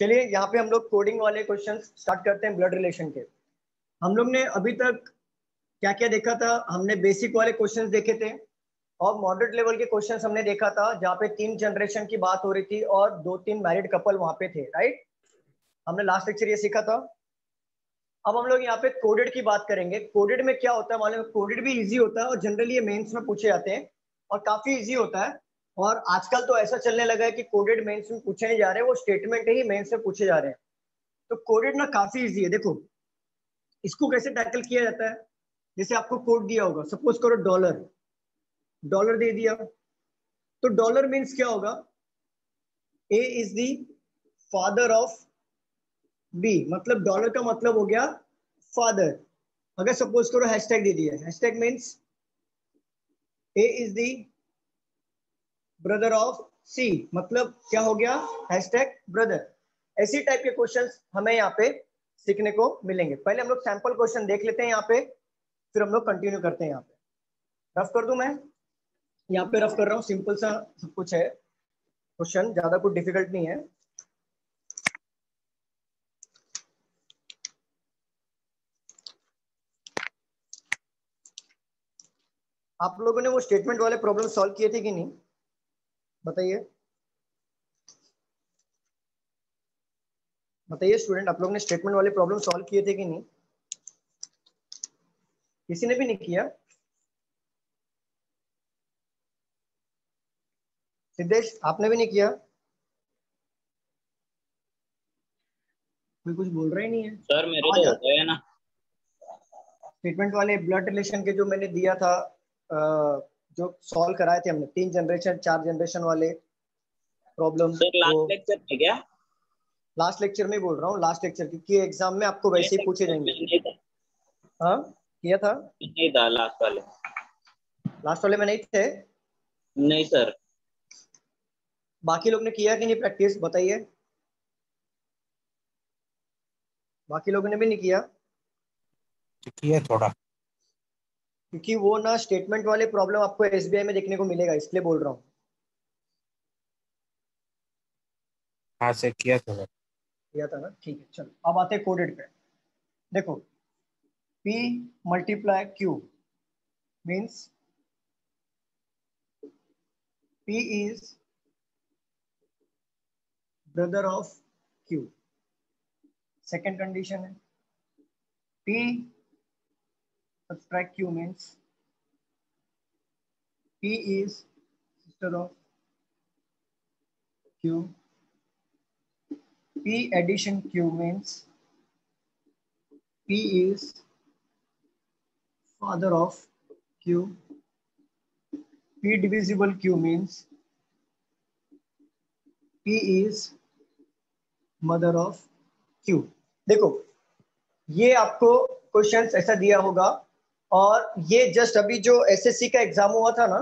चलिए यहाँ पे हम लोग कोडिंग वाले क्वेश्चन स्टार्ट करते हैं ब्लड रिलेशन के। हम लोग ने अभी तक क्या क्या देखा था? हमने बेसिक वाले क्वेश्चंस देखे थे और मॉडरेट लेवल के क्वेश्चंस हमने देखा था जहाँ पे 3 जनरेशन की बात हो रही थी और 2-3 मैरिड कपल वहां पे थे, राइट? हमने लास्ट लेक्चर ये सीखा था। अब हम लोग यहाँ पे कोडेड की बात करेंगे। कोडेड में क्या होता है मालूम है? कोडेड भी इजी होता है और जनरली ये मेंस में पूछे जाते हैं और काफी इजी होता है। और आजकल तो ऐसा चलने लगा है कि कोडेड मेंस में पूछे नहीं जा रहे, वो स्टेटमेंट ही मेंस में पूछे जा रहे हैं। तो कोडेड ना काफी इजी है। देखो इसको कैसे टैकल किया जाता है। जैसे आपको कोड दिया होगा, सपोज करो डॉलर, डॉलर दे दिया तो डॉलर मीन्स क्या होगा? A is the father of B, मतलब डॉलर का मतलब हो गया फादर। अगर सपोज करो हैशटैग दे दिया, hashtag means A is the brother of C, मतलब क्या हो गया? Hashtag brother. ऐसी टाइप के क्वेश्चंस हमें यहाँ पे सीखने को मिलेंगे। पहले हम लोग सैंपल क्वेश्चन देख लेते हैं यहाँ पे, फिर हम लोग कंटिन्यू करते हैं। यहाँ पे रफ कर दूं मैं, यहाँ पे रफ कर रहा हूँ, सिंपल सा सब कुछ है क्वेश्चन, ज्यादा कुछ डिफिकल्ट नहीं है। आप लोगों ने वो स्टेटमेंट वाले प्रॉब्लम सॉल्व किए थे कि नहीं, बताइए बताइए स्टूडेंट, आप लोगों ने स्टेटमेंट वाले प्रॉब्लम सॉल्व किए थे कि नहीं? किसी ने भी नहीं किया? सिद्धेश आपने भी नहीं किया? कोई कुछ बोल रहा ही नहीं है। सर मेरे तो होता है ना स्टेटमेंट वाले ब्लड रिलेशन के जो मैंने दिया था, जो सॉल्व कराए थे हमने, 3 जनरेशन 4 जनरेशन वाले प्रॉब्लम, सर। वो लास्ट लेक्चर में क्या? लास्ट लेक्चर में बोल रहा हूँ, लास्ट लेक्चर, क्योंकि एग्जाम में आपको वैसे ही पूछे जाएंगे। नहीं था, हाँ किया था? नहीं था लास्ट वाले। लास्ट वाले में नहीं थे? नहीं सर। बाकी लोग ने किया कि नहीं प्रैक्टिस, बताइए। बाकी लोगों ने भी नहीं किया? किया थोड़ा। क्योंकि वो ना स्टेटमेंट वाले प्रॉब्लम आपको एसबीआई में देखने को मिलेगा, इसलिए बोल रहा हूँ। हाँ से किया थोड़ा। किया था ना, ठीक है। चलो अब आते हैं कोडेड पे। देखो P multiply Q means P is brother of Q। Second condition है P subtract Q means P is sister of Q. P addition Q means P is father of Q. P divisible Q means P is mother of Q। देखो ये आपको questions ऐसा दिया होगा और ये just अभी जो एसएससी का एग्जाम हुआ था ना,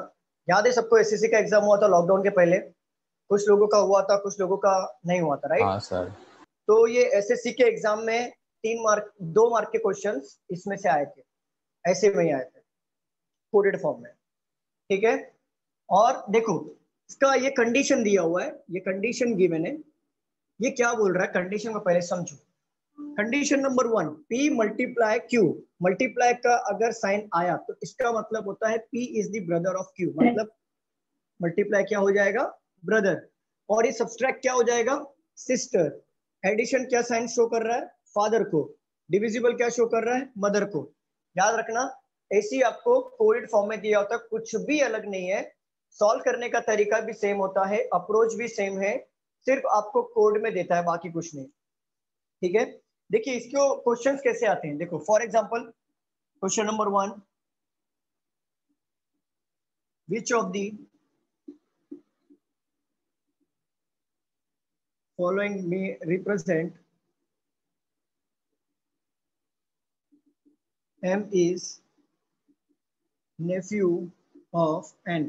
याद है सबको? एसएससी का एग्जाम हुआ था लॉकडाउन के पहले, कुछ लोगों का हुआ था, कुछ लोगों का नहीं हुआ था, राइट? हाँ सर। तो ये एसएससी के एग्जाम में 3 मार्क 2 मार्क के क्वेश्चंस इसमें से आए थे, ऐसे में ही आए थे कोडेड फॉर्म में, ठीक है? और देखो इसका ये कंडीशन दिया हुआ है, ये कंडीशन गिवन है। ये क्या बोल रहा है, कंडीशन को पहले समझो। Condition number 1, P multiply Q। Multiply का अगर साइन आया तो इसका मतलब होता है P is the brother of Q, मतलब मल्टीप्लाई क्या हो जाएगा? ब्रदर। और ये सब्सट्रैक्ट क्या हो जाएगा? सिस्टर। एडिशन क्या साइन शो कर रहा है? फादर को। डिविजिबल क्या शो कर रहा है? मदर को। याद रखना, ऐसी आपको कोडेड फॉर्म में दिया होता है, कुछ भी अलग नहीं है। सॉल्व करने का तरीका भी सेम होता है, अप्रोच भी सेम है, सिर्फ आपको कोड में देता है, बाकी कुछ नहीं, ठीक है? देखिए इसको क्वेश्चंस कैसे आते हैं, देखो for example question number 1, which of the following may represent M is nephew of N।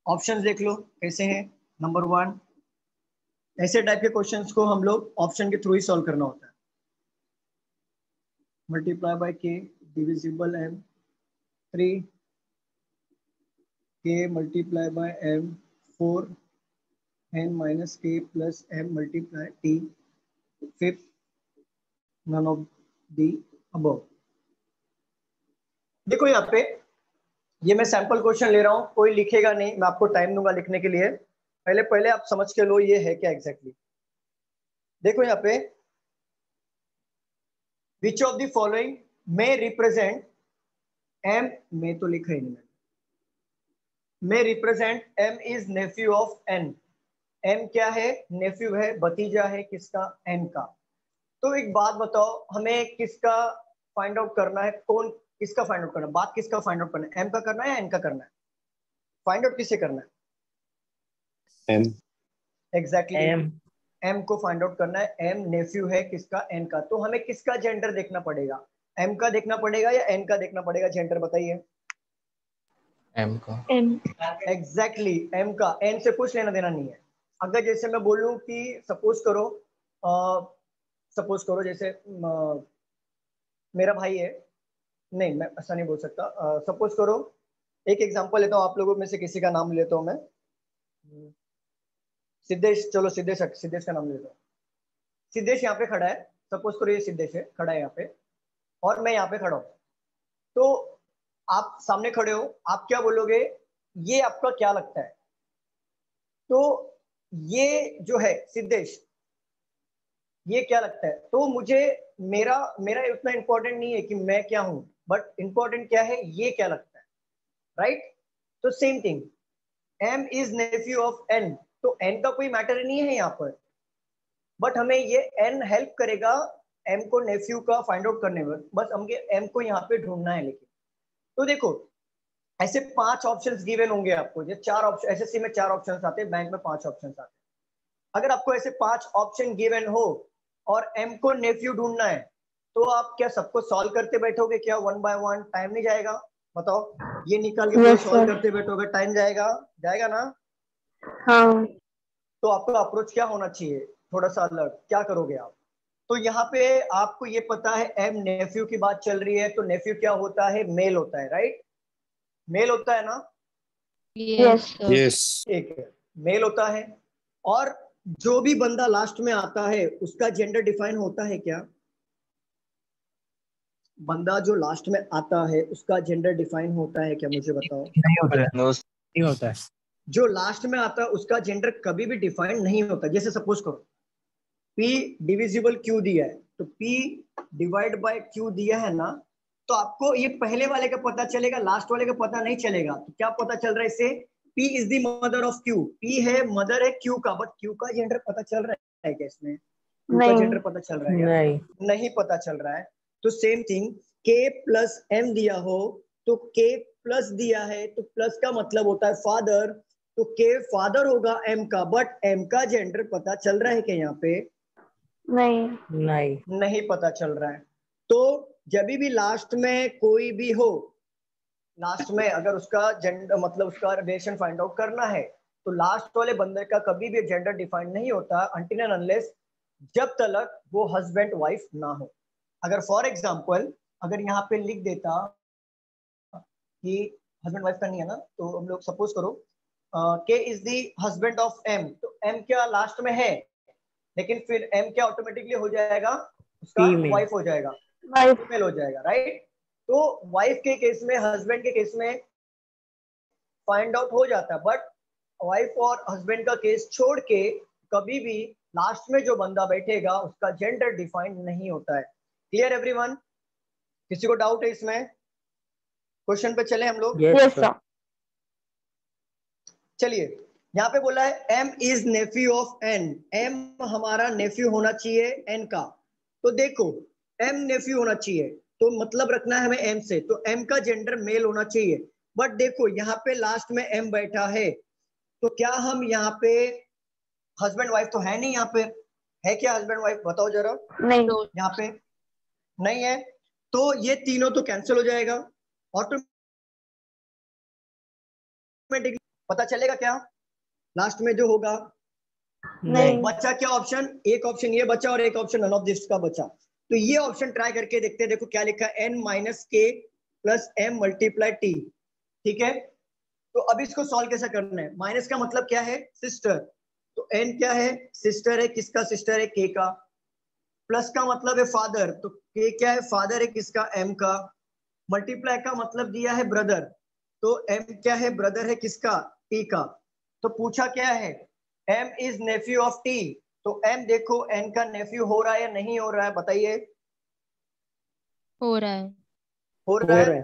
Options देख लो कैसे हैं। नंबर 1, ऐसे टाइप के क्वेश्चंस को हम लोग ऑप्शन के थ्रू ही सॉल्व करना होता है। Multiply by K divisible M, 3 K multiply by M, 4 n minus K plus m multiply t, fifth none of the above. देखो यहाँ पे ये मैं सैंपल क्वेश्चन ले रहा हूँ, कोई लिखेगा नहीं, मैं आपको टाइम दूंगा लिखने के लिए। पहले पहले आप समझ के लो ये है क्या एग्जैक्टली। देखो यहाँ पे which of the following may represent m, में तो लिखा ही नहीं मैंने, may represent m is nephew of n। m क्या है? नेफ्यू है, भतीजा है किसका? n का। तो एक बात बताओ, हमें किसका फाइंड आउट करना है? कौन किसका फाइंड आउट करना है? बात किसका फाइंड आउट करना है? m का करना है या n का करना है? फाइंड आउट किससे करना है? m एग्जैक्टली M m को फाइंड आउट करना है। m नेफ्यू है किसका? n का। तो हमें किसका जेंडर देखना पड़ेगा? m का देखना पड़ेगा या n का देखना पड़ेगा? जेंडर बताइए। m का। एग्जैक्टली m का। n से कुछ लेना देना नहीं है। अगर जैसे मैं बोलूं कि सपोज करो जैसे मेरा भाई है, नहीं मैं ऐसा नहीं बोल सकता। सपोज करो, एक एग्जांपल लेता हूँ, आप लोगों में से किसी का नाम लेता हूँ मैं, सिद्धेश। चलो सिद्धेश का नाम लेता हूँ। सिद्धेश यहाँ पे खड़ा है, सपोज करो ये सिद्धेश है, खड़ा है यहाँ पे, और मैं यहाँ पे खड़ा हूँ। तो आप सामने खड़े हो, आप क्या बोलोगे? ये आपका क्या लगता है? तो ये जो है सिद्धेश, ये क्या लगता है? तो मुझे मेरा मेरा उतना इंपॉर्टेंट नहीं है कि मैं क्या हूं, बट इंपॉर्टेंट क्या है, ये क्या लगता है, राइट? तो same thing, m is nephew of n, तो n का कोई मैटर नहीं है यहाँ पर, बट हमें ये n हेल्प करेगा m को नेफ्यू का फाइंड आउट करने में। बस हमें m को यहाँ पे ढूंढना है। लेकिन तो देखो ऐसे 5 ऑप्शंस गिवन होंगे आपको, ये 4 ऑप्शन, एसएससी में 4 ऑप्शंस आते हैं, बैंक में 5 ऑप्शंस आते हैं। अगर आपको ऐसे 5 ऑप्शन गिवन हो और m को नेफ्यू ढूंढना है, तो आप क्या सबको सॉल्व करते बैठोगे क्या? 1 बाय 1 टाइम नहीं जाएगा? बताओ, ये निकाल के पूरे सॉल्व करते बैठोगे, टाइम जाएगा? जाएगा ना? हाँ। तो आपका अप्रोच क्या होना चाहिए? थोड़ा सा अलग। क्या करोगे आप? तो यहाँ पे आपको ये पता है m नेफ्यू की बात चल रही है, तो नेफ्यू क्या होता है? मेल होता है, राइट? मेल होता है ना? यस yes एक मेल होता है। और जो भी बंदा लास्ट में आता है उसका जेंडर डिफाइन होता है क्या? बंदा जो लास्ट में आता है उसका जेंडर डिफाइन होता है क्या? मुझे बताओ। नहीं होता है, नहीं होता है। जो लास्ट में आता है उसका जेंडर कभी भी डिफाइन नहीं होता। जैसे सपोज करो P डिविजिबल Q दिया है, तो P डिवाइड बाय Q दिया है ना, तो आपको ये पहले वाले का पता चलेगा, लास्ट वाले का पता नहीं चलेगा। तो क्या पता चल रहा है इससे? P is the mother of Q। P है मदर है Q का, बट Q का जेंडर पता चल रहा है क्या इसमें? Q का जेंडर पता चल रहा है क्या? नहीं पता चल रहा है। तो same thing, K plus M दिया हो, तो K प्लस दिया है, तो प्लस का मतलब होता है फादर, तो K फादर होगा M का, बट M का जेंडर पता चल रहा है क्या यहाँ पे? नहीं पता चल रहा है। तो जब भी लास्ट में कोई भी हो, लास्ट में अगर उसका जेंडर मतलब उसका रिलेशन फाइंड आउट करना है, तो लास्ट वाले बंदे का कभी भी जेंडर डिफाइंड नहीं होता अनटिल एंड अनलेस जब तक वो हस्बैंड वाइफ ना हो। अगर फॉर एग्जांपल अगर यहाँ पे लिख देता कि हस्बैंड वाइफ का नहीं है ना, तो हम लोग सपोज करो K is the husband of M, तो एम क्या लास्ट में है, लेकिन फिर एम क्या ऑटोमेटिकली हो जाएगा? उसका वाइफ हो जाएगा, फीमेल हो जाएगा, राइट? तो वाइफ के केस में, हस्बैंड के केस में फाइंड आउट हो जाता है, बट वाइफ और हस्बैंड का केस छोड़ के कभी भी लास्ट में जो बंदा बैठेगा उसका जेंडर डिफाइंड नहीं होता है। Clear everyone? किसी को डाउट है इसमें? क्वेश्चन पे चले हम लोग। Yes sir. चलिए, यहाँ पे बोला है m is nephew of n। m हमारा नेफ्यू होना चाहिए n का। तो देखो m नेफ्यू होना चाहिए, तो मतलब रखना है हमें m से, तो m का जेंडर मेल होना चाहिए। बट देखो यहाँ पे लास्ट में m बैठा है, तो क्या हम यहाँ पे हस्बैंड वाइफ तो है नहीं, यहाँ पे है क्या हस्बैंड वाइफ? बताओ जरा। नहीं। यहाँ पे नहीं है, तो ये तीनों तो कैंसिल हो जाएगा ऑटोमेटिकली। पता चलेगा क्या लास्ट में जो होगा? नहीं। बचा क्या ऑप्शन? एक ऑप्शन ये बचा और एक ऑप्शन नन ऑफ दिस का बचा। तो ये ऑप्शन ट्राई करके देखते हैं। देखो क्या लिखा है, n minus K plus m multiply T. ठीक है, तो अब इसको सॉल्व कैसे करना है? माइनस का मतलब क्या है? सिस्टर, तो एन क्या है, सिस्टर है, किसका सिस्टर है, के का। प्लस का मतलब है फादर, तो के क्या है, फादर है किसका, एम का। मल्टीप्लाई का मतलब दिया है ब्रदर, तो एम क्या है, ब्रदर है किसका, टी का। तो पूछा क्या है, M is nephew of T, तो एम देखो एन का नेफ्यू हो रहा है या नहीं हो रहा है, बताइए। हो रहा है। हो रहा है।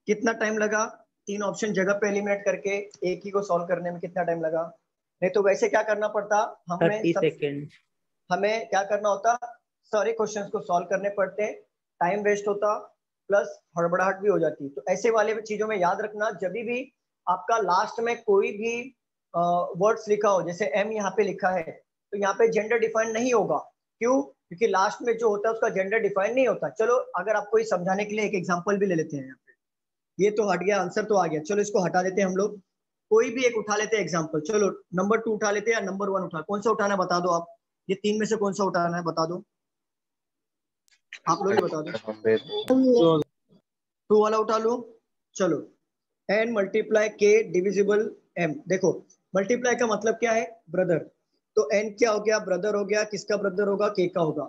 कितना टाइम लगा, 3 ऑप्शन जगह पे एलिमिनेट करके एक ही को सॉल्व करने में कितना टाइम लगा। नहीं तो वैसे क्या करना पड़ता, हमें 30 सेकेंड। हमें क्या करना होता, सारे क्वेश्चंस को सॉल्व करने पड़ते, टाइम वेस्ट होता, प्लस हड़बड़ाहट भी हो जाती। तो ऐसे वाले चीजों में याद रखना, जब भी आपका लास्ट में कोई भी वर्ड्स लिखा हो, जैसे एम यहाँ पे लिखा है, तो यहाँ पे जेंडर डिफाइन नहीं होगा। क्यों, क्योंकि लास्ट में जो होता है उसका जेंडर डिफाइन नहीं होता। चलो अगर आपको ये समझाने के लिए एक एग्जाम्पल भी ले लेते हैं यहाँ पे। ये तो हट गया, आंसर तो आ गया, चलो इसको हटा देते हैं हम लोग, कोई भी एक उठा लेते हैं एग्जाम्पल। चलो नंबर 2 उठा लेते हैं या नंबर 1 उठा, कौन सा उठाना है बता दो आप, ये 3 में से कौन सा उठाना है बता दो, आप लोग ही बता दो। 2 वाला उठा लो, चलो। एन मल्टीप्लाई के डिविजिबल एम, देखो मल्टीप्लाई का मतलब क्या है, ब्रदर, तो एन क्या हो गया, ब्रदर हो गया, किसका ब्रदर होगा, के का होगा।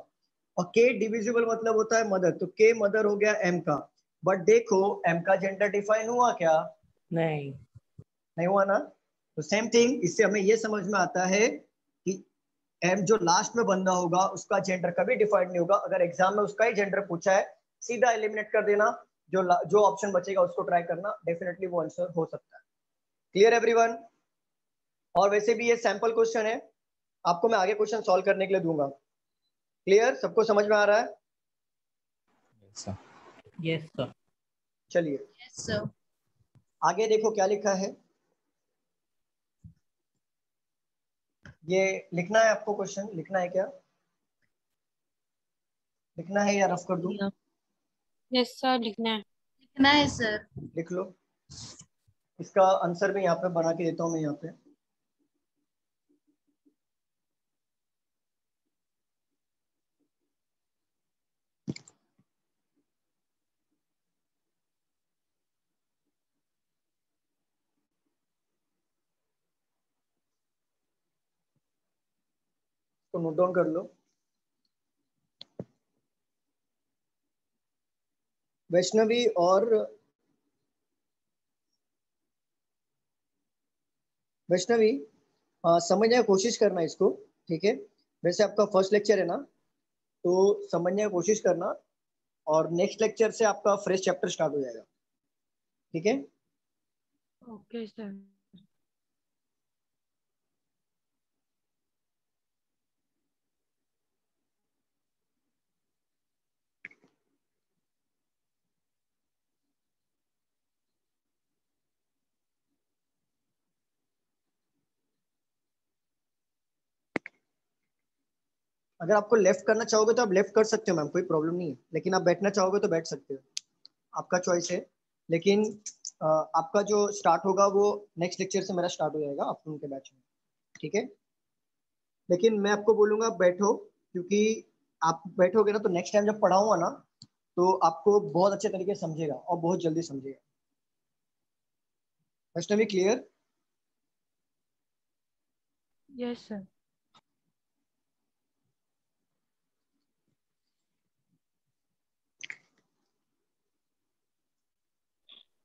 और के डिविजिबल मतलब होता है मदर, तो के मदर हो गया एम का। बट देखो एम का जेंडर डिफाइन हुआ क्या, नहीं। नहीं हुआ ना। तो सेम थिंग, इससे हमें ये समझ में आता है कि एम जो लास्ट में बंदा होगा उसका जेंडर कभी डिफाइंड नहीं होगा। अगर एग्जाम में उसका ही जेंडर पूछा है, सीधा एलिमिनेट कर देना, जो ऑप्शन बचेगा उसको ट्राई करना, डेफिनेटली वो आंसर हो सकता है। Clear everyone. और वैसे भी ये सैंपल क्वेश्चन है, आपको मैं आगे क्वेश्चन सॉल्व करने के लिए दूंगा। क्लियर, सबको समझ में आ रहा है। Yes sir. चलिए यस सर। आगे देखो क्या लिखा है, ये लिखना है आपको, क्वेश्चन लिखना है क्या, लिखना है या रफ कर दूं, यस सर, लिखना है। लिखना है सर। लिख लो। इसका आंसर भी यहाँ पे बना के देता हूँ मैं यहाँ पे। तो नोट डाउन कर लो। वैष्णवी और वैष्णवी समझने की कोशिश करना इसको, ठीक है। वैसे आपका फर्स्ट लेक्चर है ना, तो समझने की कोशिश करना, और नेक्स्ट लेक्चर से आपका फ्रेश चैप्टर स्टार्ट हो जाएगा, ठीक है। Okay sir. अगर आपको लेफ्ट करना चाहोगे तो आप लेफ्ट कर सकते हो मैम, कोई प्रॉब्लम नहीं है, लेकिन आप बैठना चाहोगे तो बैठ सकते हो, आपका चॉइस है। लेकिन आपका जो स्टार्ट होगा वो नेक्स्ट लेक्चर से मेरा स्टार्ट हो जाएगा आफ्टरनून के बैच में, ठीक है। लेकिन मैं आपको बोलूंगा बैठो, क्योंकि आप बैठोगे ना तो नेक्स्ट टाइम जब पढ़ाऊंगा ना, तो आपको बहुत अच्छे तरीके से समझेगा और बहुत जल्दी समझेगा। Vaishnavi clear. Yes sir.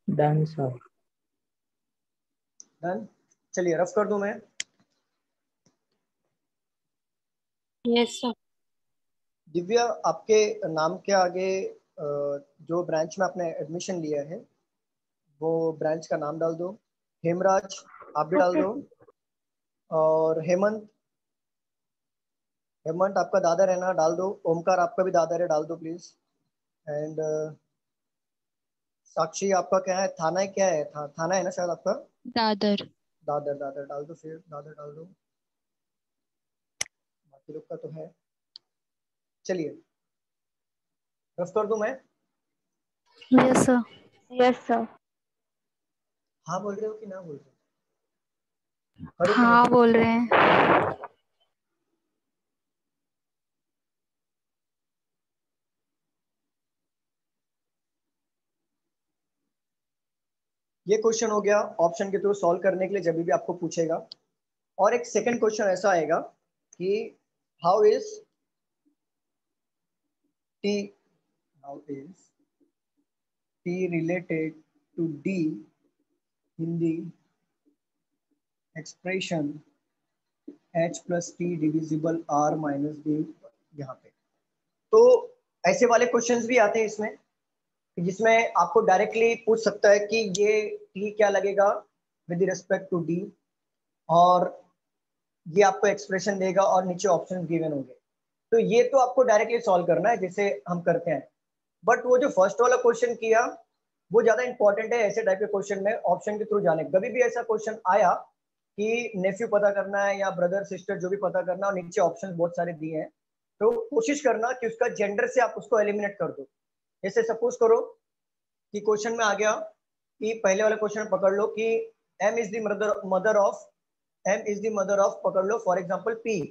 Done sir. Done. चलिए रफ कर दूं मैं। Yes sir. दिव्या, आपके नाम के आगे जो ब्रांच में आपने एडमिशन लिया है वो ब्रांच का नाम डाल दो। हेमराज आप भी डाल ओके। दो। और हेमंत, हेमंत आपका दादर है ना, डाल दो। ओमकार आपका भी दादर है, डाल दो प्लीज। एंड साक्षी आपका क्या है, थाना है, क्या है थाना है ना शायद आपका। दादर। दादर, दादर डाल दो, फिर दादर डाल दो, बाकी लोग का तो है। चलिए रफ कर दूं मैं। Yes sir. Yes sir. हाँ बोल रहे हो कि ना बोल रहे हो, करो कि हाँ नहीं। बोल रहे हैं। ये क्वेश्चन हो गया ऑप्शन के थ्रू सॉल्व करने के लिए, जब भी आपको पूछेगा। और एक सेकंड क्वेश्चन ऐसा आएगा कि how is T related to D in the expression h plus T divisible r minus D यहाँ पे। तो ऐसे वाले क्वेश्चंस भी आते हैं इसमें, जिसमें आपको डायरेक्टली पूछ सकता है कि ये t क्या लगेगा विद रिस्पेक्ट टू d, और ये आपको एक्सप्रेशन देगा और नीचे ऑप्शन गिवन होंगे। तो ये तो आपको डायरेक्टली सॉल्व करना है जैसे हम करते हैं, बट वो जो फर्स्ट वाला क्वेश्चन किया वो ज्यादा इंपॉर्टेंट है ऐसे टाइप के क्वेश्चन में ऑप्शन के थ्रू जाने। कभी भी ऐसा क्वेश्चन आया कि नेफ्यू पता करना है या ब्रदर सिस्टर जो भी पता करना, और नीचे ऑप्शन बहुत सारे दिए हैं, तो कोशिश करना कि उसका जेंडर से आप उसको एलिमिनेट कर दो। जैसे सपोज करो कि क्वेश्चन में आ गया कि पहले वाला क्वेश्चन पकड़ लो कि m is the mother of पकड़ लो फॉर एग्जांपल p।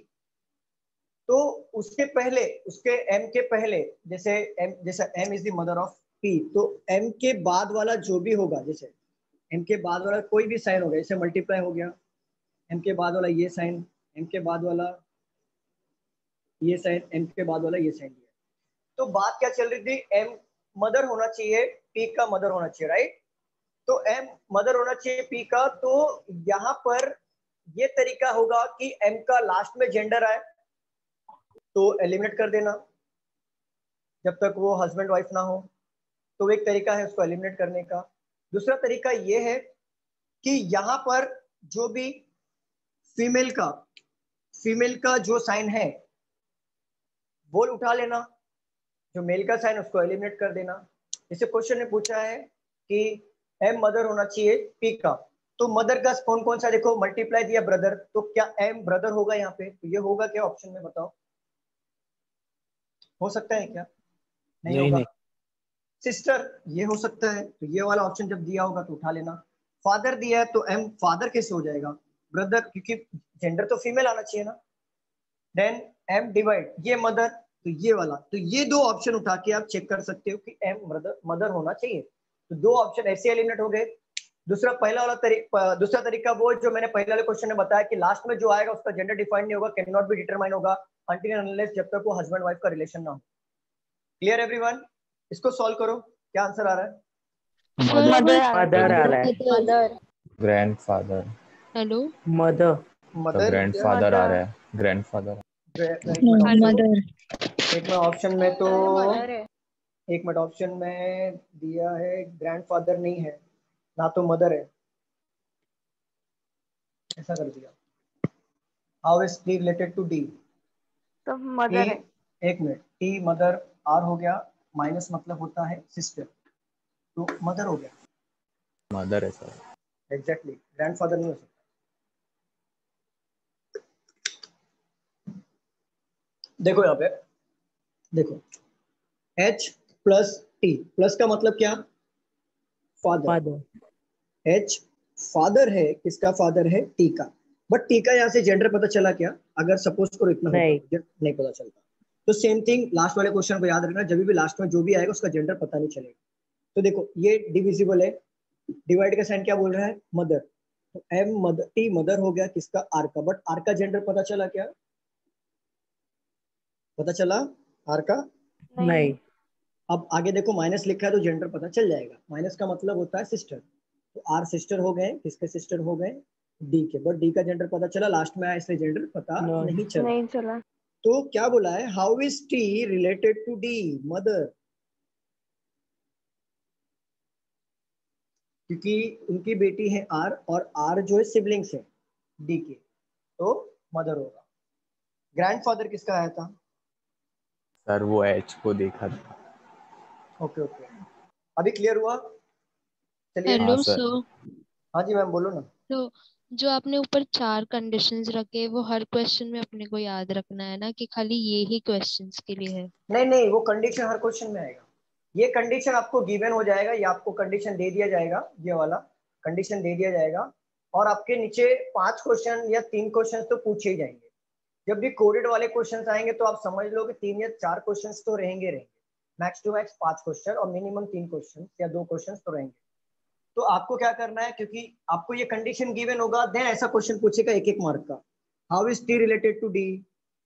तो उसके पहले, उसके m के पहले जैसे m is the mother of p, तो m के बाद वाला जो भी होगा, जैसे m के बाद वाला कोई भी साइन होगा, जैसे मल्टीप्लाई हो गया, m के बाद वाला ये साइन, m के बाद वाला ये साइन, m के बाद वाला ये साइन दिया। तो बात क्या चल रही थी, m मदर होना चाहिए, p का मदर होना चाहिए, राइट। तो m मदर होना चाहिए p का, तो यहाँ पर ये तरीका होगा कि m का लास्ट में जेंडर आए तो एलिमिनेट कर देना जब तक वो हस्बैंड वाइफ ना हो। तो एक तरीका है उसको एलिमिनेट करने का। दूसरा तरीका ये है कि यहाँ पर जो भी फीमेल का जो साइन है वो उठा लेना, जो मेल का साइन उसको एलिमिनेट कर देना। जैसे क्वेश्चन ने पूछा है कि m मदर होना चाहिए p का, तो मदर का कौन कौन सा देखो, मल्टीप्लाई दिया ब्रदर, तो क्या m ब्रदर होगा यहाँ पे, तो ये होगा क्या ऑप्शन में बताओ, हो सकता है क्या? नहीं होगा। सिस्टर ये हो सकता है, तो ये वाला ऑप्शन जब दिया होगा तो उठा लेना। फादर दिया है तो m फादर कैसे हो जाएगा, ब्रदर, क्योंकि जेंडर तो फीमेल आना चाहिए ना। देन m डिवाइड ये मदर, तो ये वाला, तो ये दो ऑप्शन उठा के आप चेक कर सकते हो कि m मदर होना चाहिए। तो दो ऑप्शन ऐसे एलिमिनेट हो गए। दूसरा तरीका वो जो मैंने पहले वाले क्वेश्चन में बताया कि लास्ट में जो आएगा उसका जेंडर डिफाइन नहीं होगा, कैन नॉट बी डिटरमाइन होगा अनटिल एंड अनलेस, जब तक वो हस्बैंड वाइफ का रिलेशन ना हो। Clear everyone? इसको सॉल्व करो, क्या आंसर आ रहा है? मदर आ रहा है। मदर। ग्रैंडफादर। Hello mother. तो मदर, ग्रैंडफादर आ रहा है, ग्रैंडफादर। एक में ऑप्शन में तो एक मिनट ऑप्शन में दिया है ग्रैंडफादर नहीं है ना, तो मदर है, ऐसा कर दिया। How is T related to D, तो मदर है। एक मिनट, टी मदर, आर हो गया, माइनस मतलब होता है सिस्टर, तो मदर हो गया। मदर है सर। एग्जैक्टली, ग्रैंडफादर नहीं हो सकता। देखो यहाँ पे, देखो h प्लस टी, प्लस का मतलब क्या, फादर। h फादर है, किसका फादर है, टी का। बट टी का यहाँ से जेंडर पता चला क्या, अगर सपोज करो इतना नहीं पता चलता। तो सेम थिंग लास्ट वाले क्वेश्चन को याद रखना, जब भी लास्ट में जो भी आएगा उसका जेंडर पता नहीं चलेगा। तो देखो ये डिविजिबल है, डिवाइड का साइन क्या बोल रहा है, मदर, तो m मदर, टी मदर हो गया किसका, आर का। बट आर का जेंडर पता चला क्या, पता चला आर का? नहीं। अब आगे देखो माइनस लिखा है तो जेंडर पता चल जाएगा, माइनस का मतलब होता है सिस्टर, तो आर सिस्टर हो गए, किसके सिस्टर हो गए, डी के। बट डी का जेंडर पता चला, लास्ट में आया इसलिए जेंडर पता नहीं चला। तो क्या बोला है, how is T related to D, mother, क्योंकि उनकी बेटी है आर, और आर जो है सिबलिंग्स है डी के, तो मदर होगा। ग्रैंडफादर किसका आया था सर? वो एच को देखा था। ओके ओके, अभी क्लियर हुआ? चलिए। हेलो हाँ, सर। हाँ जी मैम, बोलो ना। तो जो आपने ऊपर 4 कंडीशंस रखे, वो हर क्वेश्चन में अपने को याद रखना है ना, कि खाली ये ही क्वेश्चंस के लिए है? नहीं नहीं, वो कंडीशन हर क्वेश्चन में आएगा। ये कंडीशन आपको गिवन हो जाएगा, या आपको कंडीशन दे दिया जाएगा, ये वाला कंडीशन दे दिया जाएगा, और आपके नीचे 5 क्वेश्चन या 3 क्वेश्चन तो पूछे ही जाएंगे। जब भी कोडेड वाले क्वेश्चन आएंगे तो आप समझ लो कि 3 या 4 क्वेश्चन तो रहेंगे, मैक्स टू मैक्स 5 क्वेश्चन, और मिनिमम 3 क्वेश्चन या 2 क्वेश्चन तो रहेंगे। तो आपको क्या करना है, क्योंकि आपको ये कंडीशन गिवन होगा, देन ऐसा क्वेश्चन पूछेगा 1-1 मार्क का। How is T related to D,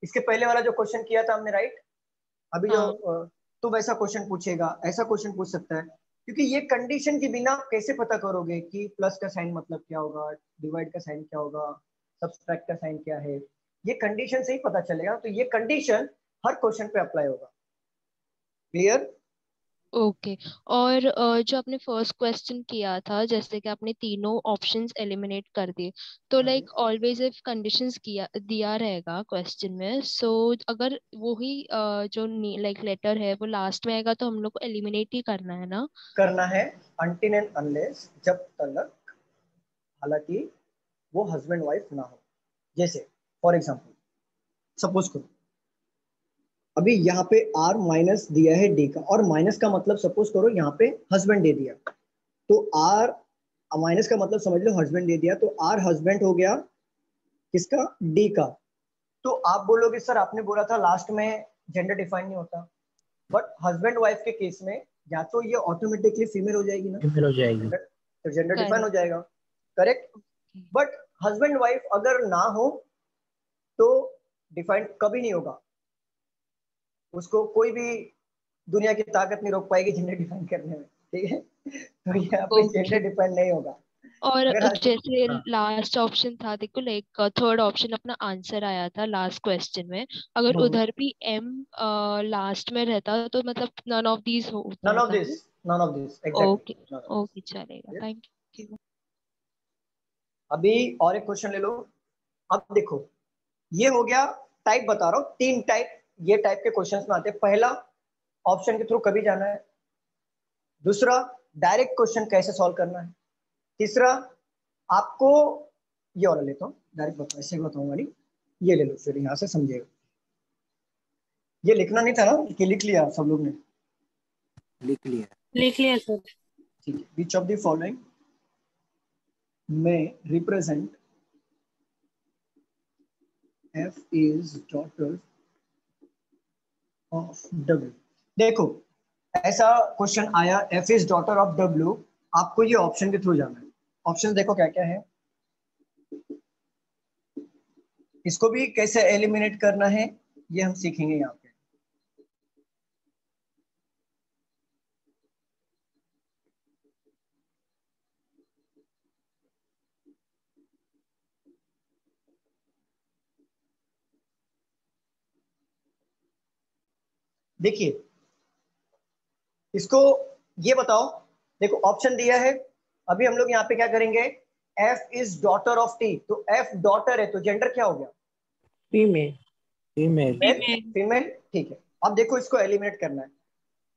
इसके पहले वाला जो क्वेश्चन किया था हमने, राइट? अभी जो हाँ तो वैसा क्वेश्चन पूछेगा, ऐसा क्वेश्चन पूछ सकता है। क्योंकि ये कंडीशन के बिना आप कैसे पता करोगे कि प्लस का साइन मतलब क्या होगा, डिवाइड का साइन क्या होगा, सब्सट्रैक्ट का साइन क्या है? ये कंडीशन से ही पता चलेगा। तो ये कंडीशन हर क्वेश्चन पे अप्लाई होगा। क्लियर? ओके। और जो आपने फर्स्ट क्वेश्चन किया था, जैसे कि आपने तीनों ऑप्शंस एलिमिनेट कर दिए, तो हाँ जी। लाइक ऑलवेज इफ कंडीशंस किया दिया रहेगा क्वेश्चन में, सो अगर वो ही जो लाइक लेटर है वो लास्ट में आएगा तो हम लोग को एलिमिनेट ही करना है ना? करना है अनटिल एंड अनलेस, जब तक हालांकि वो हस्बैंड वाइफ ना हो। जैसे फॉर एग्जांपल सपोज करो अभी यहाँ पे आर माइनस दिया है डी का, और माइनस का मतलब सपोज करो यहाँ पे हस्बैंड दे दिया, तो आर माइनस का मतलब समझ लो हस्बैंड दे दिया, तो आर हस्बैंड हो गया किसका, डी का। तो आप बोलोगे सर आपने बोला था लास्ट में जेंडर डिफाइन नहीं होता, बट हस्बैंड वाइफ के केस में या तो ये ऑटोमेटिकली फीमेल हो जाएगी ना, फीमेल हो जाएगी। तो जेंडर डिफाइन हो करेक्ट। जाएगा, करेक्ट। बट हस्बैंड वाइफ अगर ना हो तो डिफाइन कभी नहीं होगा, उसको कोई भी दुनिया की ताकत नहीं रोक पाएगी जेंडर डिफाइन करने में, ठीक है? तो यहाँ पे ओके। जेंडर डिफाइन नहीं होगा। और अगर जैसे हाँ लास्ट ऑप्शन था, देखो लाइक थर्ड ऑप्शन अपना आंसर आया था लास्ट क्वेश्चन में, अगर उधर भी एम लास्ट में रहता तो मतलब नन ऑफ दीज नन होता ऑफ था दिस, ना? None of this okay. Exactly. Okay चलेगा, थैंक यू। अभी और एक क्वेश्चन ले लो। अब देखो ये हो गया, टाइप बता रहा हूँ, 3 टाइप ये टाइप के क्वेश्चंस में आते हैं। पहला, ऑप्शन के थ्रू कभी जाना है। दूसरा, डायरेक्ट क्वेश्चन कैसे सॉल्व करना है। तीसरा, आपको ये वाला लेता हूँ, डायरेक्ट बताओ, ऐसे बताऊंगा नहीं, ये ले लो फिर यहाँ से समझिएगा। ये लिखना नहीं था ना कि लिख लिया सब लोग ने? लिख लिया। लिख लिया सर। ठीक है। विच ऑफ द फॉलोइंग में represent F is daughter of W। देखो ऐसा क्वेश्चन आया, F is daughter of W, आपको ये ऑप्शन के थ्रू जाना है। ऑप्शन देखो क्या क्या है, इसको भी कैसे एलिमिनेट करना है ये हम सीखेंगे यहाँ पे। देखिए इसको ये बताओ, देखो ऑप्शन दिया है, अभी हम लोग यहाँ पे क्या करेंगे, F is daughter of T, तो F डॉटर है तो जेंडर क्या हो गया, female. Female. Male female. Female, ठीक है। अब देखो इसको एलिमिनेट करना है,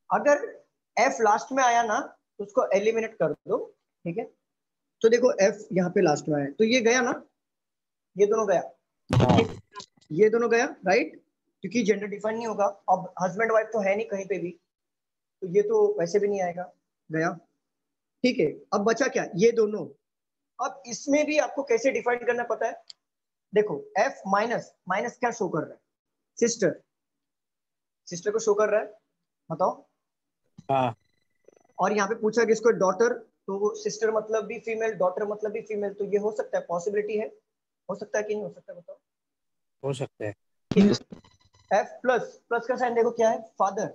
अगर F लास्ट में आया ना तो उसको एलिमिनेट कर दो, ठीक है? तो देखो F यहाँ पे लास्ट में आया तो ये गया ना, ये दोनों गया, हाँ। ये दोनों गया, राइट? क्योंकि जेंडर डिफाइन नहीं होगा, अब हस्बैंड वाइफ तो है नहीं कहीं पे भी, तो ये तो वैसे भी नहीं आएगा, गया, ठीक है। अब बचा क्या, ये दोनों। अब इसमें भी आपको कैसे डिफाइन करना पता है, देखो F माइनस माइनस क्या शो कर रहा है, सिस्टर, सिस्टर को शो कर रहा है, बताओ। हाँ। और यहाँ पे पूछा किसको, डॉटर, तो सिस्टर मतलब भी फीमेल, डॉटर मतलब भी फीमेल, तो ये हो सकता है, पॉसिबिलिटी है, हो सकता है कि नहीं हो सकता, बताओ। हो सकता है। ठीक है। F प्लस, प्लस का साइन देखो क्या है, फादर।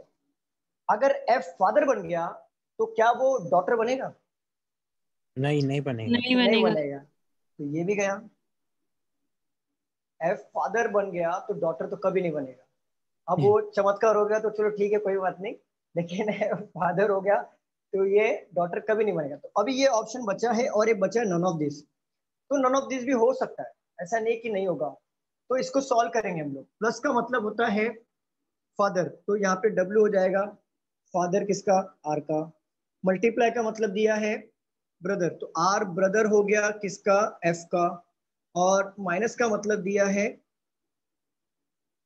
अगर F फादर बन गया तो क्या वो डॉटर बनेगा? नहीं, नहीं बनेगा। नहीं नहीं बनेगा। बनेगा, तो ये भी गया। F फादर बन गया तो डॉटर तो कभी नहीं बनेगा। अब वो चमत्कार हो गया तो चलो ठीक है कोई बात नहीं, लेकिन फादर हो गया तो ये डॉटर कभी नहीं बनेगा। तो अभी ये ऑप्शन बचा है और ये बचा है नन ऑफ दिस, तो नन ऑफ दिस भी हो सकता है, ऐसा नहीं कि नहीं होगा। तो इसको सॉल्व करेंगे हम लोग। प्लस का मतलब होता है फादर, तो यहाँ पे W हो जाएगा, फादर किसका, R का। मल्टीप्लाई का मतलब दिया है ब्रदर, तो R ब्रदर हो गया किसका, F का। और माइनस का मतलब दिया है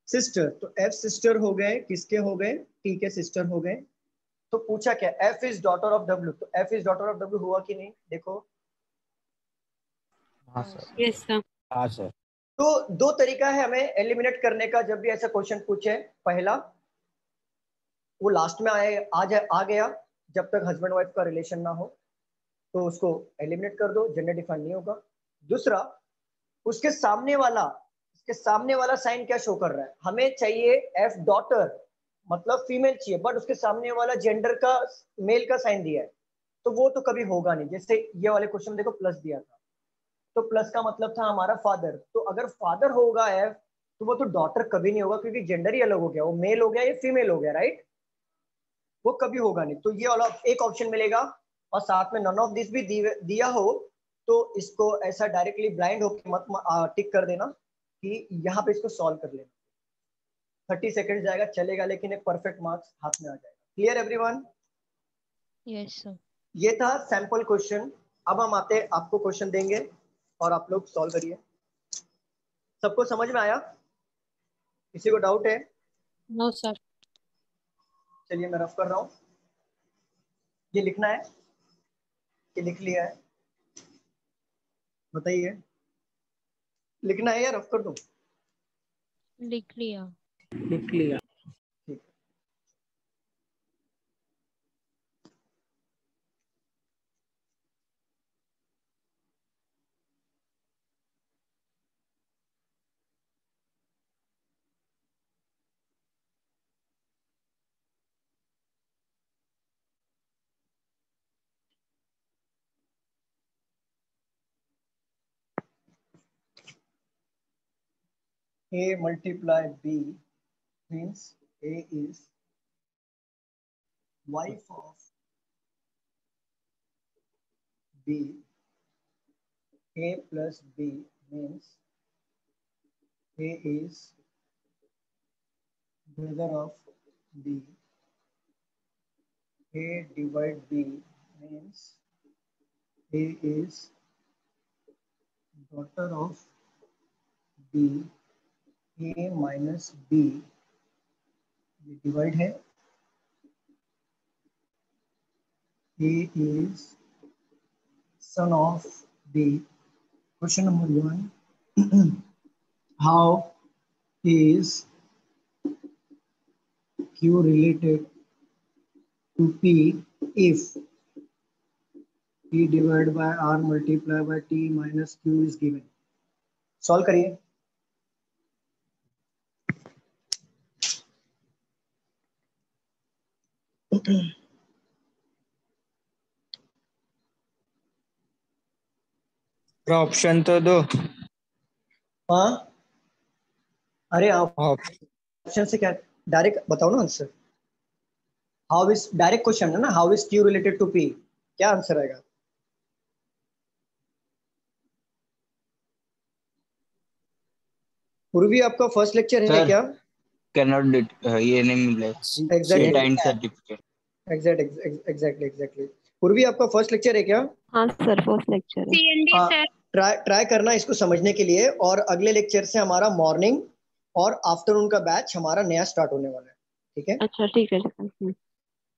सिस्टर, तो F सिस्टर हो गए, किसके हो गए, T के सिस्टर हो गए। तो पूछा क्या, F is daughter of W, तो F is daughter of W हुआ कि नहीं, देखो। हाँ सर। Yes sir. हाँ सर। तो 2 तरीका है हमें एलिमिनेट करने का जब भी ऐसा क्वेश्चन पूछे। पहला, वो लास्ट में आ गया जब तक हस्बैंड वाइफ का रिलेशन ना हो। तो उसको एलिमिनेट कर दो, जेंडर डिफाइन नहीं होगा। दूसरा, उसके सामने वाला साइन क्या शो कर रहा है, हमें चाहिए एफ डॉटर मतलब फीमेल चाहिए, बट उसके सामने वाला जेंडर का मेल का साइन दिया है, तो वो तो कभी होगा नहीं। जैसे ये वाले क्वेश्चन देखो प्लस दिया था, तो प्लस का मतलब था हमारा फादर, तो अगर फादर होगा एफ तो वो तो डॉटर कभी नहीं होगा, क्योंकि जेंडर ही अलग हो गया, वो मेल हो गया या फीमेल हो गया, राइट। वो कभी होगा नहीं, तो ये वाला एक ऑप्शन मिलेगा। और साथ में नन ऑफ दिस भी दिया हो तो इसको ऐसा डायरेक्टली ब्लाइंड होकर मत टिक कर देना कि यहाँ पे इसको सॉल्व कर लेना। 30 सेकंड जाएगा चलेगा, लेकिन एक परफेक्ट मार्क्स हाथ में आ जाएगा। Clear everyone? Yes sir. ये था सैंपल क्वेश्चन। अब हम आते आपको क्वेश्चन देंगे और आप लोग सॉल्व करिए। सबको समझ में आया? किसी को डाउट है? No sir. चलिए मैं रफ कर रहा हूँ। ये लिखना है, ये लिख लिया है, बताइए लिखना है या रफ कर दूं? लिख लिया। लिख लिया। ठीक। A multiply B means A is wife of B. A plus B means A is brother of B. A divide B means A is daughter of B. A minus B, ये divide है। A is son of B. Question number 1. How is Q related to P if P divided by R multiplied by T minus Q is given? Solve करिए। Option तो दो। हाँ, अरे आप option option से क्या डायरेक्ट बताओ ना answer. How is direct question है ना, how is Q related to P, क्या आंसर आएगा? पूर्वी आपका फर्स्ट लेक्चर है सर, क्या? कैनॉट ये नहीं मिले सर्टिफिकेट। एग्जैक्टली। पूर्वी आपका फर्स्ट लेक्चर है क्या? हाँ सर, फर्स्ट लेक्चर है। C&D sir. ट्राई करना इसको समझने के लिए, और अगले लेक्चर से हमारा मॉर्निंग और आफ्टरनून का बैच हमारा नया स्टार्ट होने वाला है, ठीक है? अच्छा ठीक है सर।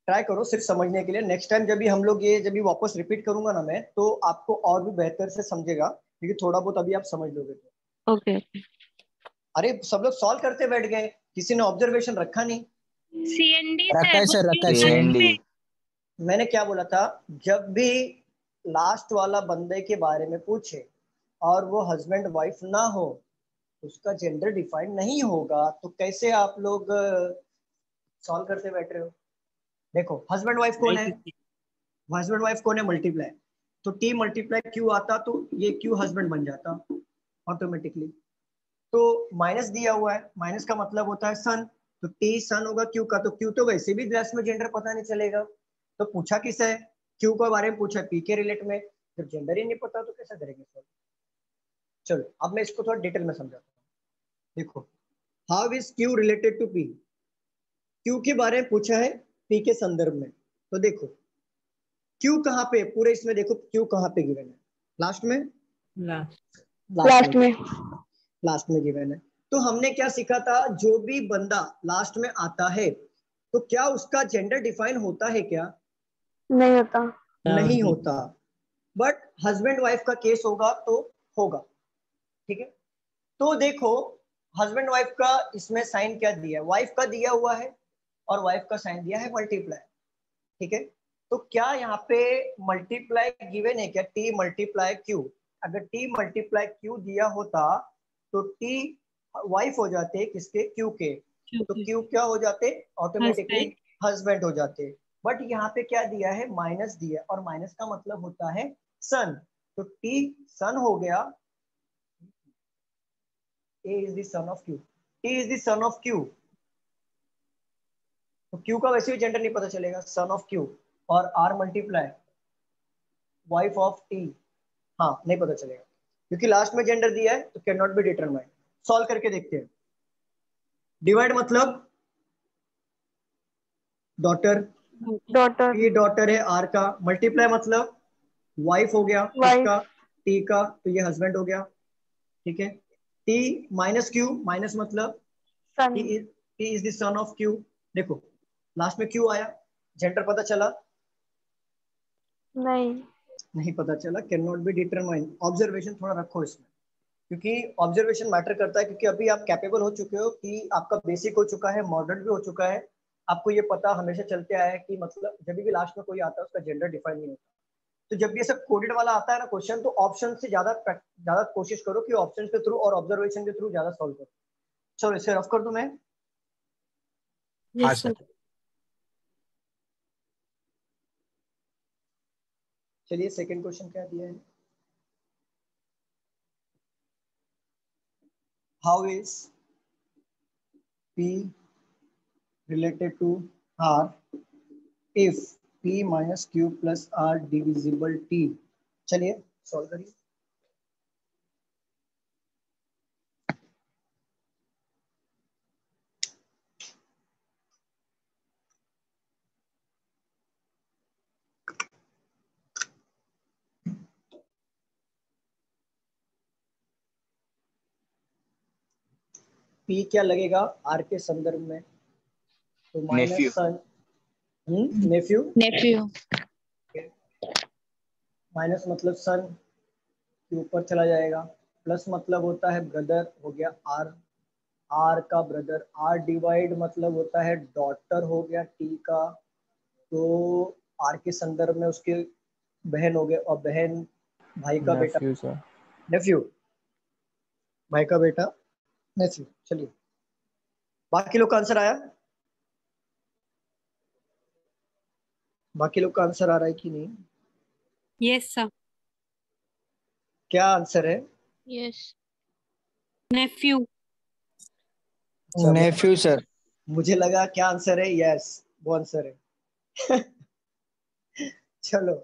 ट्राई करो सिर्फ समझने के लिए। नेक्स्ट टाइम जब भी हम लोग ये जब भी वापस रिपीट करूंगा ना मैं, तो आपको और भी बेहतर से समझेगा, क्योंकि थोड़ा बहुत अभी आप समझ लोगे तो। ओके। अरे सब लोग सॉल्व करते बैठ गए, किसी ने ऑब्जर्वेशन रखा नहीं। सीएनडी रखा है सर, रखा है सर। सीएनडी मैंने क्या बोला था, जब भी लास्ट वाला बंदे के बारे में पूछे और वो हस्बैंड वाइफ ना हो, उसका जेंडर डिफाइन नहीं होगा, तो कैसे आप लोग सॉल्व करते बैठ रहे हो? देखो हस्बैंड वाइफ कौन है? हस्बैंड वाइफ कौन है? मल्टीप्लाई, तो टी मल्टीप्लाई क्यू आता तो ये क्यू हस्बैंड बन जाता ऑटोमेटिकली। तो माइनस दिया हुआ है, माइनस का मतलब होता है सन, तो टी सन होगा क्यू का, तो क्यू तो वैसे भी लास्ट में जेंडर पता नहीं चलेगा। तो पूछा किस है? क्यू के बारे में पूछा, पी के रिलेट में, जब जेंडर ही नहीं पता तो कैसा करेंगे सर? चलो अब मैं इसको थोड़ा डिटेल में समझाता हूँ। देखो, how is Q related to P, Q के बारे में पूछा है पी के संदर्भ में। तो देखो क्यू कहाँ पे पूरे इसमें, देखो क्यू कहाँ पे गिवन है? लास्ट में, लास्ट में गिवन है। तो हमने क्या सीखा था, जो भी बंदा लास्ट में आता है तो क्या उसका जेंडर डिफाइन होता है क्या? नहीं होता। नहीं होता। बट हस्बैंड वाइफ का केस होगा तो होगा, ठीक है? तो देखो हस्बैंड वाइफ का इसमें साइन क्या दिया है, वाइफ का दिया हुआ है, और वाइफ का साइन दिया है मल्टीप्लाई, ठीक है? तो क्या यहाँ पे मल्टीप्लाई गिवन है क्या, टी मल्टीप्लाई क्यू? अगर टी मल्टीप्लाई क्यू दिया होता तो टी वाइफ हो जाते किसके, क्यू के, तो क्यू क्या हो जाते, ऑटोमेटिकली हस्बैंड हो जाते। बट यहाँ पे क्या दिया है, माइनस दिया, और माइनस का मतलब होता है सन, तो टी सन हो गया, A is the son of Q, T is the son of Q, तो Q का वैसे भी जेंडर नहीं पता चलेगा, सन ऑफ Q, और R multiply wife of T, हाँ नहीं पता चलेगा क्योंकि लास्ट में जेंडर दिया है, तो can not be determined. Solve करके देखते हैं। डिवाइड मतलब डॉटर, डॉटर ये डॉटर है R का, मल्टीप्लाई मतलब वाइफ हो गया किसका, T का, तो ये हस्बैंड हो गया, ठीक है। T माइनस Q, माइनस मतलब सन T is the son of Q, देखो लास्ट में Q आया, जेंडर पता चला, नहीं पता चला, can not be determined. Observation थोड़ा रखो इसमें, क्योंकि ऑब्जर्वेशन मैटर करता है, क्योंकि अभी आप कैपेबल हो चुके हो कि आपका बेसिक हो चुका है, मॉडर्न भी हो चुका है, आपको ये पता हमेशा चलते आया है कि मतलब जब भी लास्ट में कोई आता है उसका जेंडर डिफाइन नहीं होता। तो जब भी ऐसा कोडेड वाला आता है ना क्वेश्चन, तो ऑप्शन से ज्यादा कोशिश करो कि ऑप्शन के थ्रू और ऑब्जर्वेशन के थ्रू ज्यादा सॉल्व करो। चलो इसे रफ कर दूं मैं। हाँ सर। चलिए सेकंड क्वेश्चन क्या दिया है, how is P related to R if P minus Q plus R divisible T। चलिए सॉल्व करिए। P क्या लगेगा R के संदर्भ में, तो माइनस Nephew. सन, नेफ्यू, नेफ्यू माइनस मतलब सन के ऊपर चला जाएगा, प्लस मतलब होता है ब्रदर, हो गया R, R का ब्रदर, R डिवाइड मतलब होता है डॉटर, हो गया T का, तो R के संदर्भ में उसके बहन हो गए, और बहन भाई का बेटा, नेफ्यू सर। नेफ्यू, भाई का बेटा नेफ्यू। चलिए बाकी लोग का आंसर आया, बाकी लोग का आंसर आ रहा है कि नहीं, यस सर। क्या आंसर है? यस नेफ्यू। नेफ्यू सर। मुझे लगा क्या आंसर है, यस वो आंसर है। चलो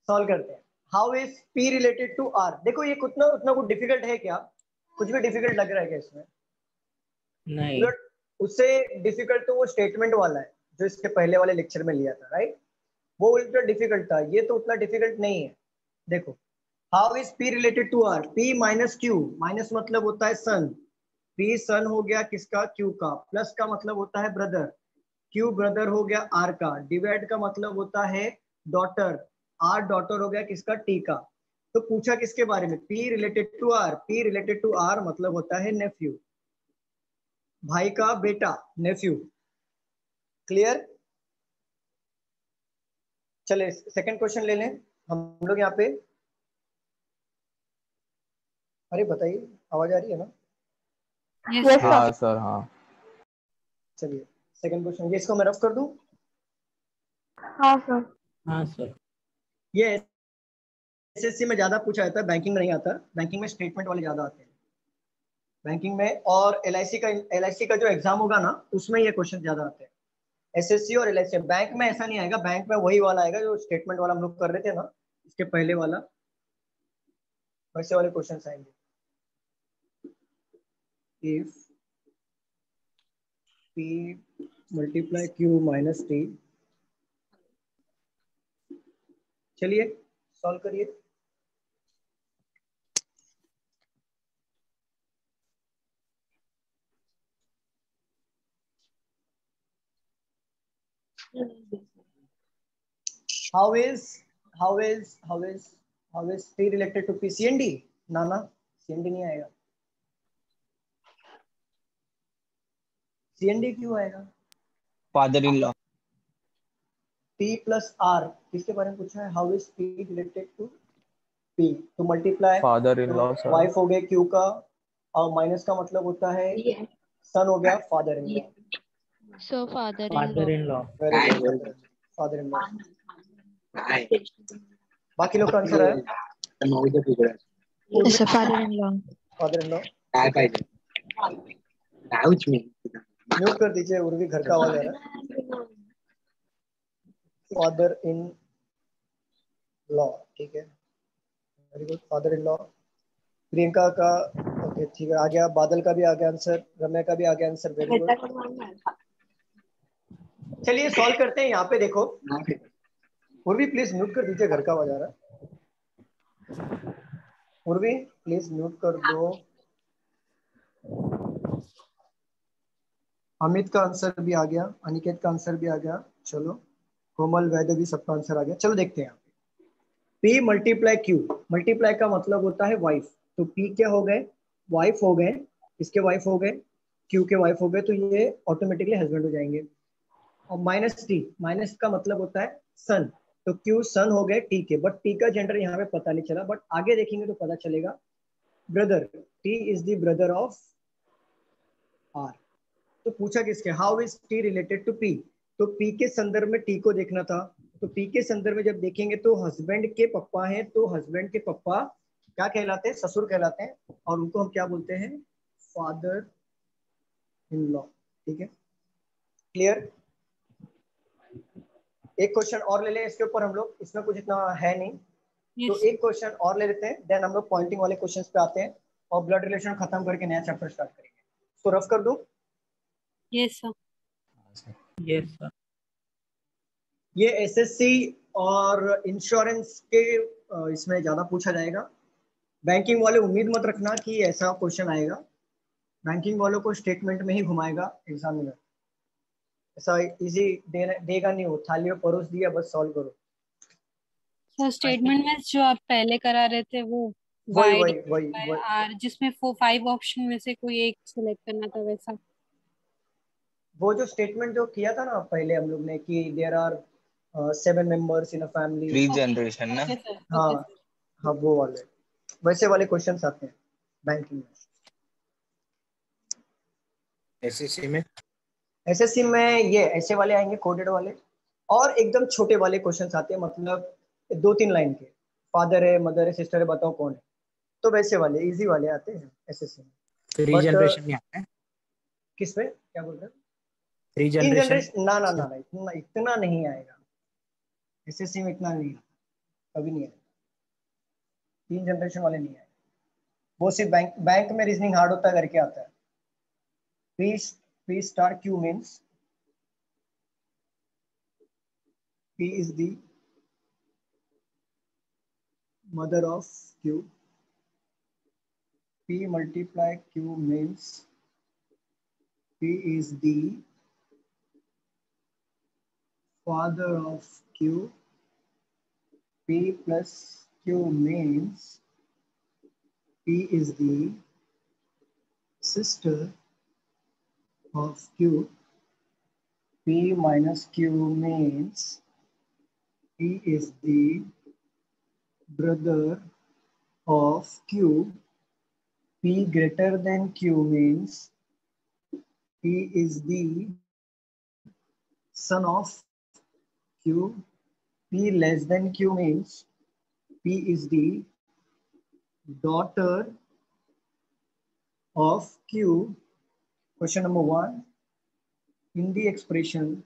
सॉल्व करते हैं। How is P related to R? देखो ये उतना उतना कुछ डिफिकल्ट है क्या, कुछ भी डिफिकल्ट लग रहा है क्या इसमें? नहीं। उससे डिफिकल्ट तो वो स्टेटमेंट वाला है जो इसके पहले वाले लेक्चर में लिया था, राइट, वो उल्टा डिफिकल्ट था, ये तो उतना डिफिकल्ट नहीं है। देखो how is P related to R, P minus Q, minus मतलब होता है सन, P सन हो गया किसका, Q का, प्लस का मतलब होता है ब्रदर, Q ब्रदर हो गया R का, डिवाइड का मतलब होता है डॉटर, R डॉटर हो गया किसका, T का। तो पूछा किसके बारे में, P related to R, P related to R मतलब होता है नेफ्यू, भाई का बेटा नेफ्यू। क्लियर? चले सेकंड क्वेश्चन ले लें हम लोग यहाँ पे। अरे बताइए आवाज आ रही है ना? यस हाँ सर। सर हाँ। चलिए सेकंड क्वेश्चन, ये इसको मैं रफ कर दूं। हाँ सर। हाँ सर। ये एसएससी में ज्यादा पूछा जाता है, बैंकिंग में नहीं आता, बैंकिंग में स्टेटमेंट वाले ज्यादा आते हैं बैंकिंग में, और एलआईसी का जो एग्जाम होगा ना उसमें ये क्वेश्चन ज्यादा आते हैं, एसएससी और एलआईसी। बैंक में ऐसा नहीं आएगा, बैंक में वही वाला आएगा जो स्टेटमेंट वाला हम लोग कर रहे थे ना, इसके पहले वाला, वैसे वाले क्वेश्चन आएंगे। If P multiply Q minus T, चलिए सॉल्व करिए। How is P related to P? CND? ना ना CND नहीं आएगा, CND क्यों आएगा? Father-in-law. P प्लस R किसके बारे में पूछा है? How is P related to P? तो multiply father in law sir. Wife हो गए Q का, और माइनस का मतलब होता है सन हो गया father in law. So father in father in law. Very good, father in law. बाकी लोग का आंसर है father in law. Father in law. Mute कर दीजिए, उर्वी घर का आवाज आ रहा है। फादर इन लॉ, ठीक है, very good, father in law. Priyanka का ओके ठीक है, आ गया। बादल का भी आ गया आंसर, रम्या का भी आ गया आंसर, वेरी गुड। चलिए सॉल्व करते हैं। यहाँ पे देखो, उर्वी प्लीज म्यूट कर दीजिए, घर का आवाज आ रहा है। उर्वी प्लीज म्यूट कर दो। अमित का आंसर भी आ गया, अनिकेत का आंसर भी आ गया। चलो, कोमल वैद्य भी सबका आंसर आ गया। चलो देखते हैं। P मल्टीप्लाई Q, मल्टीप्लाई का मतलब होता है वाइफ, तो P क्या हो गए? वाइफ हो गए, इसके वाइफ हो गए, Q के वाइफ हो गए, तो ये ऑटोमेटिकली हस्बैंड हो जाएंगे। और माइनस T, माइनस का मतलब होता है सन, तो Q सन हो गए T के, बट T का जेंडर यहाँ पे पता नहीं चला, बट आगे देखेंगे तो पता चलेगा। Brother, T is the brother of R। तो पूछा किसके? How is T related to P? तो पी के संदर्भ में टी को देखना था, तो पी के संदर्भ में जब देखेंगे तो हस्बैंड के पप्पा हैं, तो हस्बैंड के पप्पा क्या कहलाते हैं? ससुर कहलाते हैं, और उनको हम क्या बोलते हैं? Father in law. ठीक है, क्लियर? एक क्वेश्चन और ले लें इसके ऊपर हम लोग, इसमें कुछ इतना है नहीं, तो एक क्वेश्चन और ले लेते हैं, देन हम लोग पॉइंटिंग वाले क्वेश्चन पे आते हैं और ब्लड रिलेशन खत्म करके नया चैप्टर स्टार्ट करेंगे। तो रफ कर दूं? Yes sir. Yes sir. ये एसएससी और इंश्योरेंस के इसमें ज्यादा पूछा जाएगा। बैंकिंग वाले उम्मीद मत रखना कि ऐसा क्वेश्चन आएगा, बैंकिंग वालों को स्टेटमेंट में ही घुमाएगा एग्जामिनर, ऐसा इजी देगा नहीं, वो थाली में परोस दिया बस सॉल्व करो। सर स्टेटमेंट में जो आप पहले करा रहे थे वो वही वाई वही वही बाय वही आर, जिसमें 5 ऑप्शन में से कोई एक सिलेक्ट करना था, वैसा? वो जो स्टेटमेंट जो किया था ना पहले हम लोग ने कि there are 7 members in a family. Three generation ना। ओके सर, हाँ ओके सर। हाँ, वो वाले वैसे वाले क्वेश्चंस आते हैं बैंकिंग में। एसएससी में, एसएससी में ये ऐसे वाले आएंगे, कोडेड वाले, और एकदम छोटे वाले क्वेश्चंस आते हैं, मतलब 2-3 लाइन के, फादर है, मदर है, सिस्टर है, बताओ कौन है, तो वैसे वाले इजी वाले आते हैं एसएससी में। थ्री बट जनरेशन में आता है। किस में क्या बोल रहे हैं? 3 तीन जनरेशन। जनरेशन? ना ना ना ना, इतना नहीं आएगा एसएससी में, इतना नहीं आता, कभी नहीं आएगा, 3 जनरेशन वाले नहीं आएगा। वो सिर्फ बैंक में रीजनिंग हार्ड होता है करके आता है। P star Q means P is the mother of Q. P multiply Q means P is the father of Q. P plus Q means P is the sister of Q. P minus Q means P is the brother of Q. P greater than Q means P is the son of Q. P less than Q means P is the daughter of Q. Question number 1. In the expression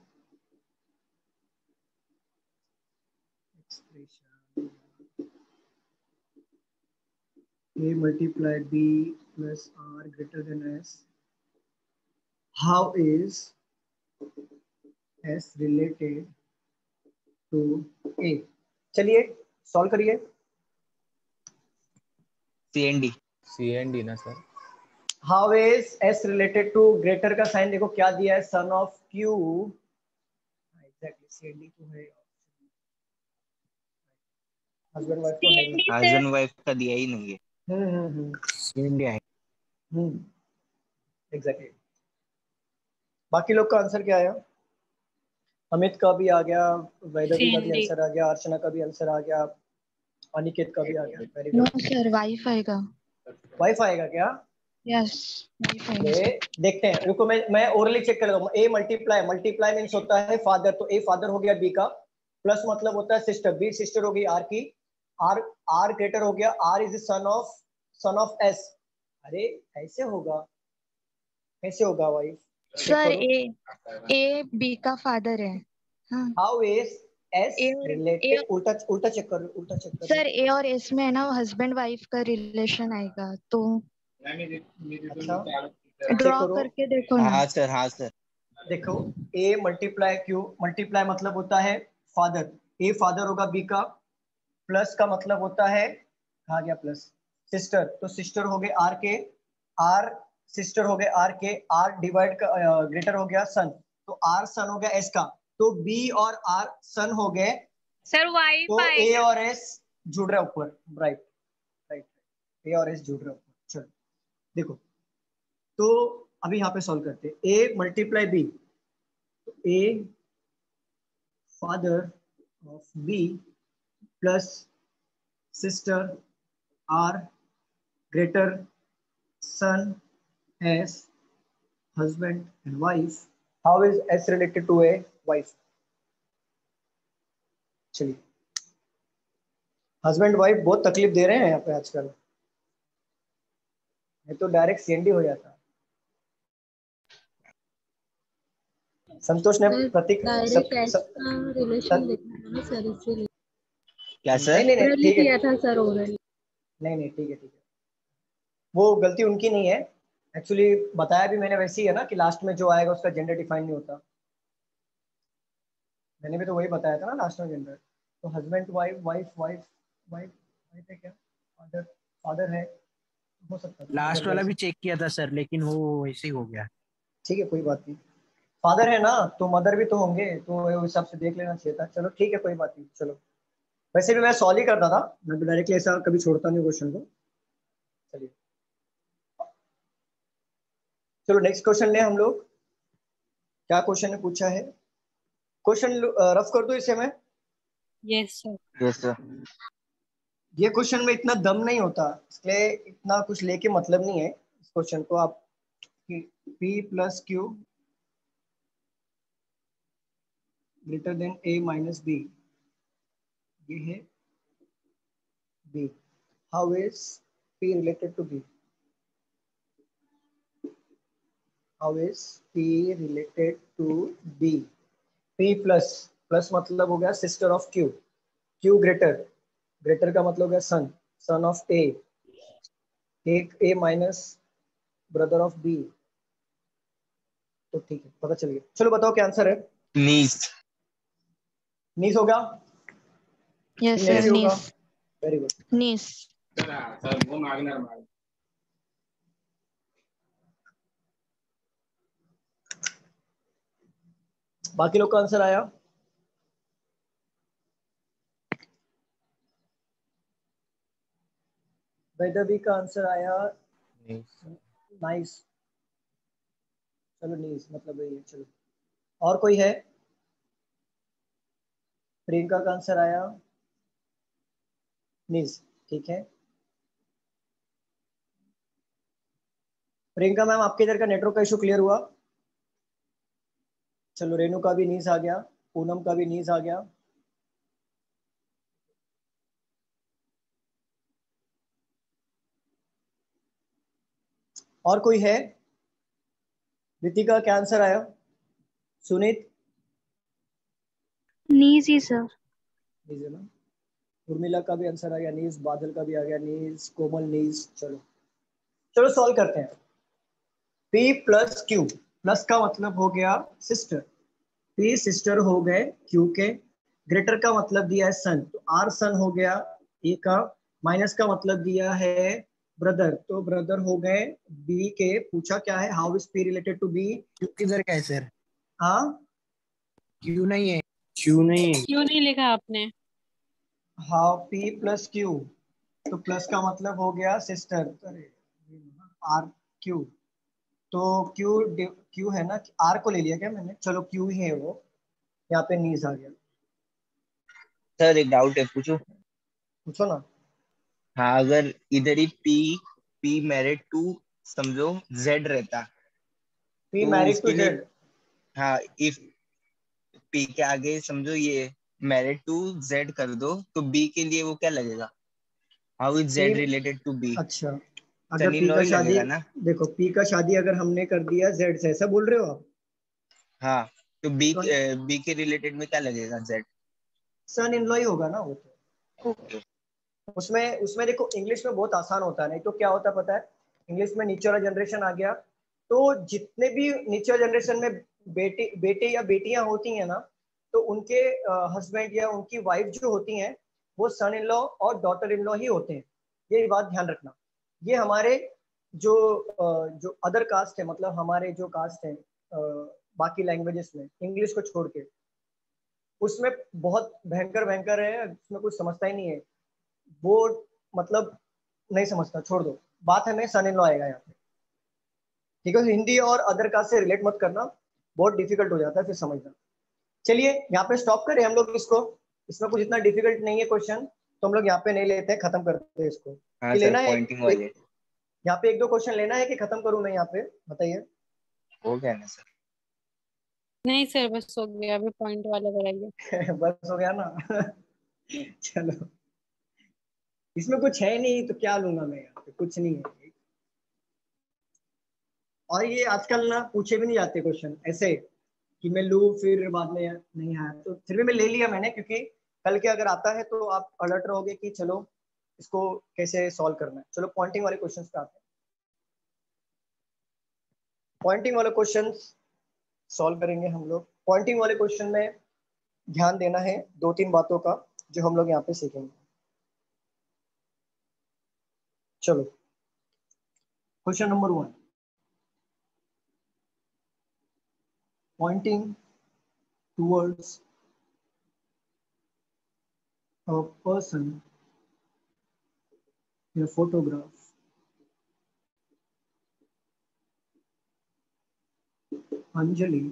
A multiplied B plus R greater than S, how is S related to A? चलिए solve करिए। CND। CND ना सर। How is S related to, greater का sign देखो क्या दिया है, son of Q। Exactly, CND तो है, हस्बैंड वाइफ तो है ही। हस्बैंड वाइफ का दिया ही नहीं है। CND है। एग्जैक्टली। बाकी लोग का आंसर क्या आया? अमित का भी आ गया, वैदवी का भी CND. आंसर आ गया, अर्चना का भी आंसर आ गया, अनिकेत का भी आ गया। Very no good. Sir, wife आएगा। वाइफ आएगा क्या? यस, वाइफ आएगा ये सर। देखते हैं, रुको मैं ओरली चेक कर लेता हूँ। ए मल्टीप्लाई, मल्टीप्लाई मीन्स होता है फादर, तो ए फादर हो गया बी का, प्लस मतलब होता है सिस्टर, बी सिस्टर हो गई आर की, आर आर ग्रेटर हो गया, R is son of S. अरे ऐसे होगा, कैसे होगा वाइफ? सर ए बी का फादर है। हाँ हाउ इज एस ए और रिलेटेड? उल्टा उल्टा चेक कर, उल्टा चेक कर। सर ए और एस में है ना हस्बैंड वाइफ का रिलेशन आएगा, तो अच्छा चेक ड्रॉ करो। करके देखो ना। हाँ सर, हाँ सर। देखो ए मल्टीप्लाई क्यू, मल्टीप्लाई मतलब होता है फादर, ए फादर होगा बी का, प्लस का मतलब होता है, कहा गया प्लस, सिस्टर, तो सिस्टर हो गए आर के, आर सिस्टर हो गए आर के, आर डिवाइड का ग्रेटर हो गया सन, तो आर सन हो गया एस का, तो बी और आर सन हो गए, सर वाइफ तो ए आएगा। और एस जुड़ रहे ऊपर, राइट राइट, ए और एस जुड़ रहे ऊपर। चलो देखो, तो अभी यहाँ पे सॉल्व करते हैं। A multiply B, A father of B plus sister R greater son S husband and wife. How is S related to a wife? चलिए, हस्बैंड वाइफ बहुत तकलीफ दे रहे हैं यहाँ पे आजकल, ये तो डायरेक्ट सीएनडी हो जाता। संतोष ने प्रतीक रिलेशन देखना ना सर, इसीलिए क्या नहीं सर? नहीं नहीं ठीक है, किया था सर ओरली। नहीं नहीं ठीक है ठीक है, वो गलती उनकी नहीं है, एक्चुअली बताया भी मैंने वैसे ही है ना कि लास्ट में जो आएगा उसका जेंडर डिफाइन नहीं होता, मैंने भी तो वही बताया था ना लास्ट में जेंडर। तो husband wife, wife wife wife wife है क्या, फादर फादर है, हो सकता है लास्ट वाला भी चेक किया था सर, लेकिन वो ऐसे ही हो गया। ठीक है कोई बात नहीं, फादर है ना तो मदर भी तो होंगे, तो उस हिसाब से देख लेना चाहिए था। चलो ठीक है कोई बात नहीं। चलो वैसे भी मैं सॉल्व ही करता था, मैं डायरेक्टली ऐसा कभी छोड़ता नहीं क्वेश्चन को। चलिए चलो नेक्स्ट क्वेश्चन ले हम लोग। क्या क्वेश्चन ने पूछा है, क्वेश्चन रफ कर दो इसे मैं। Yes sir. Yes sir. ये क्वेश्चन में इतना दम नहीं होता, इसलिए इतना कुछ लेके मतलब नहीं है इस क्वेश्चन को। आप P plus Q greater than A minus B, ये है B, how is P related to B, how is P related to B। P plus, plus मतलब हो गया sister of Q, Q greater, greater का मतलब हो गया सन, सन ऑफ A, एक A minus brother of B, तो ठीक है पता चल गया। चलो बताओ क्या आंसर है। नीस। नीस होगा, यस सर, होगा, नीस वेरी गुड। नीस। बाकी लोग का आंसर आया, वैदवी का आंसर आया नाइस, चलो नीस मतलब ये, चलो और कोई है। प्रियंका का आंसर आया नीस, ठीक है। प्रियंका मैम आपके इधर का नेटवर्क का इशू क्लियर हुआ। चलो रेणु का भी नीस आ गया, पूनम का भी नीस आ गया, और कोई है। रितिका क्या आंसर आया, सुनीत नीज ही सर। नीस है ना, उर्मिला का भी आंसर आ गया नीस, बादल का भी आ गया नीस, कोमल नीस। चलो चलो सॉल्व करते हैं। P प्लस क्यू, प्लस का मतलब हो गया सिस्टर, P सिस्टर हो गए Q के, ग्रेटर का मतलब दिया है सन, तो R सन हो गया A का, माइनस का मतलब दिया है ब्रदर, तो ब्रदर हो गए B के। पूछा क्या है, how is P related to B। Q किधर का है सर? हाँ क्यू नहीं है, क्यू नहीं है। क्यों नहीं लिखा आपने? हाउ P प्लस क्यू, तो प्लस का मतलब हो गया सिस्टर, R Q, तो क्यू क्यू है ना, आर को ले लिया क्या मैंने, चलो क्यू ही है वो, यहाँ पे नीज आ गया। सर एक डाउट है, पूछो। पूछो ना। हाँ, अगर इधर ही पी मैरिड टू समझो जेड रहता, पी तो मैरिड टू उसके लिए, जेड। हाँ, इफ पी के आगे समझो ये मैरिड टू जेड कर दो, तो बी के लिए वो क्या लगेगा? How is P, Z related to B? अच्छा अगर सन इन पी लॉ का ही शादी, लगेगा ना? देखो पी का शादी अगर हमने कर दिया जेड से, ऐसा बोल रहे हो आप? हाँ, तो बी तो बी के रिलेटेड में क्या लगेगा? जेड। सन इन लॉ ही होगा ना वो तो। ओके। उसमें उसमें देखो इंग्लिश में बहुत आसान होता है, नहीं तो क्या होता है पता है, इंग्लिश में नीचे वाला जनरेशन आ गया तो जितने भी नीचे वाले जनरेशन में बेटे या बेटियां होती हैं ना, तो उनके हस्बैंड या उनकी वाइफ जो होती हैं वो सन इन लॉ और डॉटर इन लॉ ही होते हैं। ये बात ध्यान रखना। ये हमारे जो जो अदर कास्ट है, मतलब हमारे जो कास्ट है बाकी लैंग्वेजेस में इंग्लिश को छोड़ के, उसमें बहुत भयंकर भयंकर है, उसमें कुछ समझता ही नहीं है वो, मतलब नहीं समझता, छोड़ दो। बात हमें सन इन लॉ आएगा यहाँ पे, ठीक है। हिंदी और अदर कास्ट से रिलेट मत करना, बहुत डिफिकल्ट हो जाता है फिर समझना। चलिए यहाँ पे स्टॉप करें हम लोग इसको, इसमें कुछ इतना डिफिकल्ट नहीं है क्वेश्चन, तो हम लोग यहाँ पे नहीं लेते हैं, खत्म करते हैं इसको। हाँ कि सर, लेना है पॉइंटिंग वाले यहाँ पे एक दो क्वेश्चन लेना है कि खत्म करूँ मैं यहाँ पे, बताइए। हो गया ना सर? नहीं सर, बस हो गया, अभी पॉइंट वाला कराइए। बस हो गया ना। चलो, इसमें कुछ है नहीं तो क्या लूंगा मैं, यहाँ पे कुछ नहीं है। और ये आजकल ना पूछे भी नहीं जाते क्वेश्चन ऐसे कि मैं लूँ फिर बाद में नहीं आया, तो फिर भी मैं ले लिया मैंने, क्योंकि कल के अगर आता है तो आप अलर्ट रहोगे कि चलो इसको कैसे सॉल्व करना है। चलो पॉइंटिंग वाले क्वेश्चन पे आते हैं। पॉइंटिंग वाले क्वेश्चन सॉल्व करेंगे हम लोग। पॉइंटिंग वाले क्वेश्चन में ध्यान देना है दो तीन बातों का जो हम लोग यहाँ पे सीखेंगे। चलो question number 1, pointing towards a person in a photograph. Anjali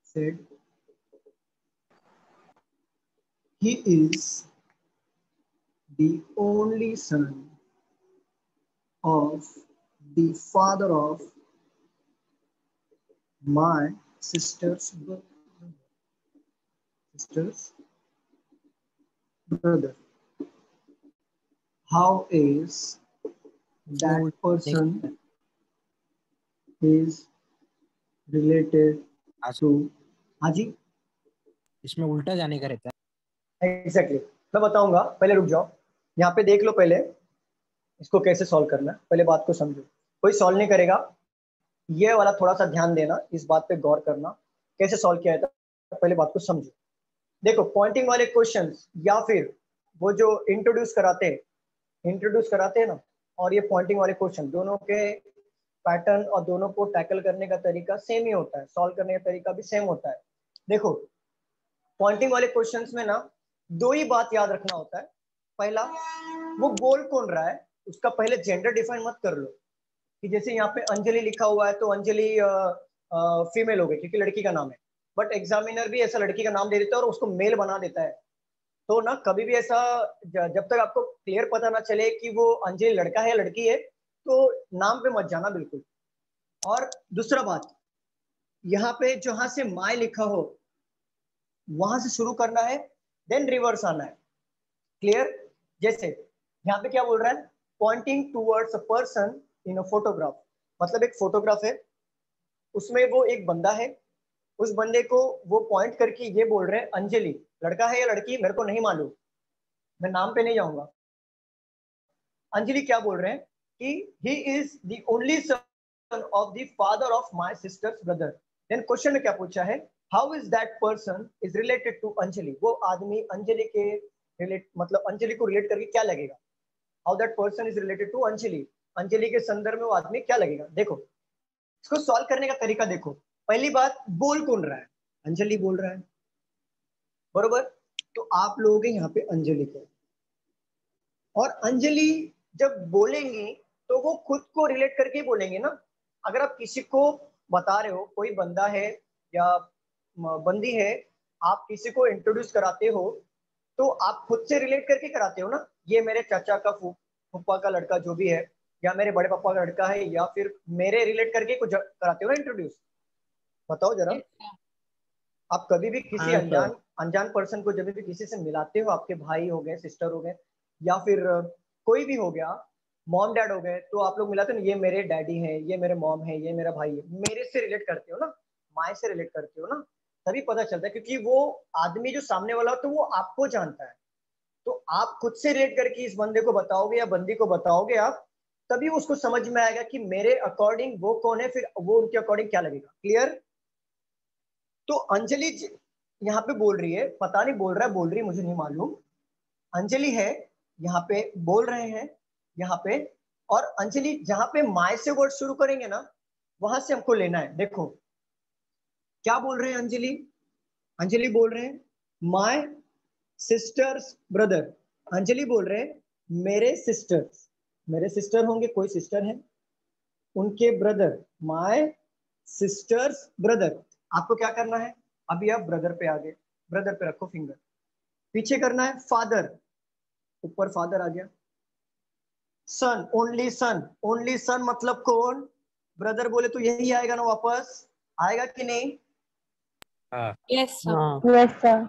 said, he is the only son of the father of my sister's brother. How is that person is related to? हाँ जी, इसमें उल्टा जाने का रहता है। एग्जैक्टली मैं बताऊंगा, पहले रुक जाओ, यहाँ पे देख लो पहले इसको कैसे सॉल्व करना है, पहले बात को समझो। कोई सॉल्व नहीं करेगा, ये वाला थोड़ा सा ध्यान देना, इस बात पे गौर करना कैसे सॉल्व किया जाता है, पहले बात को समझो। देखो पॉइंटिंग वाले क्वेश्चंस या फिर वो जो इंट्रोड्यूस कराते हैं ना, और ये पॉइंटिंग वाले क्वेश्चन, दोनों के पैटर्न और दोनों को टैकल करने का तरीका सेम ही होता है, सॉल्व करने का तरीका भी सेम होता है। देखो पॉइंटिंग वाले क्वेश्चंस में ना दो ही बात याद रखना होता है। पहला, वो बोल कौन रहा है उसका पहले जेंडर डिफाइन मत कर लो, कि जैसे यहाँ पे अंजलि लिखा हुआ है तो अंजलि फीमेल हो गई क्योंकि लड़की का नाम है, बट एग्जामिनर भी ऐसा लड़की का नाम दे देता है और उसको मेल बना देता है। तो ना कभी भी ऐसा, जब तक आपको क्लियर पता ना चले कि वो अंजलि लड़का है लड़की है, तो नाम पे मत जाना बिल्कुल। और दूसरा बात, यहाँ पे जहां से माय लिखा हो वहां से शुरू करना है, देन रिवर्स आना है। क्लियर? जैसे यहाँ पे क्या बोल रहा है, pointing towards a person in a photograph, मतलब एक फोटोग्राफ है, उसमें वो एक बंदा है, उस बंदे को वो पॉइंट करके ये बोल रहे हैं अंजलि लड़का है या लड़की मेरे को नहीं मालूम, मैं नाम पे नहीं जाऊंगा। अंजलि क्या बोल रहे हैं कि he is the only son of the father of my sister's brother. Then question में क्या पूछा है, how is that person is related to Anjali, वो आदमी अंजलि के रिलेट, मतलब अंजलि को रिलेट करके क्या लगेगा, how that person is related to Anjali, Anjali के संदर्भ में वो आदमी क्या लगेगा। देखो इसको सॉल्व करने का तरीका देखो। पहली बात, बोल कौन रहा है, अंजलि बोल रहा है, बरोबर, तो आप लोगे यहाँ पे अंजलि को, और अंजलि जब बोलेंगी तो वो खुद को रिलेट करके ही बोलेंगे ना। अगर आप किसी को बता रहे हो कोई बंदा है या बंदी है, आप किसी को इंट्रोड्यूस कराते हो तो आप खुद से रिलेट करके कराते हो ना, ये मेरे चाचा का फूफा का लड़का जो भी है, या मेरे बड़े पापा का लड़का है, या फिर मेरे रिलेट करके कुछ कराते हो ना इंट्रोड्यूस। बताओ जरा, आप कभी भी किसी अनजान पर्सन को जब भी किसी से मिलाते हो, आपके भाई हो गए, सिस्टर हो गए, या फिर कोई भी हो गया, मॉम डैड हो गए, तो आप लोग मिलाते हो ना, ये मेरे डैडी है, ये मेरे मॉम है, ये मेरा भाई है, मेरे से रिलेट करते हो ना, माए से रिलेट करते हो ना, तभी पता चलता है, क्योंकि वो आदमी जो सामने वाला हो तो वो आपको जानता है, तो आप खुद से रिलेट करके इस बंदे को बताओगे या बंदी को बताओगे आप, तभी उसको समझ में आएगा कि मेरे अकॉर्डिंग वो कौन है, फिर वो उनके अकॉर्डिंग क्या लगेगा। क्लियर? तो अंजलि यहाँ पे बोल रही है, पता नहीं बोल रहा है बोल रही है मुझे नहीं मालूम, अंजलि है यहाँ पे बोल रहे हैं यहाँ पे, और अंजलि जहां पे माय से वर्ड शुरू करेंगे ना, वहां से हमको लेना है। देखो क्या बोल रहे हैं अंजलि, अंजलि बोल रहे हैं माय सिस्टर्स ब्रदर, अंजलि बोल रहे हैं मेरे सिस्टर्स, मेरे सिस्टर होंगे, कोई सिस्टर है, उनके ब्रदर, माय सिस्टर्स ब्रदर। आपको क्या करना है, अभी आप ब्रदर पे आ गए, ब्रदर पे रखो फिंगर, पीछे करना है फादर, ऊपर फादर आ गया, सन, ओनली सन, ओनली सन मतलब कौन, ब्रदर बोले तो यही आएगा ना वापस, आएगा कि नहीं? Yes sir.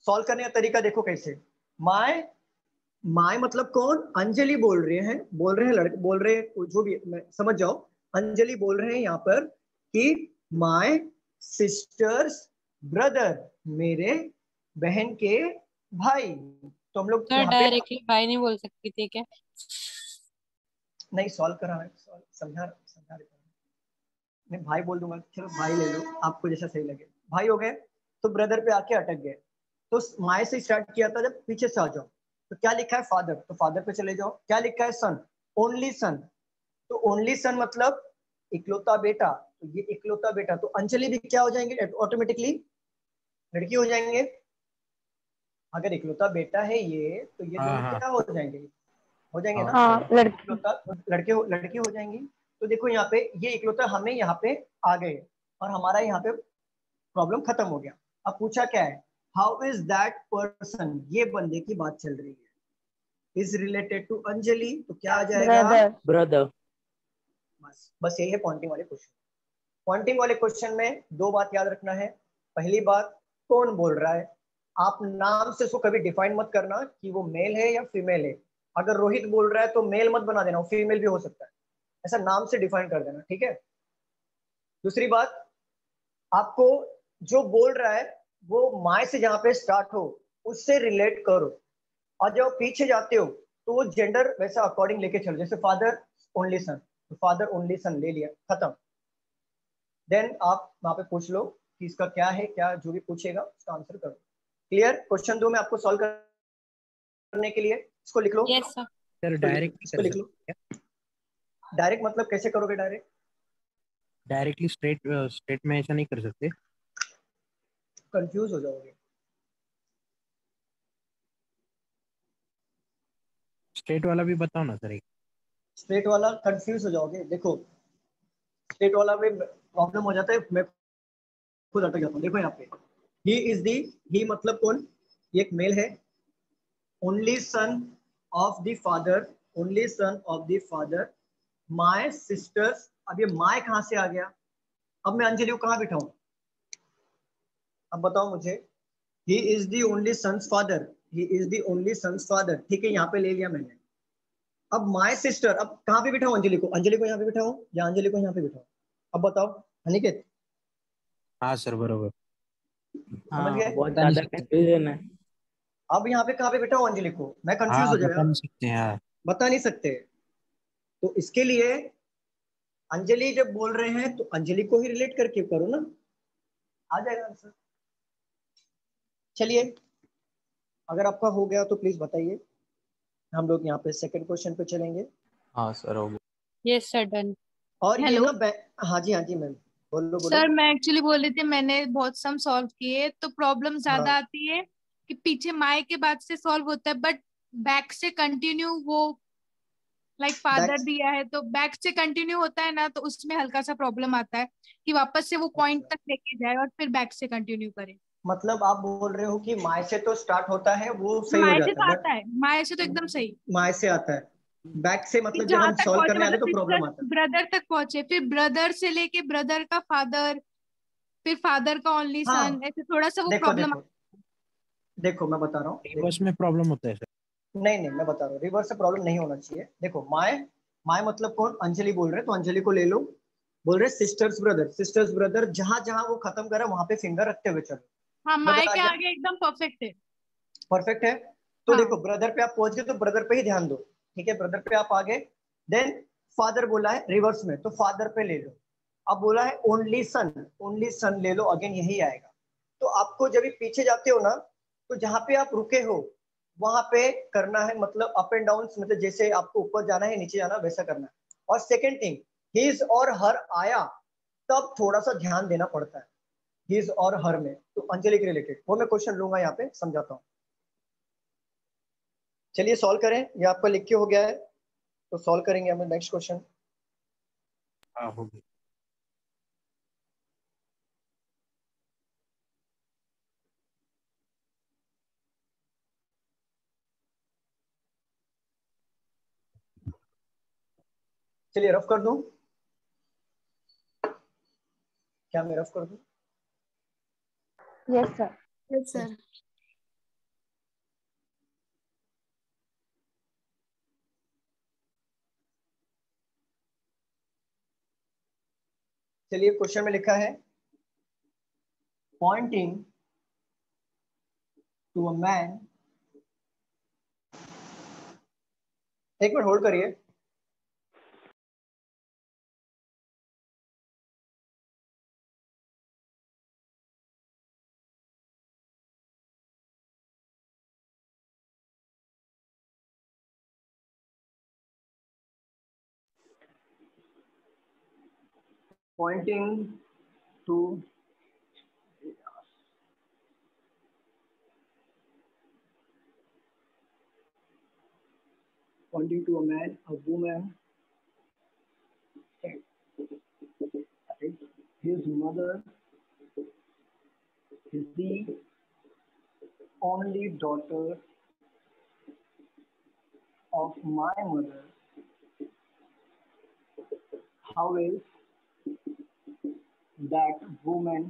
सॉल्व करने का तरीका देखो कैसे, माय, माय मतलब कौन, अंजलि बोल रहे हैं लड़के बोल रहे हैं, जो भी समझ जाओ, अंजलि बोल रहे हैं यहाँ पर कि माय सिस्टर्स ब्रदर, मेरे बहन के भाई। तो हम लोग सर डायरेक्टली भाई नहीं बोल सकती थी क्या? नहीं, सॉल्व करा है, समझा रहे, मैं भाई बोल दूंगा, चलो भाई ले लो, आपको जैसा सही लगे, भाई हो गए, तो ब्रदर पे आके अटक गए, तो माय से स्टार्ट किया था, जब पीछे से आ जाओ तो क्या लिखा है फादर, तो फादर पे चले जाओ, क्या लिखा है सन, ओनली सन, तो ओनली सन मतलब इकलौता बेटा, तो ये इकलौता बेटा, तो अंजलि भी क्या हो जाएंगे ऑटोमेटिकली, लड़की हो जाएंगे, अगर इकलौता बेटा है ये, तो ये दोनों क्या हो जाएंगे, हो जाएंगे ना, लड़के हो जाएंगी। तो देखो यहाँ पे ये इकलौता हमें यहाँ पे आ गए, और हमारा यहाँ पे प्रॉब्लम खत्म हो गया। अब पूछा क्या है, हाउ इज दैट पर्सन, ये बंदे की बात चल रही है, इज रिलेटेड टू अंजलि, तो क्या आ जाएगा, ब्रदर। बस यही है पॉइंटिंग वाले क्वेश्चन। पॉइंटिंग वाले क्वेश्चन में दो बात याद रखना है, पहली बात कौन बोल रहा है, आप नाम से उसको कभी डिफाइन मत करना कि वो मेल है या फीमेल है, अगर रोहित बोल रहा है तो मेल मत बना देना, वो फीमेल भी हो सकता है, ऐसा नाम से डिफाइन कर देना, ठीक है। दूसरी बात, आपको जो बोल रहा है वो माय से जहां पे स्टार्ट हो उससे रिलेट करो, और जब पीछे जाते हो तो वो जेंडर वैसा अकॉर्डिंग लेके चलो, जैसे फादर ओनली सन, तो फादर ओनली सन ले लिया, खत्म। देन आप वहां पे पूछ लो कि इसका क्या है, क्या जो भी पूछेगा उसका आंसर करो। क्लियर? क्वेश्चन 2 में आपको सॉल्व करने के लिए इसको लिख लो। यस सर डायरेक्ट इसको लिख लो। डायरेक्ट मतलब कैसे करोगे, डायरेक्टली स्ट्रेट में ऐसा नहीं कर सकते, कंफ्यूज हो जाओगे। स्ट्रेट वाला भी बताओ ना सर एक। स्ट्रेट वाला कंफ्यूज हो जाओगे, देखो स्ट्रेट वाला में प्रॉब्लम हो जाता है, मैं खुद अटक जाता हूँ। देखो यहाँ पे ही इज दी, ही मतलब कौन, ये एक मेल है, only son of the father, only son of the father, my sister's. अब ये माय कहाँ से आ गया, अब मैं अंजलि को कहाँ बिठाऊं, अब बताओ मुझे, he is the only son's father, he is the only son's father, ठीक है, यहाँ पे ले लिया मैंने। अब माय सिस्टर, अब कहाँ पे बिठाऊं अंजलि को, अंजलि को यहाँ पे बिठाऊं या अंजलि को यहाँ पे बिठाऊं, अब बताओ अनिकेत। हाँ सर बरोबर। समझ गए? बहुत ज्यादा कंफ्यूजन है। अब यहाँ पे कहाँ पे बिठाऊं अंजलि को, मैं कंफ्यूज हो बता जाएगा, नहीं सकते हैं, बता नहीं सकते, तो इसके लिए अंजलि जब बोल रहे हैं तो अंजलि को ही रिलेट करके करो ना, आ जाएगा आंसर। चलिए, अगर आपका हो गया तो प्लीज बताइए, हम लोग यहाँ पे सेकंड क्वेश्चन पे चलेंगे। हाँ सर हो गया। Yes sir done. और ये हेलो ना हाँ जी मैम, बोलो बोलो। सर, मैं एक्चुअली बोल रही थी मैंने बहुत सम सॉल्व किए, तो प्रॉब्लम ज्यादा हाँ। आती है कि पीछे माए के बाद से सॉल्व होता है, बट बैक से कंटिन्यू वो लाइक फादर Back- दिया है तो बैक से कंटिन्यू होता है ना, तो उसमें हल्का सा प्रॉब्लम आता है कि वापस से वो पॉइंट तक लेके जाए और फिर बैक से कंटिन्यू करे। मतलब आप बोल रहे हो कि माय से तो स्टार्ट होता है, वो सही हो माए से जाता तो है, आता बट है, माए से तो एकदम सही। माय से आता है, बैक से कि मतलब जब जहां हम तक सॉल्व पहुंचे, करने आते मतलब तो प्रॉब्लम आता सिस्टर ब्रदर तक पहुंचे, फिर ब्रदर से लेके ब्रदर का फादर, फिर फादर का ओनली है। हाँ सन, ऐसे थोड़ा सा वो देखो प्रॉब्लम। देखो देखो, मैं बता रहा हूँ, रिवर्स में प्रॉब्लम होता है सर। नहीं नहीं, मैं बता रहा हूँ, रिवर्स से प्रॉब्लम नहीं होना चाहिए। देखो माय, माय मतलब कौन, अंजलि बोल रहे हैं, तो अंजलि को ले लो। बोल रहे सिस्टर्स ब्रदर, सिस्टर्स ब्रदर जहां जहां वो खत्म करे वहां पे फिंगर रखते हुए चलो। हाँ, माए ब्रदर आ के गया, आगे एकदम परफेक्ट है। परफेक्ट है। तो हाँ देखो ब्रदर पे आप पहुंच गए तो ब्रदर पे ही ध्यान दो, ठीक है, ब्रदर पे आप आ गए। देन फादर बोला है रिवर्स में, तो फादर पे ले लो। अब बोला है ओनली सन, ओनली सन ले लो, अगेन यही आएगा। तो आपको जब भी पीछे जाते हो ना, तो जहां पे आप रुके हो वहां पे करना है, मतलब अप एंड डाउन, मतलब जैसे आपको ऊपर जाना है नीचे जाना वैसा करना है। और सेकेंड थिंग, हिज और हर आया तब थोड़ा सा ध्यान देना पड़ता है, हिज और हर में, तो अंजलि के रिलेटेड वो मैं क्वेश्चन लूंगा, यहाँ पे समझाता हूँ। चलिए सॉल्व करें, ये आपका लिख के हो गया है, तो सॉल्व करेंगे हम नेक्स्ट क्वेश्चन। हाँ हो गई। चलिए रफ कर दूं, क्या मैं रफ कर दूं? Yes, sir. Yes sir. चलिए क्वेश्चन में लिखा है पॉइंटिंग टू अ मैन, एक मिनट होल्ड करिए। Pointing to, pointing to a man, a woman, his mother is the only daughter of my mother. How is that woman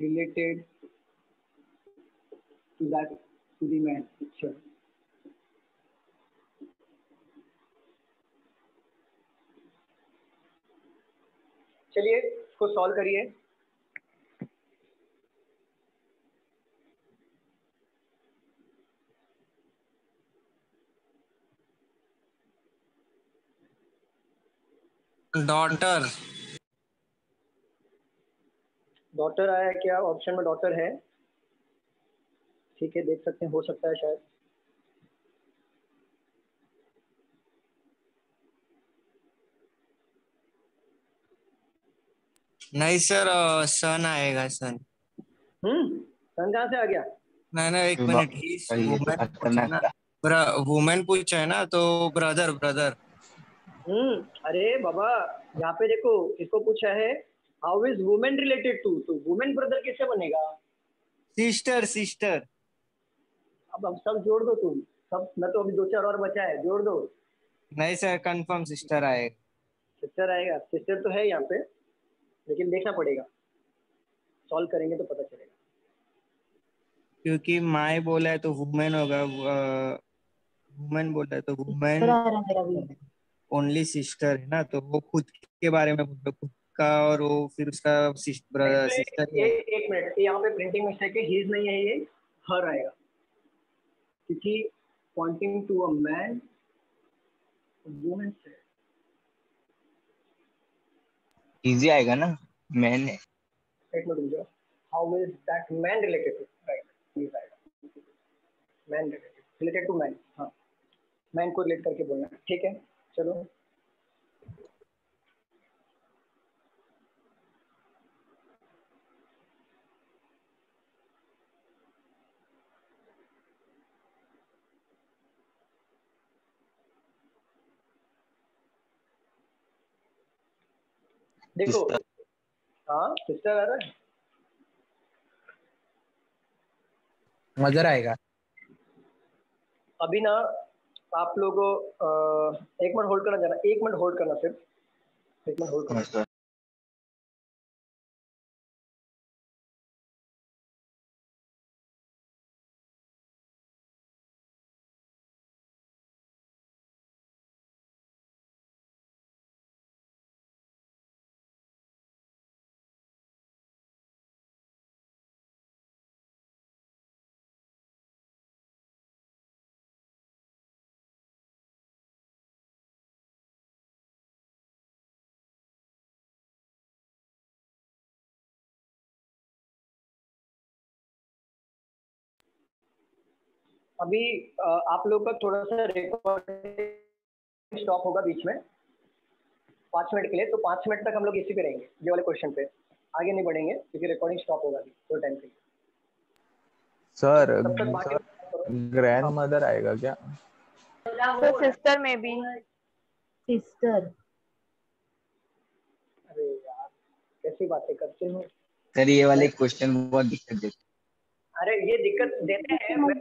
related to that, to the man? Sure. चलिए इसको solve करिए। Daughter. Daughter आया क्या, option में daughter है, ठीक है, देख सकते हैं, हो सकता है शायद। नहीं सर, सन आएगा सन। सन कहाँ से आ गया? नहीं नहीं, एक मिनट, ये तो वुमेन पूछा खतरनाक ना, था। वुमेन पूछा है ना, तो ब्रदर ब्रदर। अरे बाबा, यहाँ पे देखो, इसको पूछा है how is women related to, तो वुमेन ब्रदर कैसे बनेगा? Sister sister. अब सब जोड़ दो तुम, सब, मैं तो अभी दो चार और बचा है, जोड़ दो। नहीं सर, कंफर्म सिस्टर आएगा। सिस्टर आएगा, सिस्टर तो है यहाँ पे, लेकिन देखना पड़ेगा, सॉल्व करेंगे तो पता चलेगा। क्योंकि माए बोला है तो वुमेन होगा, वुमेन बोला है तो वुमेन ओनली सिस्टर है ना, तो वो खुद के बारे में बोल, खुद का, और वो फिर उसका सिस्टर ही है। एक मिनट, यहाँ पे प्रिंटिंग मिस्टेक है, हीज नहीं है, ये हर आएगा, क्योंकि pointing to a man, women से इजी आएगा ना, मैंने। एक मिनट रुक जाओ, how is that man related to, right, his आएगा, मैन रिलेटेड टू मैन, हाँ, मैन को रिलेट करके बोलना है, ठीक है। चलो देखो, हाँ सिस्टर आ रहा है, मदर आएगा। अभी ना आप लोगों एक मिनट होल्ड करना जरा, एक मिनट होल्ड करना, सिर्फ एक मिनट होल्ड करना। अभी आप लोग का थोड़ा सा रिकॉर्डिंग स्टॉप होगा बीच में 5 मिनट के लिए, तो 5 मिनट तक हम लोग इसी पे रहेंगे, ये वाले क्वेश्चन पे आगे नहीं बढ़ेंगे क्योंकि रिकॉर्डिंग स्टॉप होगा अभी थोड़े टाइम के लिए। सर ग्रैंड मदर आएगा क्या? तो सिस्टर में भी सिस्टर। अरे यार कैसी बातें करते हो सर, ये वाले क्वेश्चन बहुत दिक्कत देते। अरे ये दिक्कत देते हैं, मैं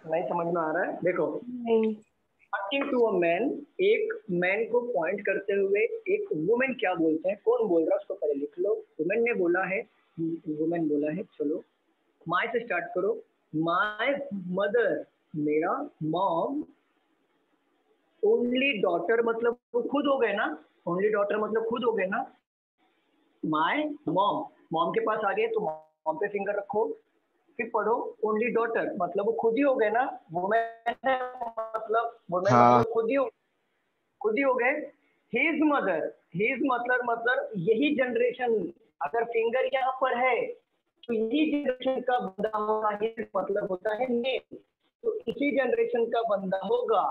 नहीं समझ में आ रहा है। देखो, पॉइंटिंग टू अ मैन, एक मैन को पॉइंट करते हुए एक वुमेन क्या बोलते हैं, कौन बोल रहा है उसको पहले लिख लो। वुमेन ने बोला है, वुमेन बोला है, चलो माय से स्टार्ट करो। माय मदर, मेरा मॉम। ओनली डॉटर मतलब वो खुद हो गए ना, ओनली डॉटर मतलब खुद हो गए ना। माय मॉम, मॉम के पास आ गए तो मॉम पे फिंगर रखो, फिर पढ़ो ओनली डॉटर मतलब वो खुद ही हो गए ना। वुमेन मतलब वुमेन मतलब खुद ही हो गए। हिज मदर, हिज मतलब यही जनरेशन, अगर फिंगर यहाँ पर है तो यही जनरेशन का बंदा होगा। हिज मतलब होता है नेम, तो इसी जनरेशन का बंदा होगा।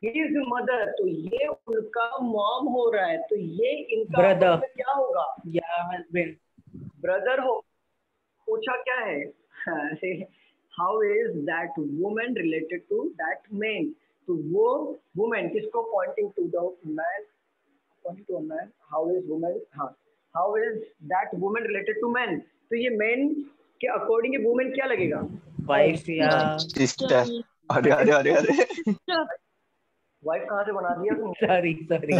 हिज मदर, तो ये उनका मॉम हो रहा है, तो ये इनका ब्रदर क्या होगा? या हस्बैंड। ब्रदर हो। पूछा क्या है? How is that women related to that man? तो वो वुमेन किसको pointing to the man, pointing to a man. How is women, हाँ, how is that women related to man? तो ये मैन के अकॉर्डिंग वुमेन क्या लगेगा? वाइफ या सिस्टर। अरे अरे अरे अरे वाइफ कहाँ से बना दिया तुमने? सॉरी सॉरी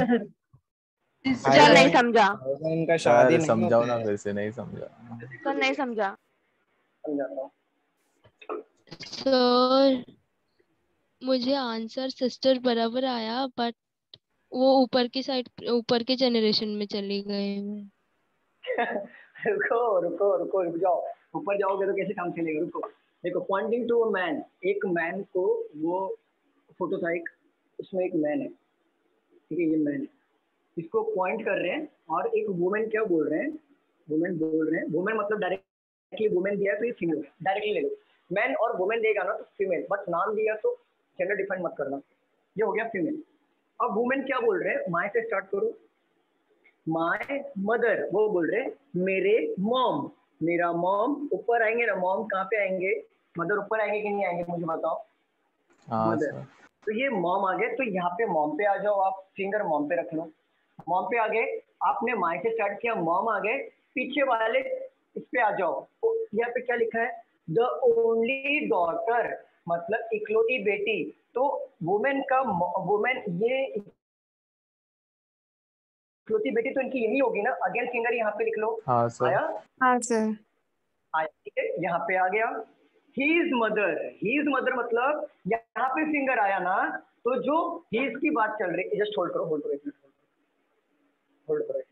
सर नहीं समझा, उनका शादी नहीं समझाओ होता ना है। फिर से, नहीं समझा। सर नहीं समझा। समझाता हूँ। सर मुझे आंसर सिस्टर बराबर आया, बट वो ऊपर की साइड, ऊपर के जनरेशन में चली गई मैं। रुको रुको रुको, रुक जाओ, ऊपर जाओगे तो कैसे काम चलेगा? रुको, देखो, पॉइंटिंग टू अ मैन, एक मैन को, वो फोटो था एक, उसमें एक मैन है, ठीक है, ये मैन है, इसको पॉइंट कर रहे हैं, और एक वुमेन क्या बोल रहे हैं, वुमेन बोल रहे हैं। वुमेन मतलब डायरेक्टली वुमेन दिया तो ये फीमेल, डायरेक्टली ले लो। मैन और वुमेन देगा ना तो फीमेल, बट नाम दिया तो जेंडर डिफाइन मत करना, ये हो गया फीमेल। अब वुमेन क्या बोल रहे हैं, माय से स्टार्ट करो। माय मदर, वो बोल रहे हैं मेरे मॉम, मेरा मॉम। ऊपर आएंगे ना, मॉम कहाँ पे आएंगे? मदर ऊपर आएंगे कि नहीं आएंगे, मुझे बताओ। हाँ मदर, सर। तो ये मॉम आ गए, तो यहाँ पे मॉम पे आ जाओ, आप फिंगर मॉम पे रख लो। मॉम पे आ गए, आपने माय से स्टार्ट किया, मॉम आ गए, पीछे वाले इस पे आ जाओ। तो यहाँ पे क्या लिखा है? द ओनली डॉटर मतलब इकलौती बेटी। तो वुमेन का, वुमेन ये इकलौती बेटी तो इनकी यही होगी ना। अगेन फिंगर यहाँ पे लिख लो। हाँ सर। आया? हाँ सर। आया, ठीक है, यहाँ पे आ गया। हीज मदर, हीज मदर मतलब यहाँ पे फिंगर आया ना, तो जो हीज की बात चल रही है, जस्ट होल्ड करो, होल्ड करो एक मिनट, होल्ड करो एक मिनट।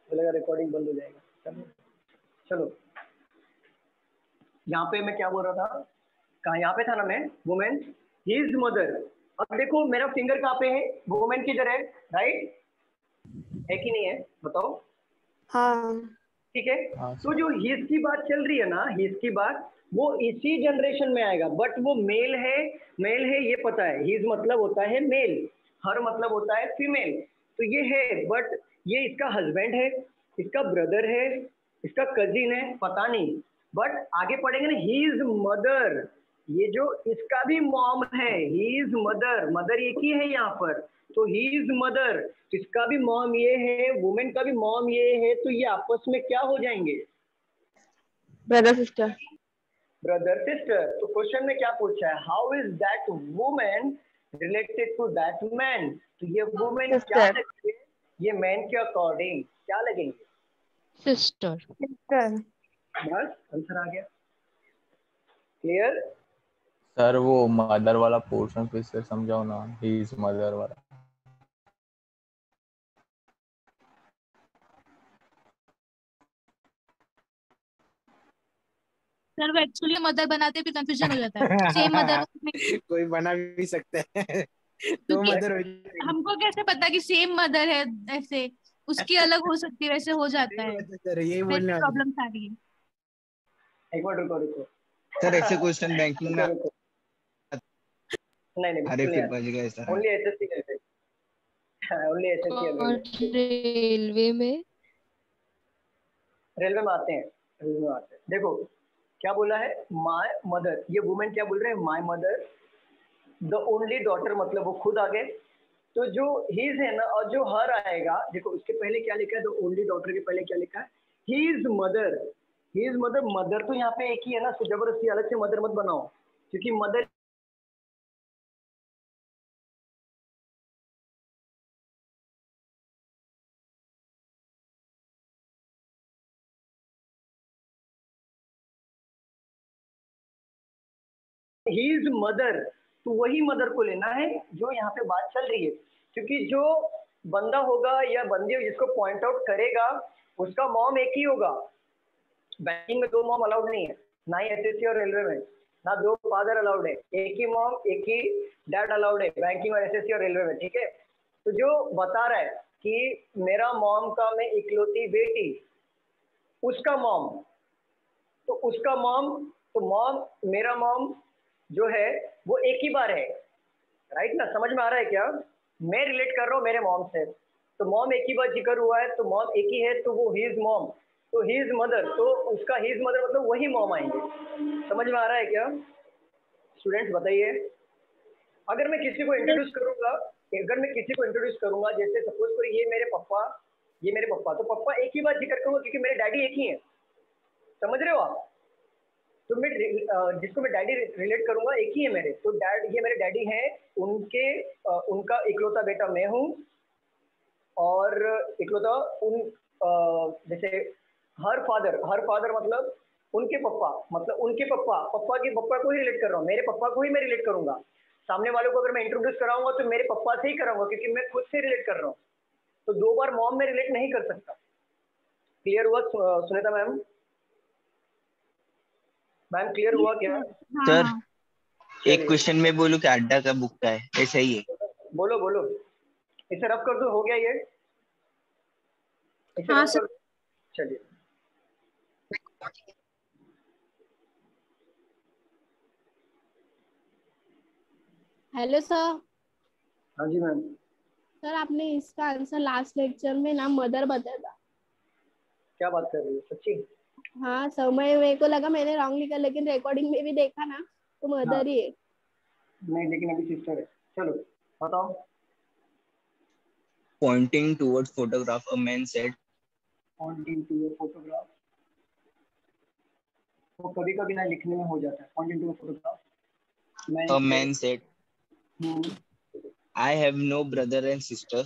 चलेगा, रिकॉर्डिंग बंद हो जाएगा। चलो चलो, यहाँ पे मैं क्या बोल रहा था, कहाँ यहाँ पे था ना मैं, वुमेन हिज मदर। अब देखो मेरा फिंगर कहाँ पे है, वुमेन किधर है, राइट है कि नहीं है, बताओ। हाँ ठीक है, तो जो हिज की बात चल रही है ना, हिज की बात, वो इसी जनरेशन में आएगा, बट वो मेल है, मेल है ये पता है। हिज मतलब होता है मेल, हर मतलब होता है फीमेल, तो ये है, बट ये इसका हस्बैंड है, इसका ब्रदर है, इसका कजिन है, पता नहीं, बट आगे पढ़ेंगे ना, ही इज मदर, ये जो इसका भी मॉम है, ही इज मदर, मदर एक ही है यहाँ पर, तो ही इज मदर, इसका भी मॉम ये है, वुमेन का भी मॉम ये है, तो ये आपस में क्या हो जाएंगे? Brother sister. Brother sister. तो क्वेश्चन में क्या पूछा है? How is that women related to that man? तो ये वुमेन क्या लगेंगे? ये मैन के अकॉर्डिंग क्या लगेंगे? सिस्टर। सिस्टर। बस आंसर आ गया। क्लियर? सर वो मदर वाला पोर्शन फिर से समझाओ ना, ही इज मदर वाला। सर वो एक्चुअली मदर बनाते भी कंफ्यूजन हो जाता है, सेम मदर कोई बना भी सकते हैं तो मदर हो जाएगी। हमको कैसे पता कि सेम मदर है, ऐसे उसकी अलग हो सकती है, वैसे हो जाता है, सर यही बोलने वाला प्रॉब्लम आ रही है। एक मिनट रुको रुको सर ऐसे क्वेश्चन बैंकिंग में नहीं अरे फिर बच गए सर। ओनली एसएससी के लिए, ओनली एसएससी। रेलवे में आते हैं, रेलवे में आते हैं। देखो क्या बोला है, माय मदर, ये वुमेन क्या बोल रहे हैं, my mother the only daughter, मतलब वो खुद आ गए, तो जो हीज है ना, और जो हर आएगा, देखो उसके पहले क्या लिखा है, द ओनली डॉटर के पहले क्या लिखा है, he is mother, he is mother, mother तो यहाँ पे एक ही है ना, तो जबरदस्ती अलग से मदर मत बनाओ, क्योंकि मदर ही इज मदर, तो वही मदर को लेना है जो यहाँ पे बात चल रही है, क्योंकि जो बंदा होगा या बंदी हो जिसको पॉइंट आउट करेगा उसका मॉम एक ही होगा। बैंकिंग में दो मॉम अलाउड नहीं है, ना ही एसएससी और रेलवे में, ना दो फादर अलाउड है, एक ही मॉम एक ही डैड अलाउड है बैंकिंग और एसएससी और रेलवे में, ठीक है। तो जो बता रहा है कि मेरा मॉम का मैं इकलौती बेटी, उसका मॉम, तो उसका मॉम, तो मॉम, मेरा मॉम जो है वो एक ही बार है, राइट ना, समझ में आ रहा है क्या? मैं रिलेट कर रहा हूँ मेरे मॉम से, तो मॉम एक ही बार जिक्र हुआ है, तो मॉम एक ही है, तो वो ही इज मॉम, तो ही इज मदर, तो उसका ही इज मदर मतलब वही मॉम आएंगे। समझ में आ रहा है क्या स्टूडेंट्स? बताइए। अगर मैं किसी को इंट्रोड्यूस करूंगा, जैसे सपोज करो ये मेरे पापा, ये मेरे पापा, तो पापा एक ही बार जिक्र करूंगा क्योंकि मेरे डैडी एक ही है, समझ रहे हो आप? तो मैं जिसको मैं डैडी रिलेट करूंगा एक ही है मेरे, तो डैड, ये मेरे डैडी हैं, उनके उनका इकलौता बेटा मैं हूँ, और इकलौता उन जैसे हर फादर मतलब उनके पप्पा, मतलब उनके पप्पा के पप्पा को ही रिलेट कर रहा हूँ, मेरे पप्पा को ही मैं रिलेट करूंगा। सामने वालों को अगर मैं इंट्रोड्यूस कराऊंगा तो मेरे पप्पा से ही कराऊंगा क्योंकि मैं खुद से रिलेट कर रहा हूँ, तो दो बार मॉम में रिलेट नहीं कर सकता। क्लियर हुआ सुनीता मैम? मैम क्लियर हुआ क्या? सर एक क्वेश्चन में बोलूं कि अड्डा का बुक का है, ऐसा ही है? बोलो बोलो, इसे रफ कर दो, हो गया ये, इसे हाँ रफ कर दो, चलिए। Hello sir. हाँ जी मैम। सर आपने इसका आंसर लास्ट लेक्चर में ना मदर बताया था। क्या बात कर रही है, सच्ची? हाँ सर, मेरे को लगा मैंने रॉन्ग लिखा, लेकिन रिकॉर्डिंग में भी देखा ना तो मदर ही है। नहीं लेकिन अभी सिस्टर है। चलो बताओ। Pointing towards photograph, a man said. Pointing to a photograph, वो कभी कभी ना लिखने में हो जाता है। Pointing to a photograph, A man said, I have no brother and sister.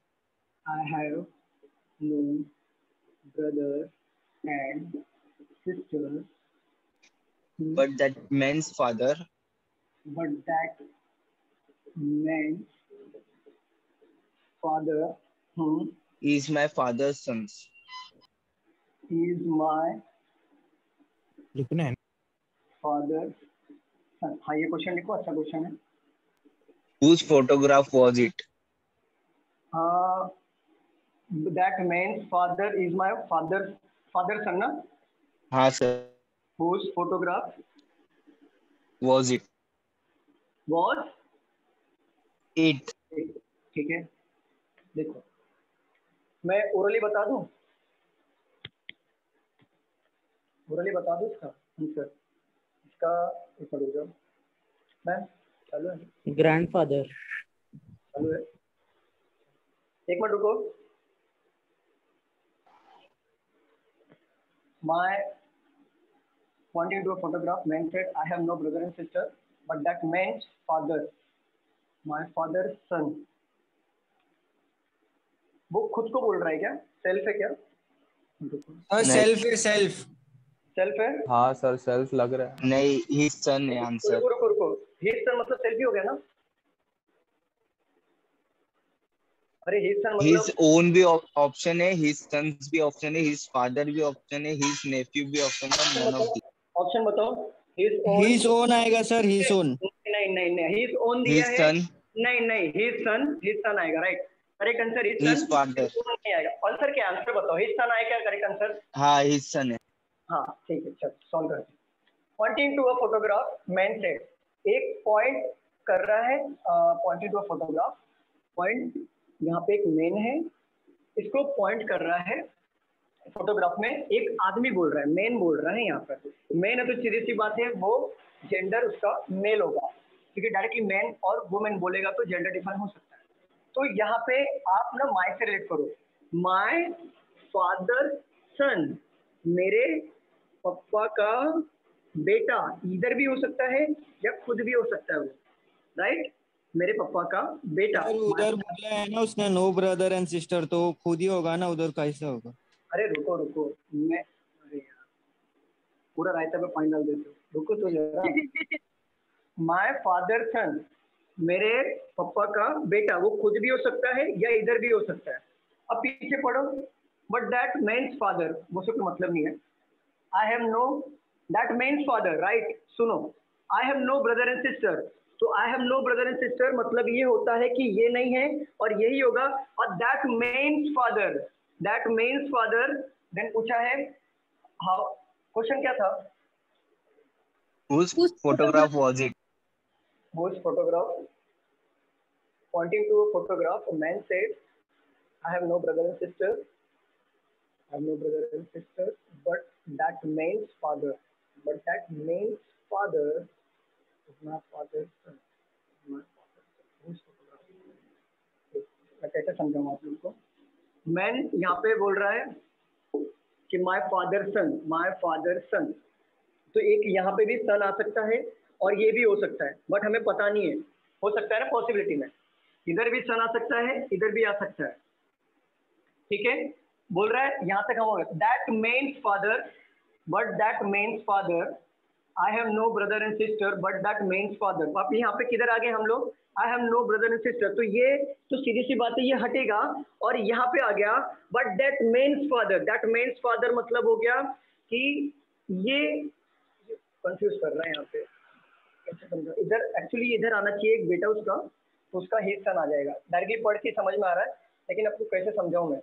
I have no brother and sister. But that man's father. But that man's father. Is my father's sons. Is my लिखना है father's son. हाँ ये question लिखो, अच्छा question है। Whose photograph was it? That man's father is my father's son, ना? हाँ sir. Whose photograph was it? Was it. ठीक है, देखो मैं ओरली बता दूं, मुरली बता दो इसका आंसर, इसका एक मिनट रुक जाओ मैम, चालू है ग्रैंडफादर। चालू है, एक मिनट रुको। My pointing to a photograph, man said, "I have no brother and sister, but that man's father, my father's son." वो खुद को बोल रहा है क्या? सेल्फ है क्या? सेल्फ है, सेल्फ सेल्फ है। हाँ सर सेल्फ लग रहा है। नहीं, his son है आंसर। रुको रुको रुको, his son मतलब सेल्फ ही हो गया ना? अरे his son His मतलब own भी ऑप्शन है, his sons भी ऑप्शन है, his father भी ऑप्शन है, his nephew भी ऑप्शन है, none of the। ऑप्शन बताओ। his own आएगा सर, his own। नहीं नहीं नहीं, his own दिया his है। son, नहीं नहीं, his son आएगा, right. Correct answer his his son। father। नहीं आएगा। आंसर क्या? आंसर बताओ, his son आएगा क्या करेक्ट आंसर? हाँ his son है। हाँ ठीक है, चल सॉल्व करते हैं। Pointing to a photograph, man said, एक पॉइंट कर रहा है, pointing to a photograph, point यहाँ पे एक मेन है, इसको पॉइंट कर रहा है फोटोग्राफ में, एक आदमी बोल रहा है, मेन बोल रहा है। यहाँ पर मेन है तो सीधी सी बात है वो जेंडर उसका मेल होगा, क्योंकि डायरेक्टली मैन और वुमेन बोलेगा तो जेंडर डिफाइन हो सकता है। तो यहाँ पे आप ना माय से रिलेट करो, माय फादर सन, मेरे पापा का बेटा, इधर भी हो सकता है या खुद भी हो सकता है वो, राइट? मेरे पापा का बेटा। उधर बोला है ना उसने नो ब्रदर एंड सिस्टर, तो खुद ही होगा ना, उधर कैसे होगा? अरे रुको रुको, मैं अरे यार पूरा रायता पे पानी डाल देते हो, रुको तो जरा। माय फादर सन, मेरे पापा का बेटा, वो खुद भी हो सकता है या इधर भी हो सकता है। अब पीछे पढ़ो, बट दैट मेन्स फादर, वो सब मतलब नहीं है। I have no, that man's father, right? सुनो, I have no brother and sister, तो I have no brother and sister मतलब ये होता है कि ये नहीं है और यही होगा, और that man's father, that man's father. Then पूछा है, हाउ, क्वेश्चन क्या था? Whose photograph was it? Whose photograph? Pointing to a photograph, a man said, "I have no brother and sister. I have no brother and sister, but that man's father, but that man's father is my father's son. My father's son." Whose photograph? मैं कैसे समझाऊँ आप लोगों को? Man यहाँ पे बोल रहा है कि my father son, my father son, तो एक यहाँ पे भी सन आ सकता है और ये भी हो सकता है, बट हमें पता नहीं है, हो सकता है ना पॉसिबिलिटी में, इधर भी सन आ सकता है, इधर भी आ सकता है, ठीक है? बोल रहा है यहाँ तक हम हो गए, that man's father, but that man's father, I have no brother and sister, but that man's father. अब यहाँ पे किधर आ गए हम लोग? I have no brother and sister, तो ये तो सीधी सी बात है ये हटेगा, और यहाँ पे आ गया but that man's father, that man's father मतलब हो गया कि ये कंफ्यूज कर रहा है यहाँ पे, कैसे समझो? इधर एक्चुअली इधर आना चाहिए एक बेटा उसका, तो उसका ही सन आ जाएगा। डायरेक्टली पढ़ के समझ में आ रहा है, लेकिन आपको कैसे समझाऊं मैं?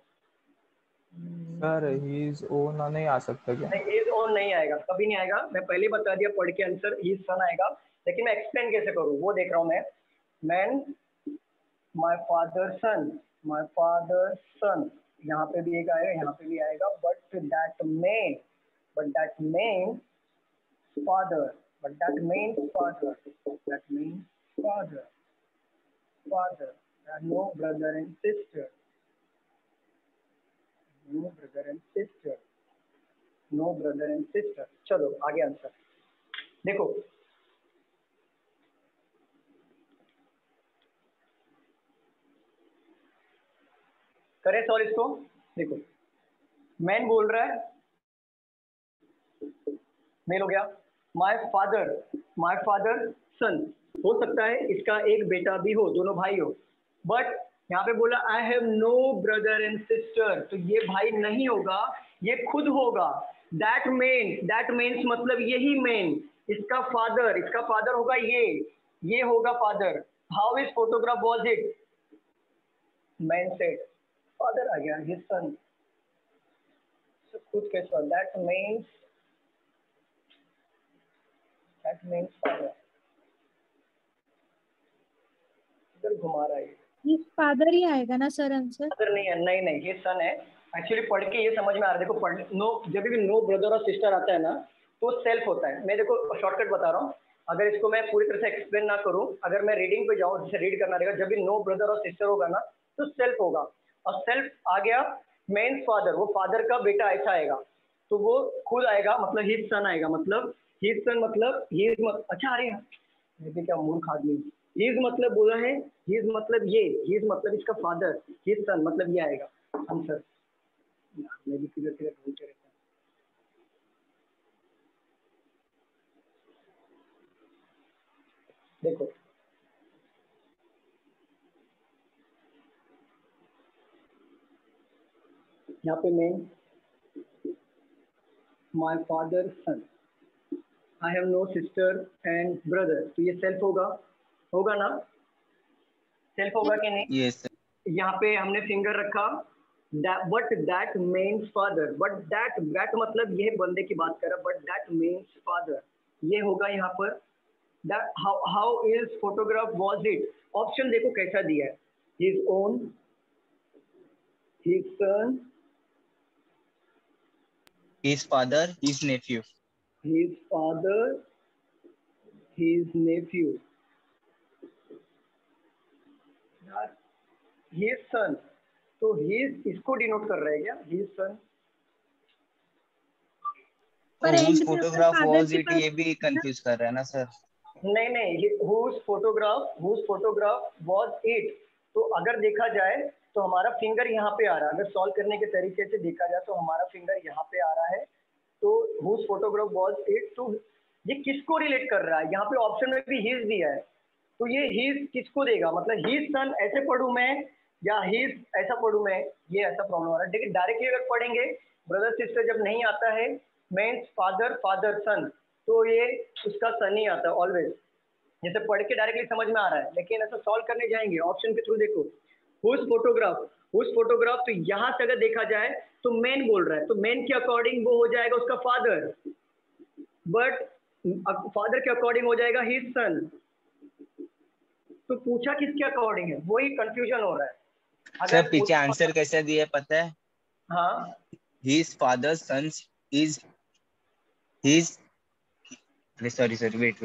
सर हिज ओन नहीं आ सकता क्या? नहीं, हिज ओन नहीं आएगा, कभी नहीं आएगा। मैं पहले बता दिया पढ़ के आंसर, हिज सन आएगा, लेकिन मैं एक्सप्लेन कैसे करूँ वो देख रहा हूँ मैं। Man, my father son, my father son, यहाँ पे भी एक आएगा, यहाँ पे भी आएगा, but that man father, but that means father, that means father, father, no brother and sister, no brother and sister, no brother and sister। चलो आगे आंसर देखो, करें सॉल्व इसको। देखो, मैन बोल रहा है, मेल हो गया, माय फादर सन, हो सकता है इसका एक बेटा भी हो, दोनों भाई हो, बट यहाँ पे बोला I have no brother and sister, तो ये भाई नहीं होगा, ये खुद होगा। दैट मेन्स मतलब यही मेन, इसका फादर होगा, ये होगा father. How is photograph was it? Man said, father आ गया, हिज सन, खुद कैसा? दैट means father, इधर घुमा रहा है, ये फादर ही आएगा ना सर आंसर? फादर नहीं है, नहीं ये सन है, एक्चुअली पढ़ के ये समझ में आ रहा है। देखो पढ़ नो, जब भी नो ब्रदर और सिस्टर आता है ना तो सेल्फ होता है। मैं देखो शॉर्टकट बता रहा हूँ, अगर इसको मैं पूरी तरह से एक्सप्लेन ना करूँ, अगर मैं रीडिंग पे जाऊँ, जैसे रीड करना रहेगा, जब भी नो ब्रदर और सिस्टर होगा ना तो सेल्फ होगा। और सेल्फ आ गया मेन फादर, वो फादर का बेटा ऐसा आएगा तो वो खुद आएगा, मतलब हिज सन आएगा, मतलब हिज सन मतलब हिज अच्छा आ रही है, मैं क्या मूर्ख आदमी। हिज मतलब बोला है, हिज मतलब ये, हिज मतलब इसका फादर, हिज सन मतलब ये आएगा आंसर। मैं भी क्लियर क्लियर ढूंढते रहता हूँ। देखो यहाँ पे मैं my father son, I have no sister and brother, तो ये सेल्फ होगा ना, सेल्फ होगा कि नहीं? Yes sir. यहाँ पे हमने फिंगर रखा, but that means father, but that मतलब ये बंदे की बात कर रहा, बट दैट मीन्स फादर, ये होगा यहाँ पर। How is photograph was it, option देखो कैसा दिया है, his own, his son, His father, his nephew. his father, his nephew, his son, तो his इसको डिनोट कर रहा है क्या, his son? Whose photograph was it, ये भी कंफ्यूज कर रहा है ना सर। नहीं, whose photograph was it, तो अगर देखा जाए तो हमारा फिंगर यहाँ पे आ रहा है, अगर सॉल्व करने के तरीके से देखा जाए तो हमारा फिंगर यहाँ पे आ रहा है, तो whose photograph was it, तो ये किसको रिलेट कर रहा है, यहाँ पे ऑप्शन में भी his दिया है, तो ये his किसको देगा, मतलब his son ऐसे पढ़ूं मैं या his ऐसा पढ़ूं मैं, ये ऐसा प्रॉब्लम आ रहा है। लेकिन डायरेक्टली अगर पढ़ेंगे ब्रदर सिस्टर जब नहीं आता है, मीन्स फादर सन, तो ये उसका सन ही आता है ऑलवेज, जैसे पढ़ के डायरेक्टली समझ में आ रहा है। लेकिन ऐसा सॉल्व करने जाएंगे ऑप्शन के थ्रू, देखो हुज फोटोग्राफ, तो यहाँ से अगर देखा जाए तो मेन बोल रहा है, तो मेन के अकॉर्डिंग वो हो जाएगा उसका फादर, बट फादर के अकॉर्डिंग हो जाएगा हिज सन, तो पूछा किसके अकॉर्डिंग है, वही कंफ्यूजन हो रहा है। सर पीछे आंसर कैसा दिया है पता है? हाँ, His father's son is his, sorry wait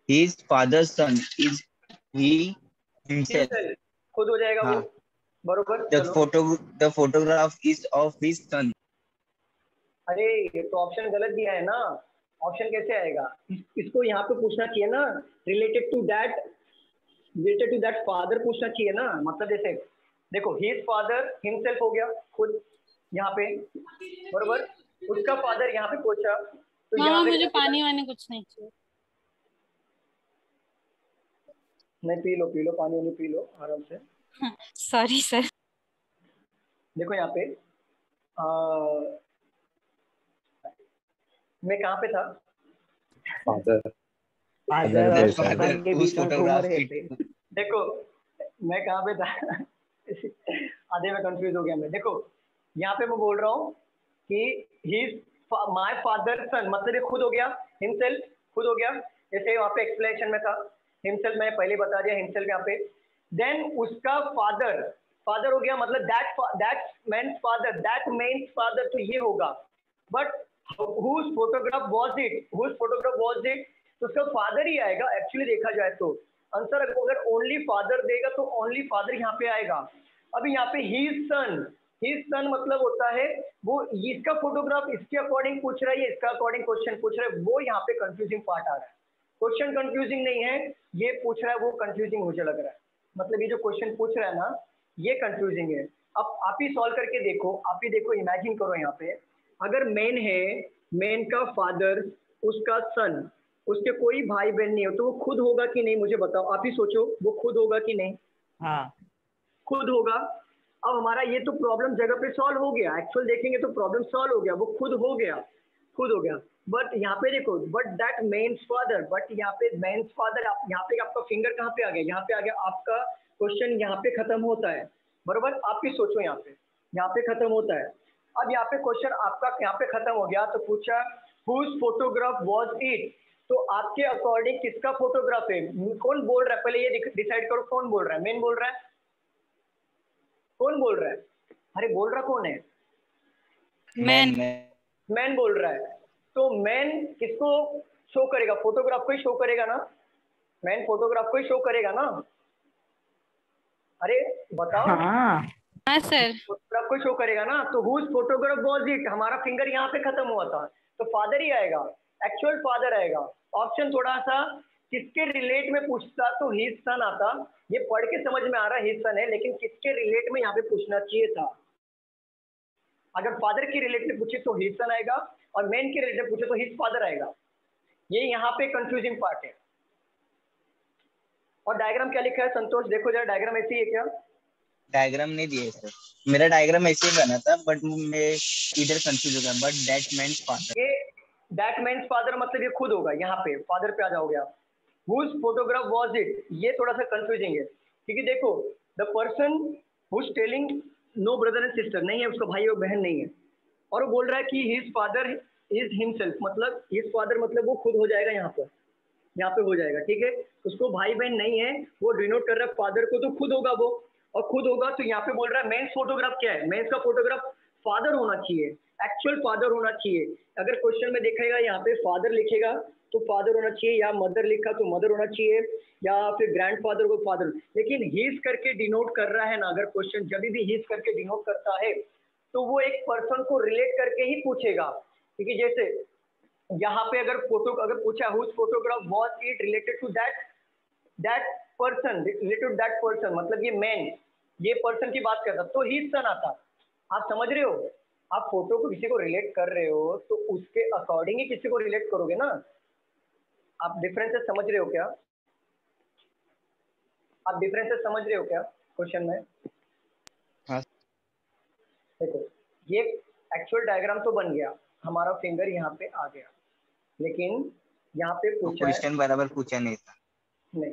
his father's son is he himself, खुद हो जाएगा हाँ। वो, बरोबर। The photograph is of his son। अरे ये तो ऑप्शन गलत दिया है ना, ऑप्शन कैसे आएगा, इसको यहाँ पे पूछना चाहिए ना, रिलेटेड टू दैट फादर पूछना चाहिए ना, मतलब जैसे देखो हिज फादर हिमसेल्फ हो गया खुद यहाँ पे, बरोबर, उसका फादर यहाँ पे पूछा, तो मामा यहाँ पे मुझे पानी वानी कुछ नहीं चाहिए। नहीं, पी लो पानी पी लो आराम से। Sorry sir. देखो यहाँ पे मैं कहाँ पे था, देखो मैं कहाँ पे था आधे में कंफ्यूज हो गया मैं। देखो यहाँ पे मैं बोल रहा हूँ कि हिज माय फादर सन, मतलब ये खुद हो गया, हिमसेल्फ खुद हो गया, जैसे वहाँ पे एक्सप्लेनेशन में था हिमसेल्फ, मैं पहले बता दिया हिमसेल्फ यहाँ पे। देन उसका फादर हो गया, मतलब दैट मीन्स फादर, तो ये होगा। But whose photograph was it, तो उसका फादर ही आएगा एक्चुअली देखा जाए तो। आंसर अगर ओनली फादर देगा तो ओनली फादर यहाँ पे आएगा। अभी यहाँ पे हिज सन मतलब होता है वो, इसका फोटोग्राफ इसके अकॉर्डिंग पूछ रहा है, इसका अकॉर्डिंग क्वेश्चन पूछ रहा है, वो यहाँ पे कंफ्यूजिंग पार्ट आ रहा है। क्वेश्चन कंफ्यूजिंग नहीं है, ये पूछ रहा है वो कंफ्यूजिंग मुझे लग रहा है, मतलब ये जो क्वेश्चन पूछ रहा है ना ये कंफ्यूजिंग है। अब आप ही सॉल्व करके देखो, आप ही देखो, इमेजिन करो यहाँ पे अगर मेन है, मेन का फादर, उसका सन, उसके कोई भाई बहन नहीं हो, तो वो खुद होगा कि नहीं मुझे बताओ, आप ही सोचो, वो खुद होगा कि नहीं? हाँ खुद होगा। अब हमारा ये तो प्रॉब्लम जगह पे सॉल्व हो गया, एक्चुअल देखेंगे तो प्रॉब्लम सॉल्व हो गया, वो खुद हो गया। बट यहाँ पे देखो, but that man's father, but यहाँ पे मेन्स फादर, यहाँ पे आपका फिंगर कहाँ पे आ गया, यहाँ पे आ गया, आपका क्वेश्चन यहाँ पे खत्म होता है, बरोबर। आप ही सोचो यहाँ पे खत्म होता है। अब यहाँ पे क्वेश्चन आपका यहाँ पे खत्म हो गया, तो पूछा हुज फोटोग्राफ वाज इट, तो आपके अकॉर्डिंग किसका फोटोग्राफ है, कौन बोल रहा है, पहले ये डिसाइड करो कौन बोल रहा है, मेन बोल रहा है, कौन बोल रहा है, अरे बोल रहा कौन है? मैन। मैन बोल रहा है। तो मैन किसको शो करेगा? फोटोग्राफ को ही शो करेगा ना। मैन फोटोग्राफ को ही शो करेगा ना। अरे बताओ। हाँ सर। फोटोग्राफ को शो करेगा ना। तो हुज फोटोग्राफ वाज इट, हमारा फिंगर यहाँ पे खत्म हुआ था, तो फादर ही आएगा, एक्चुअल फादर आएगा। ऑप्शन थोड़ा सा किसके रिलेट में पूछता तो हिज सन आता। ये पढ़ के समझ में आ रहा है हिज सन है, लेकिन किसके रिलेट में यहाँ पे पूछना चाहिए था? अगर फादर के रिलेट में पूछे तो हिज सन आएगा, और मैन के रिलेट में पूछे तो हिज फादर आएगा। ये यहाँ पे कंफ्यूजिंग पार्ट है। और डायग्राम क्या लिखा है संतोष? देखो जरा डायग्राम ऐसे ही है क्या? डायग्राम नहीं दिए सर, मेरा डायग्राम ऐसे ही बना था, बट मैं इधर कंफ्यूज हो गया। बट दैट मींस फादर, ये दैट मींस फादर मतलब ये खुद होगा। यहाँ पे फादर पे आ जाओगे आप। हुज फोटोग्राफ वाज इट, ये थोड़ा सा कंफ्यूजिंग है, क्योंकि देखो the person who's telling no brother and sister, नहीं है उसका भाई और बहन नहीं है, और वो बोल रहा है कि हिज फादर इज हिमसेल्फ, मतलब हिज फादर मतलब वो खुद हो जाएगा। यहाँ पर यहाँ पे हो जाएगा, ठीक है। उसको भाई बहन नहीं है, वो डिनोट कर रहा है फादर को, तो खुद होगा वो, और खुद होगा तो यहाँ पे बोल रहा है मेंस फोटोग्राफ क्या है? मेंस का फोटोग्राफ फादर होना चाहिए, एक्चुअल फादर होना चाहिए। अगर क्वेश्चन में देखेगा यहाँ पे फादर लिखेगा तो फादर होना चाहिए, या मदर लिखा तो मदर होना चाहिए, या फिर ग्रैंड फादर को फादर। लेकिन हीज करके डिनोट कर रहा है ना, अगर क्वेश्चन जब भी हीज करके डिनोट करता है तो वो एक पर्सन को रिलेट करके ही पूछेगा। क्योंकि जैसे यहाँ पे अगर पूछा whose photograph was it related to that person, related that person मतलब ये मैन, ये पर्सन की बात करता तो ही सन आता। आप समझ रहे हो? आप फोटो को किसी को रिलेट कर रहे हो तो उसके अकॉर्डिंग ही किसी को रिलेट करोगे ना। आप डिफरेंसेस समझ रहे हो क्या? आप डिफरेंसेस समझ रहे हो क्या क्वेश्चन में? हाँ। देखो ये एक्चुअल डायग्राम तो बन गया, हमारा फिंगर यहाँ पे आ गया, लेकिन यहाँ पे पूछा क्वेश्चन बराबर पूछा नहीं था। नहीं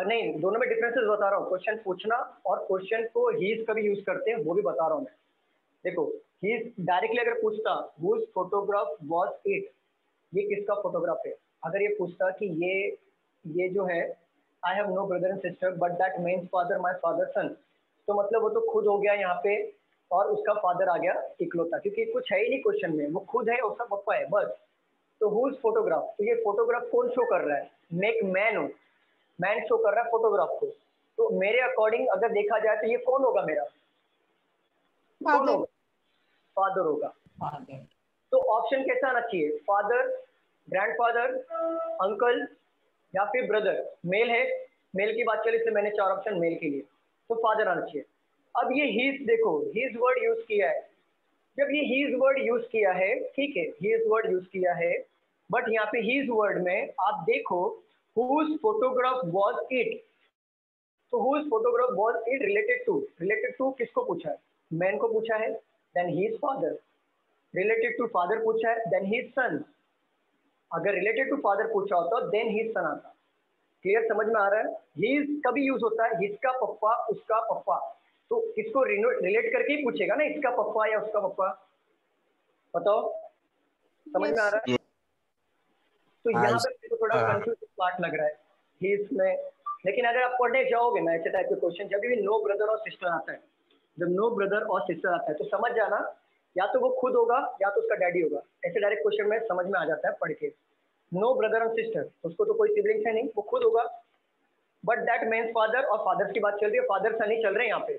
नहीं, दोनों में डिफरेंसेस बता रहा हूँ। क्वेश्चन पूछना और क्वेश्चन को हीज कभी यूज करते हैं वो भी बता रहा हूँ मैं। देखो हीज डायरेक्टली अगर पूछता हुज फोटोग्राफ वाज इट, ये किसका फोटोग्राफ है? अगर ये पूछता कि ये जो है I have no brother and sister but that means father my father son, तो मतलब वो तो खुद हो गया यहाँ पे, और उसका फादर आ गया इकलौता, क्योंकि कुछ है ही नहीं क्वेश्चन में, वो खुद है उसका पप्पा है बस। तो हुज फोटोग्राफ, तो ये फोटोग्राफ कौन शो कर रहा है? मेक मैन हो, मैन शो कर रहा है फोटोग्राफ को। तो मेरे अकॉर्डिंग अगर देखा जाए तो ये कौन होगा? मेरा कौन होगा? फादर होगा। तो ऑप्शन कैसा आना चाहिए? फादर, ग्रैंडफादर, अंकल या फिर ब्रदर। मेल है, मेल की बात चली इसलिए मैंने 4 ऑप्शन मेल के लिए, तो फादर आना चाहिए। अब ये हीज, देखो हीज वर्ड यूज किया है। जब ये हीज वर्ड यूज किया है, ठीक है, हीज वर्ड यूज किया है, बट यहाँ पे हीज वर्ड में आप देखो whose photograph was it, तो whose photograph was it related to किसको पूछा है? मैन को पूछा है, then his father, related to father पूछा है, then his son। अगर related to father पूछा होता then his son आता। क्लियर, समझ में आ रहा है? his कभी यूज होता है, his का पप्पा, उसका पप्पा, तो किसको रिलेट करके ही पूछेगा ना, इसका पप्पा या उसका पप्पा। बताओ समझ में आ रहा है? तो यहाँ पे मेरे को थोड़ा कंफ्यूज पार्ट लग रहा है हीज में। लेकिन अगर आप पढ़ने जाओगे ना ऐसे टाइप के क्वेश्चन, जब भी नो ब्रदर और सिस्टर आता है, जब नो ब्रदर और सिस्टर आता है तो समझ जाना या तो वो खुद होगा या तो उसका डैडी होगा। ऐसे डायरेक्ट क्वेश्चन में समझ में आ जाता है पढ़ के। नो ब्रदर और सिस्टर, उसको तो कोई सिबलिंग्स है नहीं, वो खुद होगा, बट दैट मीन्स फादर, और फादर की बात चल रही है, फादर सन ही चल रहे हैं यहाँ पे।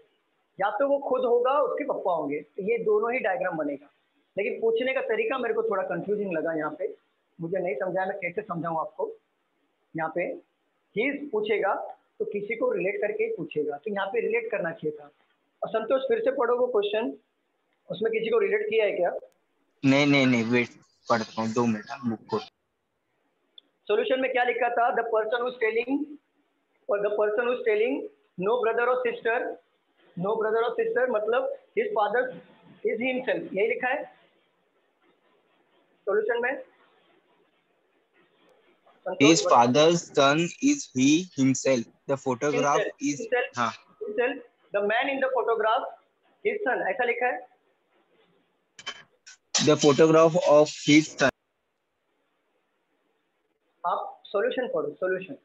या तो वो खुद होगा, उसके पप्पा होंगे, तो ये दोनों ही डायग्राम बनेगा। लेकिन पूछने का तरीका मेरे को थोड़ा कंफ्यूजिंग लगा यहाँ पे, मुझे नहीं समझाया, मैं कैसे समझाऊं आपको। यहाँ पे ही पूछेगा तो किसी को रिलेट करके ही पूछेगा, तो यहाँ पे रिलेट करना चाहिए था। और संतोष फिर से पढ़ो वो क्वेश्चन, उसमें किसी को रिलेट किया है क्या? नहीं वेट पढ़ता हूँ 2 मिनट बुक को। सॉल्यूशन में क्या लिखा था? The person who's telling no brother और सिस्टर, नो ब्रदर और सिस्टर मतलब हिज फादर इज हिमसेल्फ, यही लिखा है सॉल्यूशन में। His father's son is he himself. The photograph is himself. The man in the photograph, his son, ऐसा लिखा है। The photograph of his son. आप सॉल्यूशन पढ़ो, सॉल्यूशन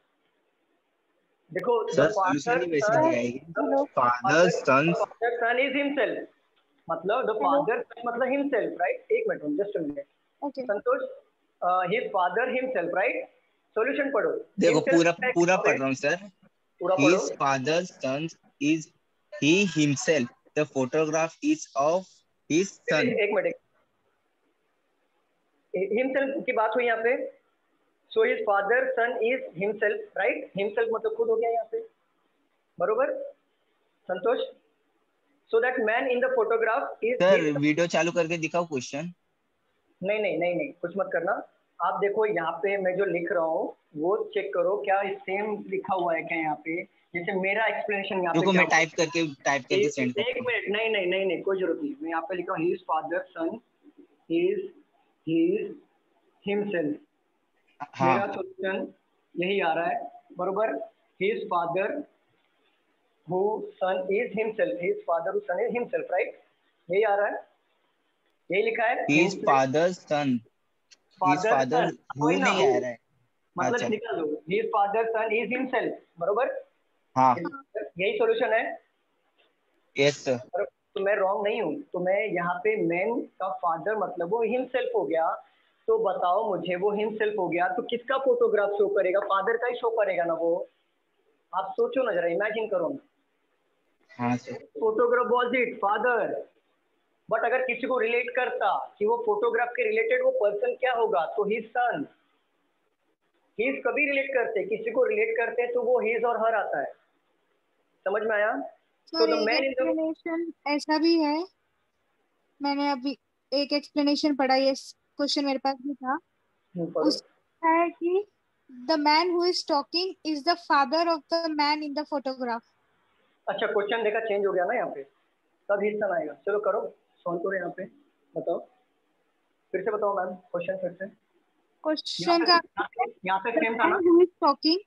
देखो। सर सॉल्यूशन ही वैसे दिया है। Father's son is himself. मतलब द फादर मतलब हिमसेल्फ, राइट? एक minute, just a minute. Okay Santosh, his father himself, right? Solution पढ़ो। देखो Himself पूरा क्या है? पूरा पढ़ रहा हूँ सर। पूरा पढ़ो। His father's son is he himself. The photograph is of his son. एक मिनट, हिमसेल्फ की बात हुई यहाँ पे। So his father son is himself, right? Himself मतलब खुद हो गया यहाँ पे, बरोबर Santosh? So that man in the photograph is sir video चालू करके दिखाओ क्वेश्चन। नहीं नहीं नहीं नहीं, कुछ मत करना। आप देखो यहाँ पे मैं जो लिख रहा हूँ वो चेक करो, क्या सेम लिखा हुआ है क्या यहाँ पे? जैसे मेरा एक्सप्लेनेशन यहाँ पे रुको क्या मैं टाइप करके सेंड करता एक हूँ। मिनट, नहीं नहीं नहीं नहीं, कोई जरूरत नहीं। मैं यहाँ पे लिखा हूँ his father son is himself. हाँ मेरा सोल्यूशन यही आ रहा है, बरोबर? His father who son is himself, his father who son is himself, right? यही आ रहा है, यही लिखा है। his father's son. His father father son who ना, नहीं आ रहा है। मतलब अच्छा निकाल दो, his father son is himself, बरोबर? हाँ यही सॉल्यूशन है। Yes sir. तो मैं रॉन्ग नहीं हूँ? तो मैं यहाँ पे मैन का फादर मतलब वो हिमसेल्फ हो गया। तो बताओ मुझे, वो हिमसेल्फ हो गया तो किसका फोटोग्राफ शो करेगा? फादर का ही शो करेगा ना वो। आप सोचो ना जरा, इमेजिन करो ना। हाँ sir. Photograph was it father, but अगर किसी को रिलेट करता कि वो फोटोग्राफ के रिलेटेड वो पर्सन क्या होगा, तो हिज सन। हिज कभी रिलेट करते, किसी को रिलेट करते तो वो हिज और हर आता है। समझ में आया? तो सर द एक मैन इन द एक्सप्लेनेशन ऐसा भी है, मैंने अभी एक एक्सप्लेनेशन पढ़ा, ये क्वेश्चन मेरे पास भी था। उसका है कि the man who is talking is the father of the man in the photograph. अच्छा, क्वेश्चन देखा चेंज हो गया ना यहाँ पे, तब हिज सन आएगा। चलो करो, सॉल्व करो यहाँ पे, बताओ फिर से, बताओ मैम क्वेश्चन फिर से। क्वेश्चन का यहाँ पे सेम था ना? Who is talking,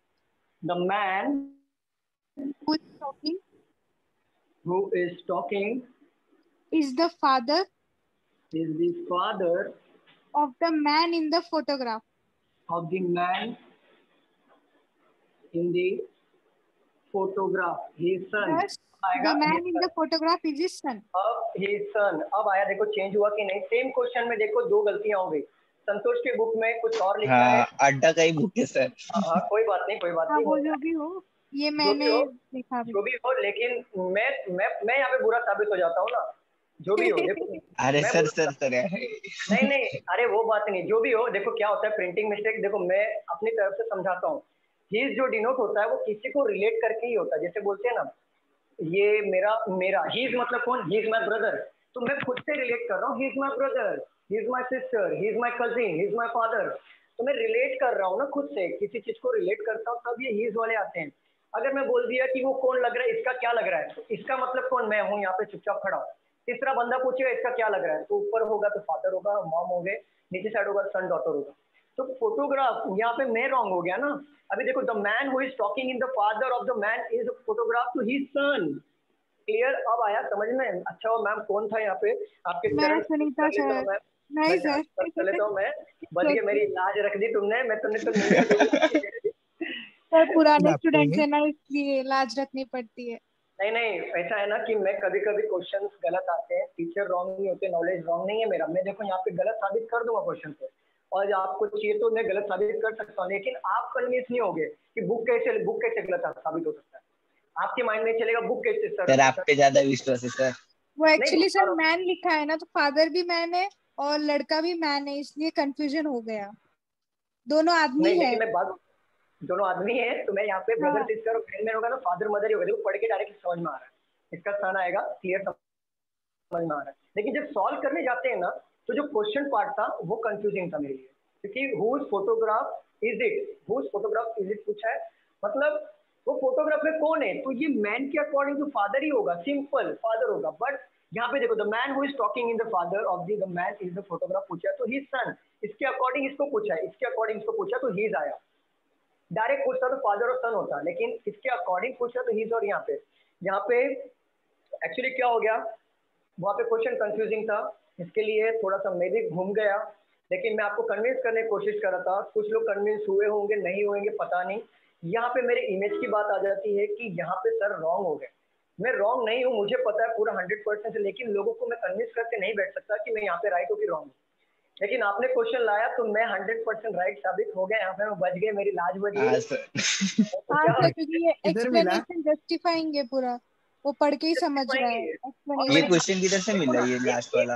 the man who is talking who is talking is the father is the father of the man in the photograph. of the man in the photograph, his son। Thus, the man in the photograph is his son. अब his son, अब आया, देखो change हुआ कि नहीं? Same question में देखो दो गलतियां हो गई। संतोष के बुक में कुछ और लिखा है। अड्डा का ही बुक है सर। हाँ कोई बात नहीं, कोई बात नहीं, वो जो भी हो, ये मैंने देखा भी। जो भी हो, लेकिन मैं यहाँ पे बुरा साबित हो जाता हूँ ना, जो भी हो। देखो अरे सर नहीं नहीं, अरे वो बात नहीं, जो भी हो। देखो क्या होता है, प्रिंटिंग मिस्टेक, देखो मैं अपनी तरफ से समझाता हूँ। हिज जो डिनोट होता है वो किसी को रिलेट करके ही होता है। जैसे बोलते हैं ना, ये मेरा हिज मतलब कौन? He is my brother. तो मैं खुद से रिलेट कर रहा हूँ, he is my brother, he is my sister, he is my cousin, he is my father. तो मैं रिलेट कर रहा हूँ ना, खुद से किसी चीज को रिलेट करता हूँ, तब ये हीज वाले आते हैं। अगर मैं बोल दिया कि वो कौन लग रहा है, इसका क्या लग रहा है, तो इसका मतलब कौन? मैं हूँ यहाँ पे चुपचाप खड़ा हूँ। तीसरा बंदा पूछेगा इसका क्या लग रहा है, तो ऊपर होगा तो फादर होगा, मॉम हो गए, नीचे साइड होगा सन डॉटर होगा। तो फोटोग्राफ यहाँ पे मैं रॉन्ग हो गया ना। अभी देखो, the man who is talking in the father of the man is photograph to his son. Clear? अब आया समझ में? अच्छा हो मैम, कौन था यहाँ पे आपके चरण? सुनीता सर। नहीं सर, कर लेता हूँ मैं। बल्कि मेरी लाज रख दी तुमने, मैं तुमने तो सर पुराने स्टूडेंट है ना, इसलिए लाज रखनी पड़ती है। नहीं नहीं, ऐसा है ना कि मैं कभी कभी क्वेश्चंस गलत आते हैं, टीचर रॉन्ग नहीं होते, नॉलेज रॉन्ग नहीं है मेरा। मैं देखो यहाँ पे गलत साबित कर दूंगा क्वेश्चन पे, और आपको चाहिए तो मैं गलत साबित कर सकता हूँ, लेकिन आप कन्विंस नहीं होगे कि बुक कैसे गलत साबित हो सकता है। आपके माइंड में चलेगा बुक कैसे सर आप पे ज्यादा विश्वास है सर। वो एक्चुअली सर मैन लिखा है ना, तो फादर भी मैन है और लड़का भी मैन है, इसलिए कंफ्यूजन हो गया। दोनों आदमी है। दोनों आदमी है, तो मैं यहाँ पे ब्रदर सिस्टर और फ्रेंड में होगा ना, फादर मदर ही होगा। देखो पढ़ के डायरेक्ट समझ में आ रहा है, इसका सन आएगा, क्लियर समझ में आ रहा है। लेकिन जब सॉल्व करने जाते हैं ना, तो जो क्वेश्चन पार्ट था वो कंफ्यूजिंग था मेरे लिए, क्योंकि हुज फोटोग्राफ इज इट पूछा है, मतलब वो फोटोग्राफ में कौन है? तो ये मैन के अकॉर्डिंग तो फादर ही होगा, सिंपल फादर होगा। बट यहाँ पे देखो, the man who is talking in the father of the man is the photograph पूछा है, तो हिज सन। इसके अकॉर्डिंग इसको पूछा है, इसके अकॉर्डिंग इसको पूछा, तो हिज आया। डायरेक्ट पूछता तो फादर और सन होता, लेकिन इसके अकॉर्डिंग पूछा तो हिज। और यहाँ पे एक्चुअली क्या हो गया, वहाँ पे क्वेश्चन कंफ्यूजिंग था, इसके लिए थोड़ा सा मैं भी घूम गया, लेकिन मैं आपको कन्विंस करने की कोशिश कर रहा था। कुछ लोग कन्विंस हुए होंगे, नहीं होंगे पता नहीं। यहाँ पे मेरे इमेज की बात आ जाती है कि यहाँ पे सर रॉन्ग हो गए। मैं रॉन्ग नहीं हूँ, मुझे पता है पूरा 100% से, लेकिन लोगों को मैं कन्विंस करके नहीं बैठ सकता कि मैं यहाँ पे राइट हूँ कि रॉन्ग हूँ। लेकिन आपने क्वेश्चन लाया तो मैं 100% राइट साबित हो गया, यहाँ पे मैं बच गए, मेरी लाज बच गई। हाँ सर, क्योंकि ये एक्सप्लेनेशन जस्टिफाइंग है पूरा, वो पढ़ के ही समझ रहा है ये explanation। क्वेश्चन किधर से मिला ये लास्ट वाला?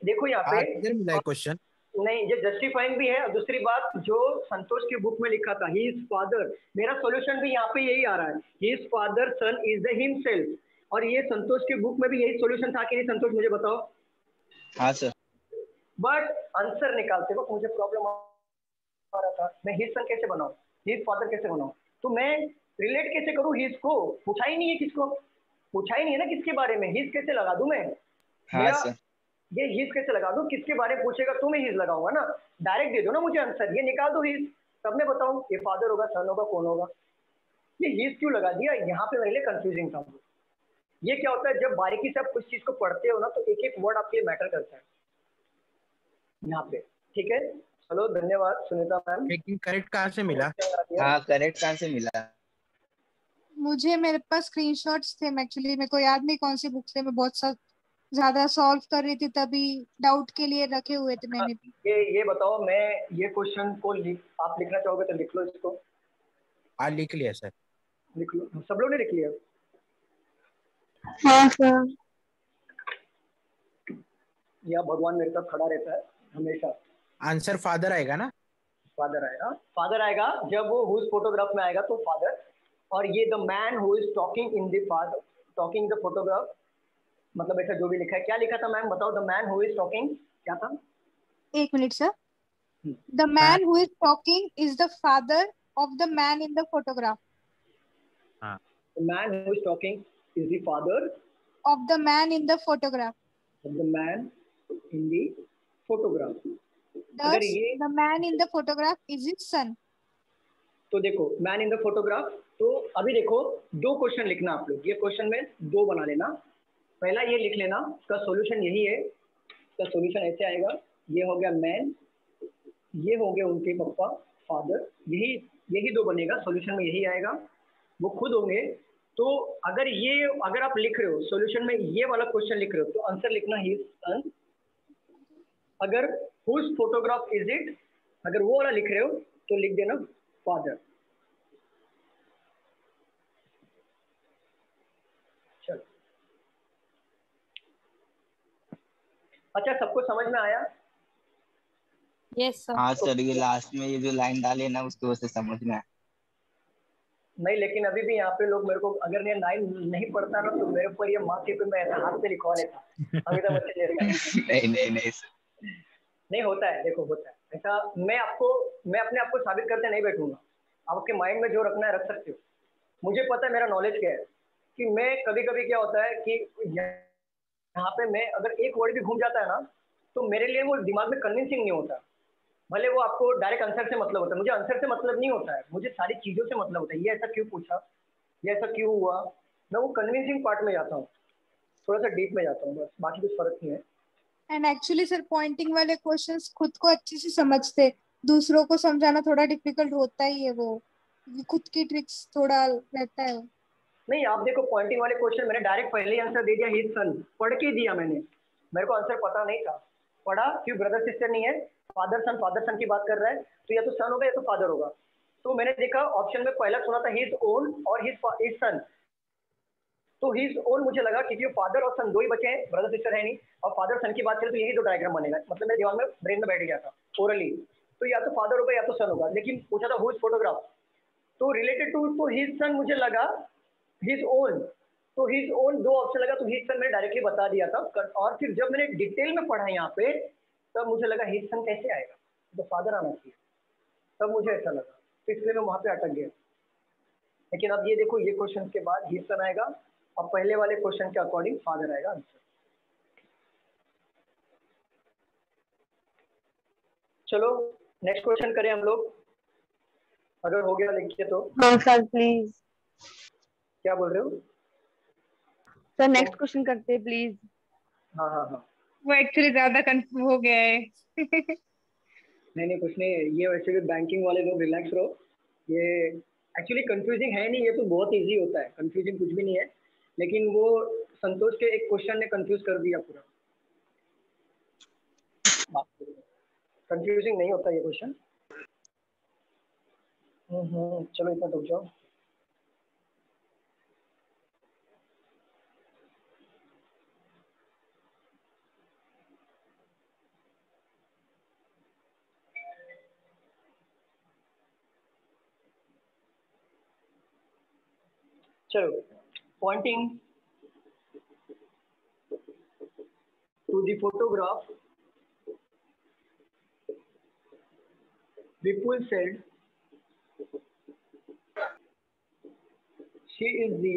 देखो यहाँ पे किधर मिला है क्वेश्चन? नहीं, ये जस्टिफाइंग भी है, और दूसरी बात जो संतोष की बुक में लिखा था ही इज फादर, मेरा सॉल्यूशन भी यहाँ पे यही आ रहा है, he is father son is the himself, और ये संतोष की बुक में भी यही सॉल्यूशन था कि नहीं संतोष, मुझे बताओ। हाँ सर। बट आंसर निकालते वक्त मुझे प्रॉब्लम आ रहा था, मैं हिज सन कैसे बनाऊं, हिज फादर कैसे बनाऊं, तो मैं रिलेट कैसे करूं हिज को, पूछा ही नहीं है किसको, पूछा ही नहीं है ना किसके बारे में, हिज कैसे लगा दूं मैं? हाँ सर। ये हिज कैसे लगा दूं, किसके बारे में पूछेगा तो मैं हिज लगाऊंगा ना, डायरेक्ट दे दो ना मुझे आंसर, ये निकाल दो हिज, तब मैं बताऊं ये फादर होगा, सन होगा, कौन होगा। ये हिज क्यों लगा दिया, यहाँ पे मेरे लिए कंफ्यूजिंग था। ये क्या होता है, जब बारीकी से आप कुछ चीज को पढ़ते हो ना तो एक एक वर्ड आपके लिए मैटर करता है यहाँ पे, ठीक है। चलो धन्यवाद सुनीता मैम। लेकिन करेक्ट कहाँ से मिला? हाँ करेक्ट कहाँ से मिला? मुझे, मेरे पास स्क्रीनशॉट्स थे एक्चुअली, मेरे को याद नहीं कौन सी बुक से, मैं बहुत ज्यादा सॉल्व कर रही थी तभी डाउट के लिए रखे हुए थे मैंने भी। ये बताओ, मैं ये क्वेश्चन को आप लिखना चाहोगे तो लिख लो इसको। हाँ लिख लिया सर। लिख लो, सब लोग ने लिख लिया? हाँ सर। या भगवान मेरे साथ खड़ा रहता है हमेशा। आंसर फादर आएगा ना? फादर आएगा, फादर आएगा जब वो हुज फोटोग्राफ में आएगा तो फादर, और ये the man who is talking in the father, talking the photograph, मतलब ऐसा जो भी लिखा है। क्या लिखा था मैम बताओ, the man who is talking क्या था? एक minute sir. The man who is talking is the father of the man in the photograph. हाँ। The man who is talking is the father of the man in the photograph. Of the man in the photograph. अगर ये the man in the photograph is his son. तो देखो man in the photograph, तो अभी देखो दो question लिखना आप लोग, ये क्वेश्चन में दो बना लेना। पहला ये लिख लेना, इसका सॉल्यूशन यही है, इसका सॉल्यूशन ऐसे आएगा, ये हो गया मैन, ये हो गया उनके पापा फादर, यही दो बनेगा, सॉल्यूशन में यही आएगा, वो खुद होंगे। तो अगर आप लिख रहे हो सॉल्यूशन में ये वाला क्वेश्चन लिख रहे हो तो आंसर लिखना ही सन। अगर हुज फोटोग्राफ इज इट, अगर वो वाला लिख रहे हो तो लिख देना फादर। चलो अच्छा, सबको समझ में आया? Yes sir. हाँ सर, ये लास्ट में ये जो लाइन डाले ना उसकी वजह से समझ में आया। नहीं, लेकिन अभी भी यहाँ पे लोग मेरे को, अगर ये लाइन नहीं पढ़ता ना तो मेरे ऊपर ये माथे पे मैं ऐसा हाथ से लिखवा लेता, अभी तक बच्चे ले रहे नहीं सर, नहीं होता है, देखो होता है ऐसा। मैं अपने आप को साबित करते नहीं बैठूंगा, आप आपके माइंड में जो रखना है रख सकते हो। मुझे पता है मेरा नॉलेज क्या है, कि मैं कभी कभी क्या होता है कि यहाँ पे मैं अगर एक वर्ड भी घूम जाता है ना तो मेरे लिए वो दिमाग में कन्विंसिंग नहीं होता। भले वो आपको डायरेक्ट आंसर से मतलब होता है, मुझे आंसर से मतलब नहीं होता है, मुझे सारी चीज़ों से मतलब होता है। ये ऐसा क्यों पूछा, ये ऐसा क्यों हुआ, मैं वो कन्विंसिंग पार्ट में जाता हूँ, थोड़ा सा डीप में जाता हूँ, बस बाकी कुछ फर्क नहीं है। एंड एक्चुअली सर पॉइंटिंग वाले क्वेश्चंस खुद को अच्छे से समझते, दूसरों को समझाना थोड़ा डिफिकल्ट होता ही है, वो खुद की ट्रिक्स थोड़ा रहता है। नहीं आप देखो पॉइंटिंग वाले क्वेश्चन मैंने डायरेक्ट पहले ही आंसर दे दिया, हिज सन पढ़ के दिया मैंने, मेरे को आंसर पता नहीं था, पढ़ा क्यों ब्रदर सिस्टर नहीं है, फादर सन की बात कर रहा है तो या तो सन होगा या तो फादर होगा। तो मैंने देखा ऑप्शन में पहला सुना था हिज ओन और हिज सन, तो हिज ओन मुझे लगा क्योंकि फादर और सन दो ही बचे हैं, ब्रदर सिस्टर है नहीं, और फादर सन की बात करें तो यही दो डायग्राम बनेगा, मतलब मेरे दिमाग में ब्रेन में बैठ गया था ओरली, तो या तो फादर होगा या तो सन होगा। लेकिन पूछा था हुज फोटोग्राफ, तो रिलेटेड टू तो हिज सन मुझे लगा हिज ओन, तो हिज ओन दो ऑप्शन लगा, तो हिज सन मैंने डायरेक्टली बता दिया था। और फिर जब मैंने डिटेल में पढ़ा यहाँ पे तब मुझे लगा हिज सन कैसे आएगा, तो फादर आना चाहिए, तब मुझे ऐसा लगा, तो इसलिए मैं वहां पे अटक गया। लेकिन अब ये देखो, ये क्वेश्चन के बाद हिज सन आएगा, अब पहले वाले क्वेश्चन के अकॉर्डिंग फादर आएगा आंसर। चलो नेक्स्ट क्वेश्चन करें हम लोग, अगर हो गया लिखिए तो। हाँ सर प्लीज। क्या बोल रहे हो सर? नेक्स्ट क्वेश्चन करते हैं प्लीज। हाँ हाँ हाँ, वो एक्चुअली ज्यादा कंफ्यूज हो गया है। नहीं कुछ नहीं, ये वैसे भी बैंकिंग वाले लोग रिलैक्स रहो, ये एक्चुअली कंफ्यूजिंग है नहीं, ये तो बहुत इजी होता है, कंफ्यूजिंग कुछ भी नहीं है। लेकिन वो संतोष के एक क्वेश्चन ने कंफ्यूज कर दिया पूरा। कंफ्यूजिंग नहीं होता ये क्वेश्चन। चलो इतना रुक जाओ। चलो, pointing to the photograph, Vipul said she is the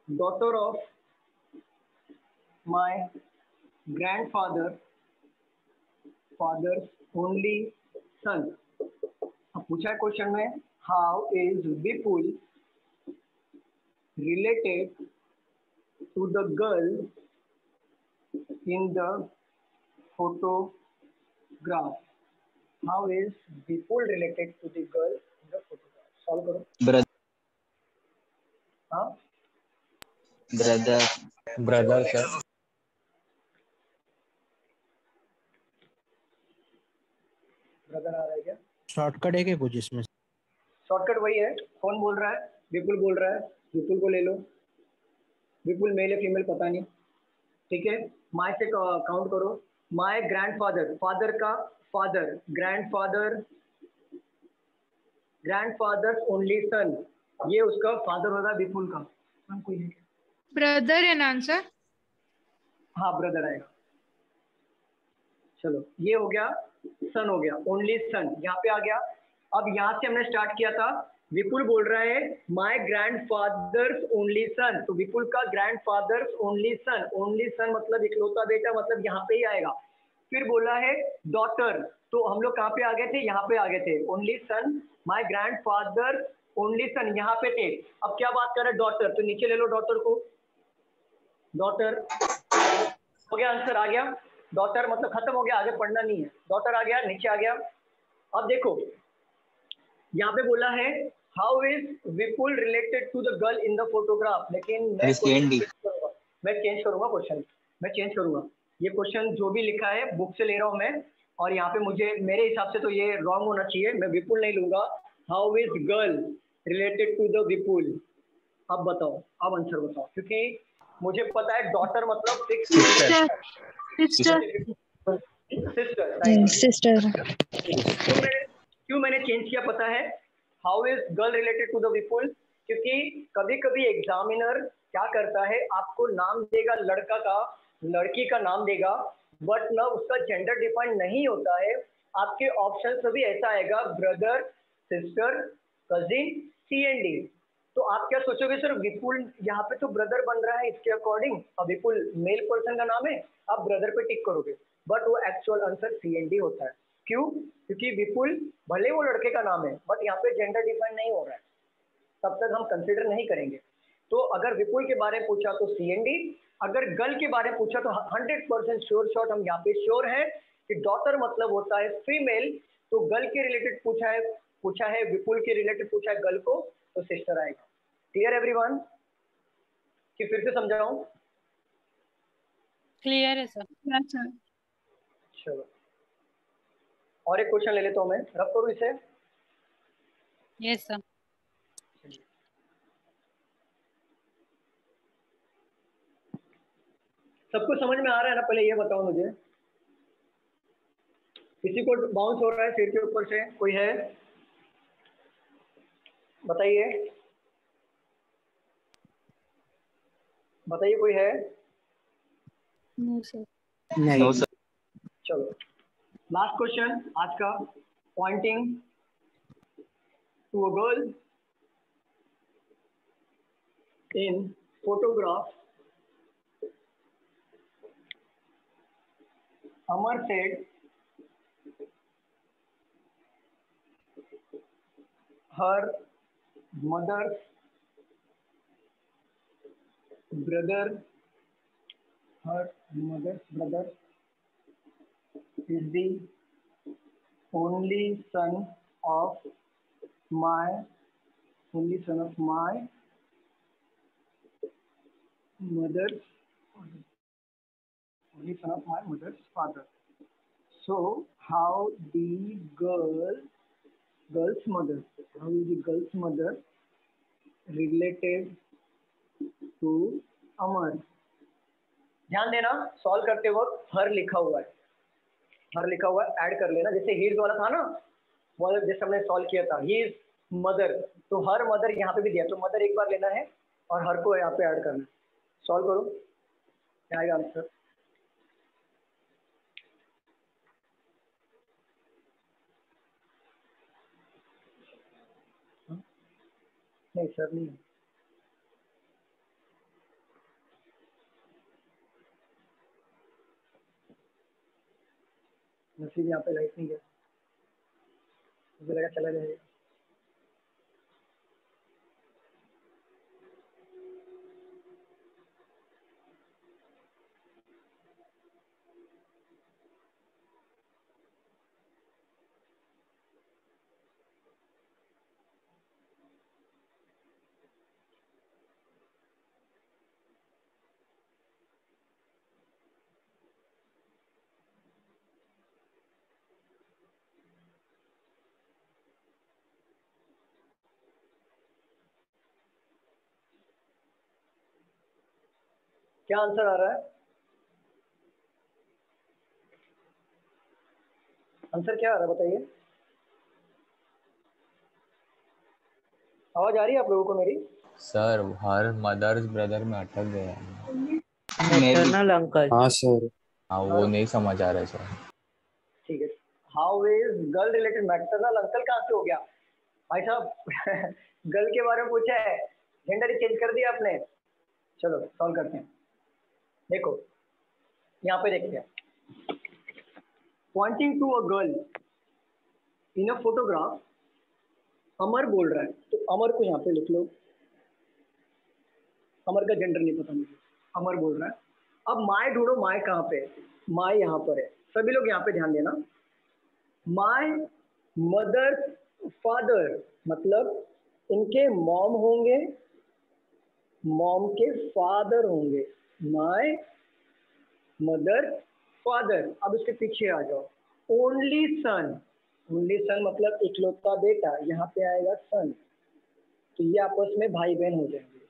daughter of my grandfather's only son। अब पूछा है क्वेश्चन में, how is Vipul related to the girl in the photograph? How is Vipul related to the girl in the photograph? Solve करो। Brother हाँ, brother sir. Brother आ रहा है क्या? Shortcut है क्या कुछ इसमें? शॉर्टकट वही है। कौन बोल रहा है? विपुल बोल रहा है। विपुल को ले लो। विपुल मेल है फीमेल पता नहीं, ठीक है। माय से काउंट करो। माय ग्रैंडफादर, फादर का फादर, ग्रैंडफादर ओनली सन, ये उसका फादर होगा विपुल का। कोई है? ब्रदर है ना आंसर? हाँ ब्रदर आएगा। चलो ये हो गया, सन हो गया, ओनली सन यहाँ पे आ गया। अब यहाँ से हमने स्टार्ट किया था, विपुल बोल रहा है माय ग्रैंडफादर्स ओनली सन, तो विपुल का ग्रैंडफादर्स ओनली सन मतलब इकलौता बेटा, मतलब यहाँ पे ही आएगा। फिर बोला है डॉटर, तो हम लोग कहाँ पे आ गए थे? यहाँ पे आ गए थे। Only son, my grandfather only son यहाँ पे थे। अब क्या बात कर रहे हैं? डॉटर, तो नीचे ले लो डॉटर को। डॉटर हो गया, आंसर आ गया। डॉटर मतलब खत्म हो गया, आगे पढ़ना नहीं है। डॉटर आ गया, नीचे आ गया। अब देखो यहाँ पे बोला है how is Vipul related to the girl in the photograph, लेकिन मैं चेंज करूंगा क्वेश्चन, मैं चेंज करूंगा। ये क्वेश्चन जो भी लिखा है बुक से ले रहा हूं मैं, और यहाँ पे मुझे मेरे हिसाब से तो ये रॉन्ग होना चाहिए। मैं विपुल नहीं लूंगा। How is girl related to the Vipul. अब बताओ, अब आंसर बताओ, क्योंकि मुझे पता है डॉटर मतलब सिस्टर। क्यों मैंने चेंज किया पता है? How is girl related to the Vipul, क्योंकि कभी कभी एग्जामिनर क्या करता है, आपको नाम देगा लड़का का, लड़की का नाम देगा, बट ना उसका जेंडर डिफाइन नहीं होता है। आपके ऑप्शन सभी ऐसा आएगा, ब्रदर, सिस्टर, कजिन, CND। तो आप क्या सोचोगे सर विपुल यहाँ पे तो ब्रदर बन रहा है इसके अकॉर्डिंग, अब विपुल मेल पर्सन का नाम है, आप ब्रदर पे टिक करोगे, बट वो एक्चुअल आंसर CND होता है। क्यों? क्योंकि विपुल भले वो लड़के का नाम है, बट यहाँ पे जेंडर डिफाइन नहीं हो रहा है, तब तक हम कंसिडर नहीं करेंगे। तो अगर विपुल के बारे में पूछा तो CND, अगर गर्ल के बारे में पूछा तो 100% श्योर शॉट हम यहाँ पे श्योर है कि डॉटर मतलब होता है फीमेल, तो गर्ल के रिलेटेड पूछा है विपुल के रिलेटेड पूछा है गर्ल को, तो सिस्टर आएगा। Clear everyone? कि फिर से समझाऊं? क्लियर है सर। चलो और एक क्वेश्चन ले लेता हूं मैं, रब करूं इसे। Yes sir. सबको समझ में आ रहा है ना? पहले ये बताओ मुझे, किसी को बाउंस हो रहा है सिर के ऊपर से? कोई है? बताइए, बताइए कोई है? No sir. No sir. चलो लास्ट क्वेश्चन आज का, pointing to a girl in photograph, Amar said her mother's brother is the only son of my mother's only son of my mother's father. So how the girl's mother, how is the girl's mother related to Amar? ध्यान देना, solve करते वक्त हर लिखा हुआ है, हर लिखा हुआ है ऐड कर लेना। जैसे हीज वाला था ना, वो जैसे हमने सॉल्व किया था, ही इज मदर, तो हर मदर यहाँ पे भी दिया, तो मदर एक बार लेना है और हर को यहाँ पे ऐड करना है। सॉल्व करो, क्या आएगा आंसर? नहीं सर नहीं, नसीब यहाँ पे लाइट नहीं गया, मुझे लगा चला जाएगा। क्या आंसर आ रहा है? आंसर क्या आ रहा है बताइए? आवाज आ रही है आप लोगों को मेरी? सर हर मदर्स ब्रदर में अटक गया है। Maternal uncle. हाँ सर। हाँ वो नहीं समझ आ रहा है सर। ठीक है, how is girl related maternal uncle कहाँ से हो गया भाई साहब? गर्ल के बारे में पूछा है, जेंडर ही चेंज कर दिया आपने। चलो सॉल्व करते हैं। देखो यहाँ पे देखते हैं, pointing to a girl in a photograph, Amar बोल रहा है, तो अमर को यहाँ पे लिख लो। अमर का जेंडर नहीं पता मुझे, अमर बोल रहा है। अब माय ढूंढो, माय कहाँ पे है? माय यहाँ पर है, सभी लोग यहाँ पे ध्यान देना। माय मदर फादर मतलब इनके मॉम होंगे, मॉम के फादर होंगे, माय मदर फादर। अब इसके पीछे आ जाओ, ओनली सन, ओनली सन मतलब इकलौता बेटा, यहाँ पे आएगा सन, तो ये आपस में भाई बहन हो जाएंगे।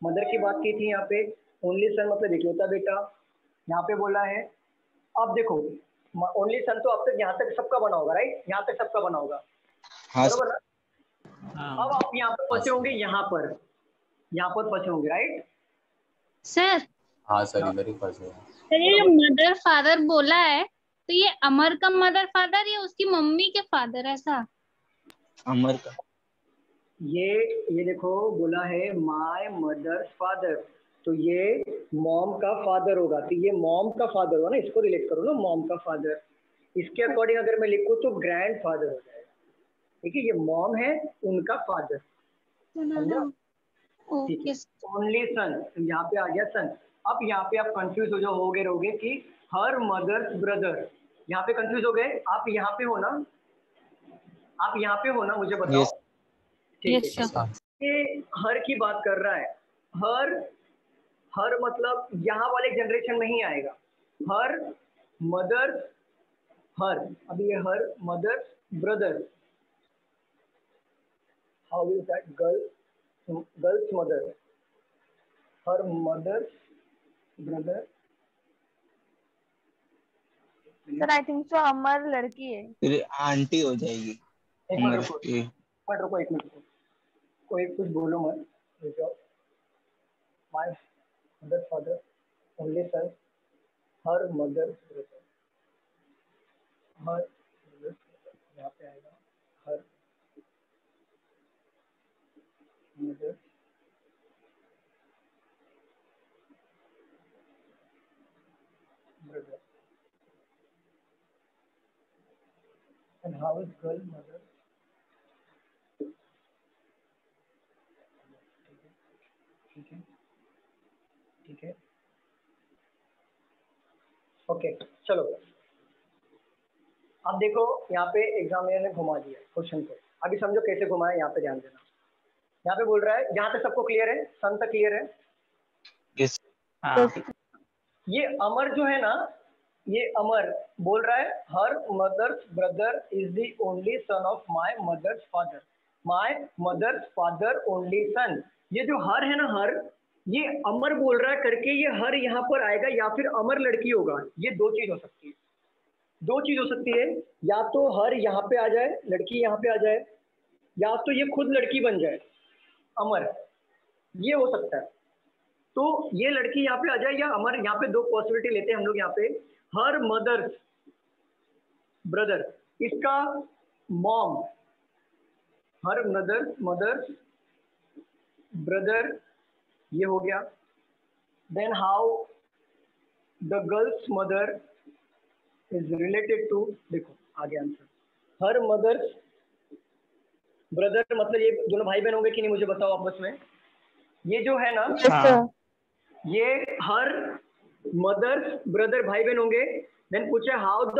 मदर की बात की थी यहाँ पे, ओनली सन मतलब इकलौता बेटा, यहाँ पे बोला है। अब देखो ओनली सन तो अब तक यहाँ तक सबका बना होगा, राइट? यहाँ तक सबका बना होगा, बरोबर ना? अब आप यहाँ पर फंसे होंगे, यहाँ पर फंसे होंगे, राइट सर? हाँ सर इधर ही फंसे हैं। सर ये मदर फादर बोला है, तो ये अमर का मदर फादर या उसकी मम्मी के फादर, ऐसा? अमर का। ये देखो बोला है माय मदर फादर, तो ये मॉम का फादर होगा, तो ये मॉम का फादर होगा ना, इसको रिलेट करो ना, मॉम का फादर। इसके अकॉर्डिंग अगर मैं लिखूं तो ग्रैंड फादर हो जाएगा, ठीक है? ये मॉम है, उनका फादर, समझा? ठीक है, ओनली सन, यहाँ पे आ गया सन। अब यहाँ पे आप कंफ्यूज हो जाओगे रहोगे कि हर मदर्स ब्रदर, यहाँ पे कंफ्यूज हो गए आप? यहाँ पे हो ना, आप यहाँ पे हो ना, मुझे बताओ। ठीक है, ये हर की बात कर रहा है। हर मतलब यहाँ वाले जनरेशन में ही आएगा, हर मदर, हर, अभी ये her mother brother, how is that? Girl's mother, her mother brother. Sir I think so Amar लड़की है, फिर आंटी हो जाएगी। एक मिनट रुको, कोई कुछ बोलो मत, my mother father only sun, her mother brother, her mother, यहाँ पे आएगा her mother brother. And how is girl mother? ठीक है, ओके चलो। अब देखो यहाँ पे एग्जामिनर ने घुमा दिया क्वेश्चन को, अभी समझो कैसे घुमाया, यहाँ पे ध्यान देना। यहाँ पे बोल रहा है, यहाँ पे सबको क्लियर है, सन तक क्लियर है? yes. ये अमर जो है ना, ये अमर बोल रहा है her mother's brother is the only son of my mother's father, my mother's father only son. ये जो हर है ना, हर, ये अमर बोल रहा है करके ये हर यहाँ पर आएगा या फिर अमर लड़की होगा। ये दो चीज हो सकती है, दो चीज हो सकती है, या तो हर यहाँ पे आ जाए, लड़की यहाँ पे आ जाए, या तो ये खुद लड़की बन जाए अमर, ये हो सकता है। तो ये लड़की यहाँ पे आ जाए या अमर, यहाँ पे दो पॉसिबिलिटी लेते हैं हम लोग। यहाँ पे हर मदर्स ब्रदर, इसका मॉम, हर मदर्स ब्रदर, ये हो गया। Then how the girl's mother is related to, देखो आगे आंसर, हर मदर्स ब्रदर मतलब ये दोनों भाई बहन होंगे कि नहीं मुझे बताओ आपस में। ये जो है ना, ये हर मदर्स ब्रदर भाई बहन होंगे। देन पूछे how the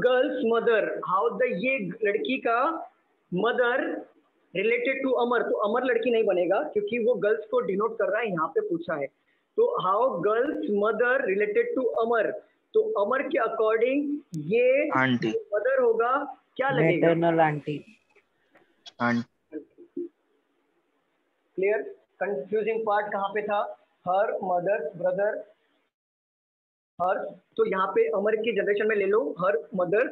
girl's mother, how the, ये लड़की का मदर रिलेटेड टू अमर, तो अमर लड़की नहीं बनेगा क्योंकि वो गर्ल्स को डिनोट कर रहा है, यहाँ पे पूछा है। तो how girl's mother related to Amar, तो अमर के अकॉर्डिंग ये आंटी मदर होगा, क्या लगेगा? Maternal aunty. Clear? Confusing part कहाँ पे था? हर मदर ब्रदर, हर, तो यहाँ पे अमर की जनरेशन में ले लो, हर मदर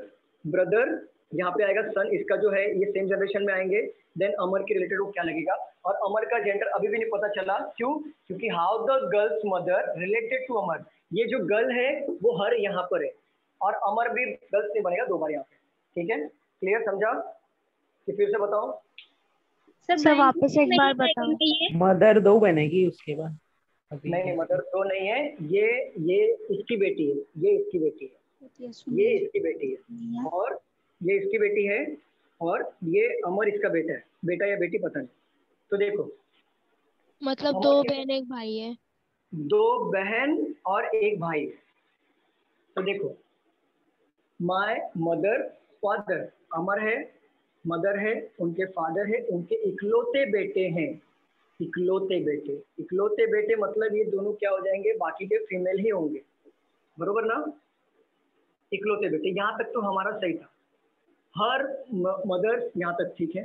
ब्रदर, यहाँ पे आएगा सन, इसका जो है ये सेम जनरेशन में आएंगे। देन अमर के रिलेटेड वो क्या लगेगा, और अमर का जेंडर अभी भी नहीं पता चला, क्यों? क्योंकि how the girl's mother related to Amar, ये जो गर्ल है वो हर यहाँ पर है, और अमर भी गर्ल्स नहीं बनेगा दो बार यहाँ पे। ठीक है, क्लियर, समझा? कि फिर से बताओ सर, वापस एक बार बताओ। मदर दो बनेगी उसके बाद। नहीं, मदर दो नहीं है, ये इसकी बेटी है, ये इसकी बेटी है, ये इसकी बेटी है, और ये इसकी बेटी है, और ये अमर इसका बेटा है, बेटा या बेटी पता नहीं। तो देखो मतलब दो बहन एक भाई है, दो बहन और एक भाई। तो देखो माय मदर फादर, अमर है, मदर है, उनके फादर है, उनके इकलौते बेटे हैं, इकलौते बेटे मतलब ये दोनों क्या हो जाएंगे, बाकी के फीमेल ही होंगे, बरोबर ना? इकलौते बेटे, यहाँ तक तो हमारा सही था। हर मदर्स, यहाँ तक ठीक है।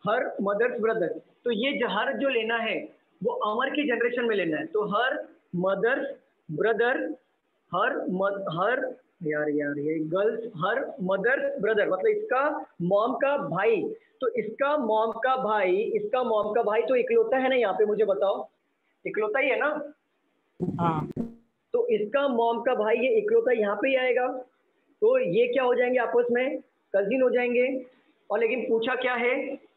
हर मदर्स ब्रदर, तो ये हर जो लेना है वो अमर की जनरेशन में लेना है। तो हर मदर्स ब्रदर, हर यार ये गर्ल्स, हर मदर्स ब्रदर मतलब इसका मॉम का भाई, तो इसका मॉम का भाई तो इकलौता है ना यहाँ पे, मुझे बताओ, इकलौता ही है ना? हाँ। तो इसका मॉम का भाई ये इकलौता यहाँ पे ही आएगा, तो ये क्या हो जाएंगे आपस में, कजिन हो जाएंगे। और लेकिन पूछा क्या है,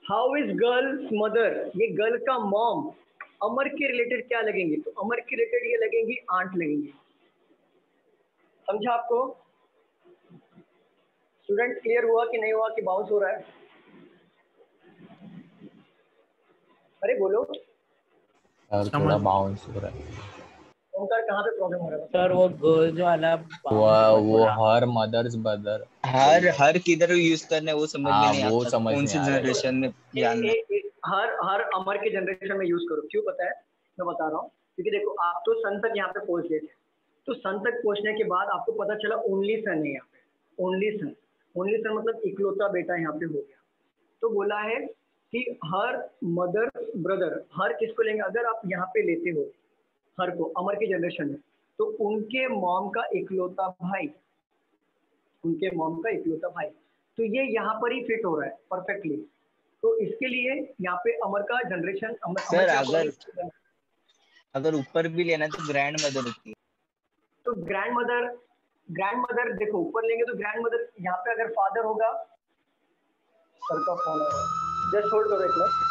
हाउ इज गर्ल्स मदर, ये गर्ल का मॉम अमर के रिलेटेड क्या लगेंगे, तो अमर के रिलेटेड ये लगेंगी आंट लगेंगी। समझा आपको? स्टूडेंट क्लियर हुआ कि नहीं हुआ, कि बाउंस हो रहा है? अरे बोलो सर, थोड़ा बाउंस हो रहा है। ओमकार कहाँ पे प्रॉब्लम हो रहा है? सर वो गर्ल जो वाला वो हर मदर्स ब्रदर, हर किधर यूज करना है वो समझ में नहीं आता, कौन सी जनरेशन में जानना। हर अमर के जनरेशन में यूज करो, क्यों पता है? मैं बता रहा हूँ, क्योंकि देखो आप तो सन तक यहाँ पे पहुंच गए थे, तो सन तक पहुंचने के बाद आपको पता चला ओनली सन है यहाँ पे, ओनली सन मतलब इकलौता बेटा यहाँ पे हो गया। तो बोला है कि हर मदर ब्रदर, हर किसको लेंगे, अगर आप यहाँ पे लेते हो हर को अमर की जनरेशन में, तो उनके मॉम का इकलौता भाई, तो ये यहाँ पर ही फिट हो रहा है परफेक्टली। तो इसके लिए यहाँ पे अमर का जनरेशन सर अगर ऊपर भी लेना तो ग्रैंड मदर होती है। तो ग्रैंड मदर देखो ऊपर लेंगे तो ग्रैंड मदर यहाँ पे अगर फादर होगा, सर का फोन है, जस्ट होल्ड करो एक मिनट।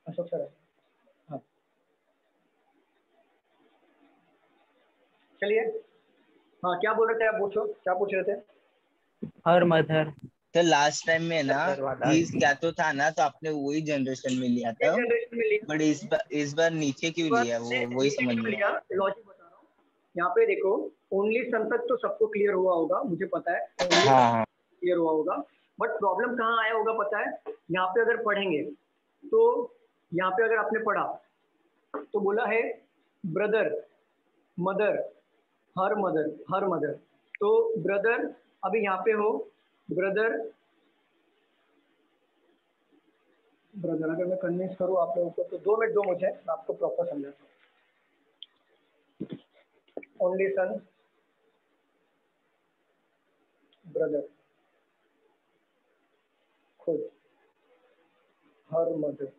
अशोक सर, हाँ चलिए, हाँ क्या बोल रहे थे आप, पूछो क्या पूछ रहे थे? हर मदर तो लास्ट टाइम में ना इस क्या तो था ना, तो आपने वही जनरेशन में लिया था, जनरेशन में लिया, बट इस बार नीचे क्यों लिया वो वही समझ में लिया। लॉजिक बता रहा हूँ, यहाँ पे देखो ओनली सन तक तो सबको क्लियर हुआ होगा, मुझे पता है क्लियर हुआ होगा, बट प्रॉब्लम कहाँ आया होगा पता है? यहाँ पे अगर पढ़ेंगे तो यहाँ पे अगर आपने पढ़ा तो बोला है ब्रदर मदर हर मदर, तो ब्रदर अभी यहाँ पे हो ब्रदर अगर मैं कन्विंस करूँ आप लोगों को तो 2 मिनट दो मुझे, मैं आपको प्रॉपर समझाता हूँ। ओनली सन ब्रदर खुद हर मदर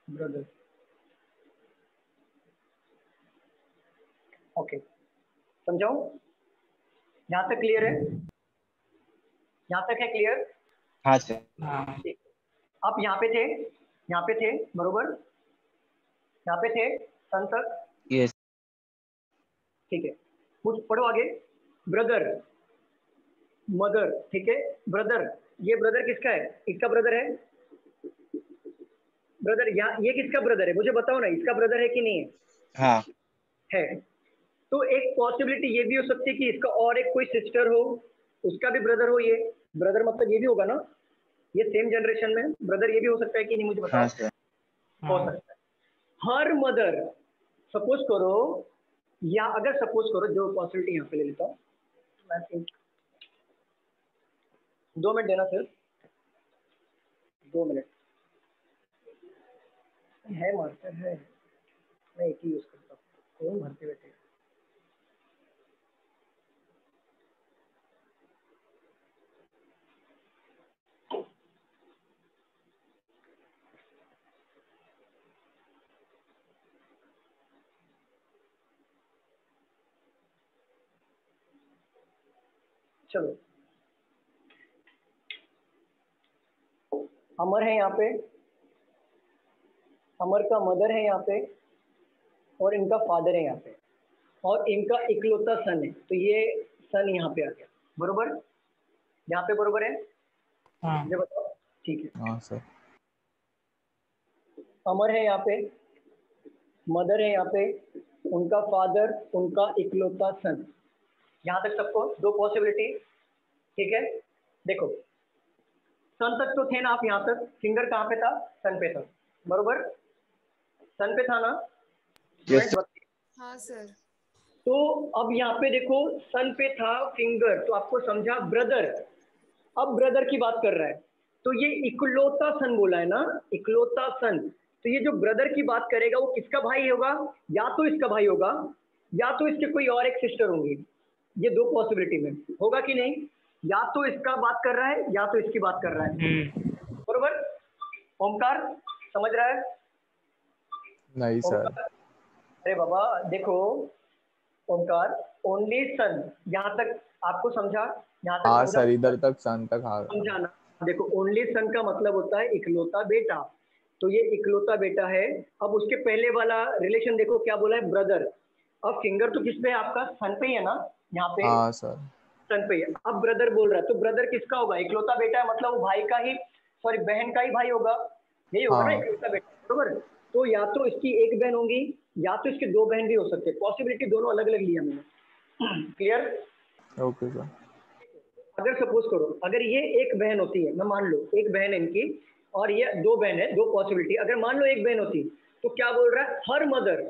ब्रदर। ओके समझाऊं? यहाँ तक क्लियर है? यहाँ तक है क्लियर? हाँ सर। आप यहाँ पे थे बरोबर, यहाँ पे थे सन तक। यस ठीक है, कुछ पढ़ो आगे। ब्रदर मदर, ठीक है। ब्रदर, ये ब्रदर किसका है? इसका ब्रदर है ब्रदर। ये किसका ब्रदर है मुझे बताओ ना, इसका ब्रदर है कि नहीं है? हाँ है। तो एक पॉसिबिलिटी ये भी हो सकती है कि इसका और एक कोई सिस्टर हो, उसका भी ब्रदर हो। ये ब्रदर मतलब ये भी होगा ना, ये सेम जनरेशन में ब्रदर ये भी हो सकता है कि नहीं मुझे बताओ। हाँ सर। हो सकता है। हर मदर सपोज करो, या अगर सपोज करो, जो पॉसिबिलिटी यहाँ पे ले लेता हूँ मैं, 2 मिनट देना सिर्फ, 2 मिनट है। मास्टर है, मैं एक ही यूज करता हूँ, कौन भरते बैठे। चलो अमर है यहाँ पे, अमर का मदर है यहाँ पे, और इनका फादर है यहाँ पे, और इनका इकलौता सन है। तो ये सन यहाँ पे आ गया, बरोबर? यहाँ पे बरोबर है? हाँ मुझे बताओ। ठीक है, हाँ सर। अमर है यहाँ पे, मदर है यहाँ पे, उनका फादर, उनका इकलौता सन। यहाँ तक सबको 2 पॉसिबिलिटी, ठीक है। देखो सन तक तो थे ना आप, यहाँ तक फिंगर कहाँ पे था? सन पे था, बरोबर? सन पे था ना? यस हाँ सर। तो अब यहाँ पे देखो सन पे था फिंगर, तो आपको समझा ब्रदर। अब ब्रदर की बात कर रहा है, तो ये इकलौता सन बोला है ना, इकलौता सन। तो ये जो ब्रदर की बात करेगा वो किसका भाई होगा? या तो इसका भाई होगा, या तो इसके कोई और एक सिस्टर होंगी। ये 2 पॉसिबिलिटी में होगा कि नहीं? या तो इसका बात कर रहा है, या तो इसकी बात कर रहा है, बरोबर? ओमकार समझ रहा है? नहीं सर। अरे बाबा देखो ओमकार, ओनली सन, यहाँ तक आपको समझा? यहाँ तक हाँ समझा? सर, इधर तक सन तक हाँ। समझा ना? देखो ओनली सन का मतलब होता है इकलौता बेटा, तो ये इकलौता बेटा है। अब उसके पहले वाला रिलेशन देखो क्या बोला है? ब्रदर। अब फिंगर तो किस पे है आपका? सन पे ही है ना, यहाँ पे हाँ सर। सन पे ही है। अब ब्रदर बोल रहा है, तो ब्रदर किसका होगा? इकलौता बेटा है, मतलब वो भाई का ही, सॉरी बहन का ही भाई होगा, यही होगा ना हाँ। इकलौता बेटा, बरोबर? तो या तो इसकी एक बहन होंगी, या तो इसके 2 बहन भी हो सकते हैं। पॉसिबिलिटी दोनों अलग अलग लिया मैंने, क्लियर? Okay sir. अगर सपोज करो, अगर ये एक बहन होती है, मैं मान लो एक बहन है इनकी, और ये 2 बहन है, 2 पॉसिबिलिटी। अगर मान लो एक बहन होती, तो क्या बोल रहा है? Her mother,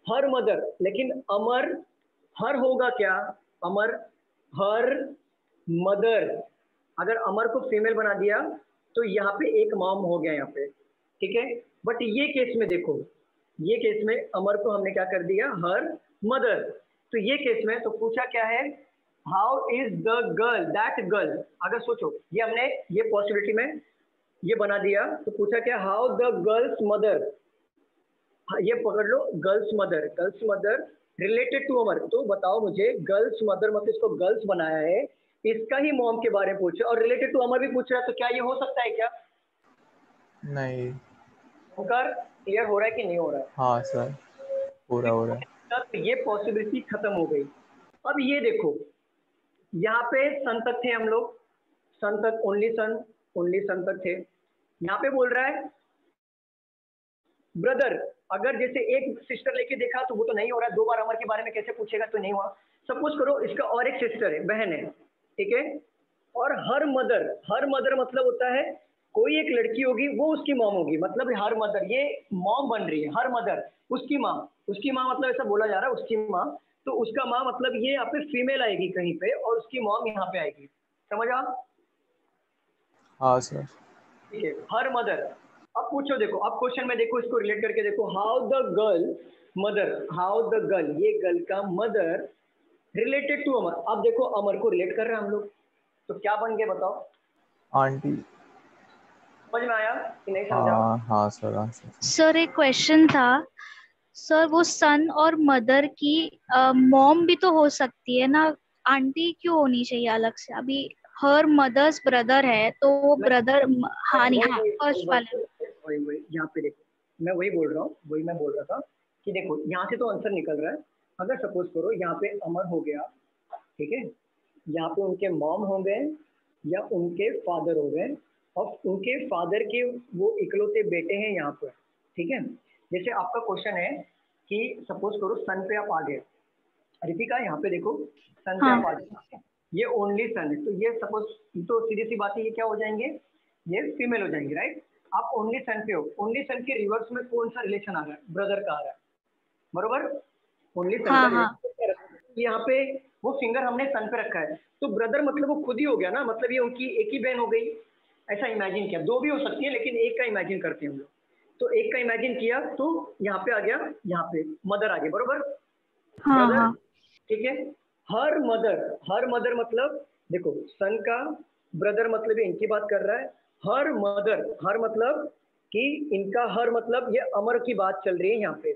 her mother. लेकिन अमर हर होगा क्या? अमर हर मदर। अगर अमर को फीमेल बना दिया तो यहाँ पे एक मॉम हो गया यहाँ पे, ठीक है। बट ये केस में देखो, ये केस में अमर को हमने क्या कर दिया? Her mother. तो ये केस में तो पूछा क्या है? How is the girl, that girl. अगर सोचो ये हमने ये पॉसिबिलिटी में ये बना दिया, तो पूछा क्या? हाउ द गर्ल्स मदर, ये पकड़ लो, girls mother related to Amar. तो बताओ मुझे, गर्ल्स मदर मतलब इसको गर्ल्स बनाया है, इसका ही मॉम के बारे में पूछा, और रिलेटेड टू अमर भी पूछ रहा है, तो क्या ये हो सकता है क्या? नहीं। ओमकार क्लियर हो रहा है कि नहीं हो रहा है? हाँ सर, पूरा हो रहा है। तो ये पॉसिबिलिटी खत्म हो गई। अब ये देखो, यहाँ पे सन तक थे हम लोग, सन तक, ओनली सन तक थे। यहाँ पे बोल रहा है ब्रदर, अगर जैसे एक सिस्टर लेके देखा तो वो तो नहीं हो रहा है, 2 बार अमर के बारे में कैसे पूछेगा, तो नहीं हुआ। सपोज करो इसका और एक सिस्टर है, बहन है, ठीक है, और हर मदर मतलब होता है कोई एक लड़की होगी वो उसकी मॉम होगी, मतलब हर मदर, ये मॉम बन रही है, हर मदर उसकी माँ मतलब ऐसा बोला जा रहा है उसकी माँ, तो उसका माँ मतलब ये यहाँ पे फीमेल आएगी कहीं पे और उसकी मॉम यहाँ पे आएगी, समझ आ? हाँ सर। ठीक है, हर मदर। अब पूछो, देखो अब क्वेश्चन में देखो, इसको रिलेट करके देखो, हाउ द गर्ल, ये गर्ल का मदर रिलेटेड टू अमर। अब देखो अमर को रिलेट कर रहे हैं हम लोग, तो क्या बन गए बताओ? आंटी। समझ में आया कि नहीं समझा? हाँ सर, हाँ सर। सर एक क्वेश्चन था सर, वो सन और मदर की मॉम भी तो हो सकती है ना, आंटी क्यों होनी चाहिए अलग से? अभी हर मदर्स ब्रदर है तो वो ब्रदर, हाँ नहीं, हाँ फर्स्ट वाले। वही यहाँ पे देखो, मैं वही बोल रहा हूँ, वही मैं बोल रहा था कि देखो यहाँ से तो आंसर निकल रहा है। अगर सपोज करो यहाँ पे अमर हो गया, ठीक है, यहाँ पे उनके मॉम हो गए या उनके फादर हो गए, और उनके फादर के वो इकलौते बेटे हैं यहाँ पर, ठीक है। जैसे आपका क्वेश्चन है कि सपोज करो सन पे आप आ गए, रितिका यहाँ पे देखो सन पे आप आ गए, ये ओनली सन है, तो ये सपोज, तो सीधी सी बात है, ये क्या हो जाएंगे, ये फीमेल हो जाएंगे, राइट। आप ओनली सन पे हो, ओनली सन के रिवर्स में कौन सा रिलेशन आ रहा है? ब्रदर का आ रहा है, बरोबर। ओनली सन का रिलेशन यहाँ पे वो फिंगर हमने सन पे रखा है, तो ब्रदर मतलब वो खुद ही हो गया ना, मतलब ये उनकी एक ही बहन हो गई, ऐसा इमेजिन किया। 2 भी हो सकती है लेकिन एक का इमेजिन करते हैं हम लोग, तो एक का इमेजिन किया तो यहाँ पे आ गया, यहाँ पे मदर आ गई, बरोबर। ब्रदर, ठीक है। हर मदर मतलब देखो सन का ब्रदर मतलब ये इनकी बात कर रहा है, हर मतलब कि इनका हर मतलब ये अमर की बात चल रही है यहाँ पे।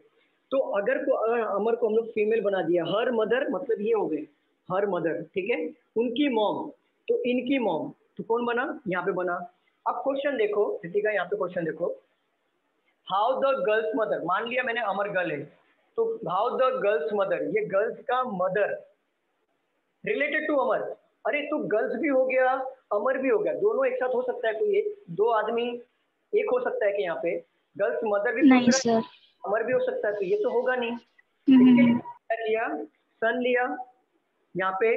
तो अगर अमर को हम लोग फीमेल बना दिया, हर मदर मतलब ये हो गए हर मदर, ठीक है। उनकी मॉम, तो इनकी मॉम, तो कौन बना? यहाँ पे बना। अब क्वेश्चन देखो रितिका, यहाँ पे क्वेश्चन देखो, हाउ द गर्ल्स मदर, मान लिया मैंने अमर गर्ल है, तो हाउ द गर्ल्स मदर, ये गर्ल्स का मदर रिलेटेड टू अमर। अरे तो गर्ल्स भी हो गया, अमर भी हो गया, दोनों एक साथ हो सकता है? कोई एक, 2 आदमी एक हो सकता है कि यहाँ पे गर्ल्स मदर भी नहीं सर, अमर भी हो सकता है? तो ये तो होगा नहीं। इसके लिए क्या लिया, सन लिया, यहाँ पे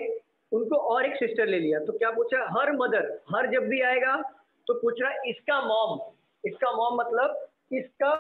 उनको और एक सिस्टर ले लिया, तो क्या पूछा? हर मदर, हर जब भी आएगा तो पूछ रहा है इसका मॉम मतलब इसका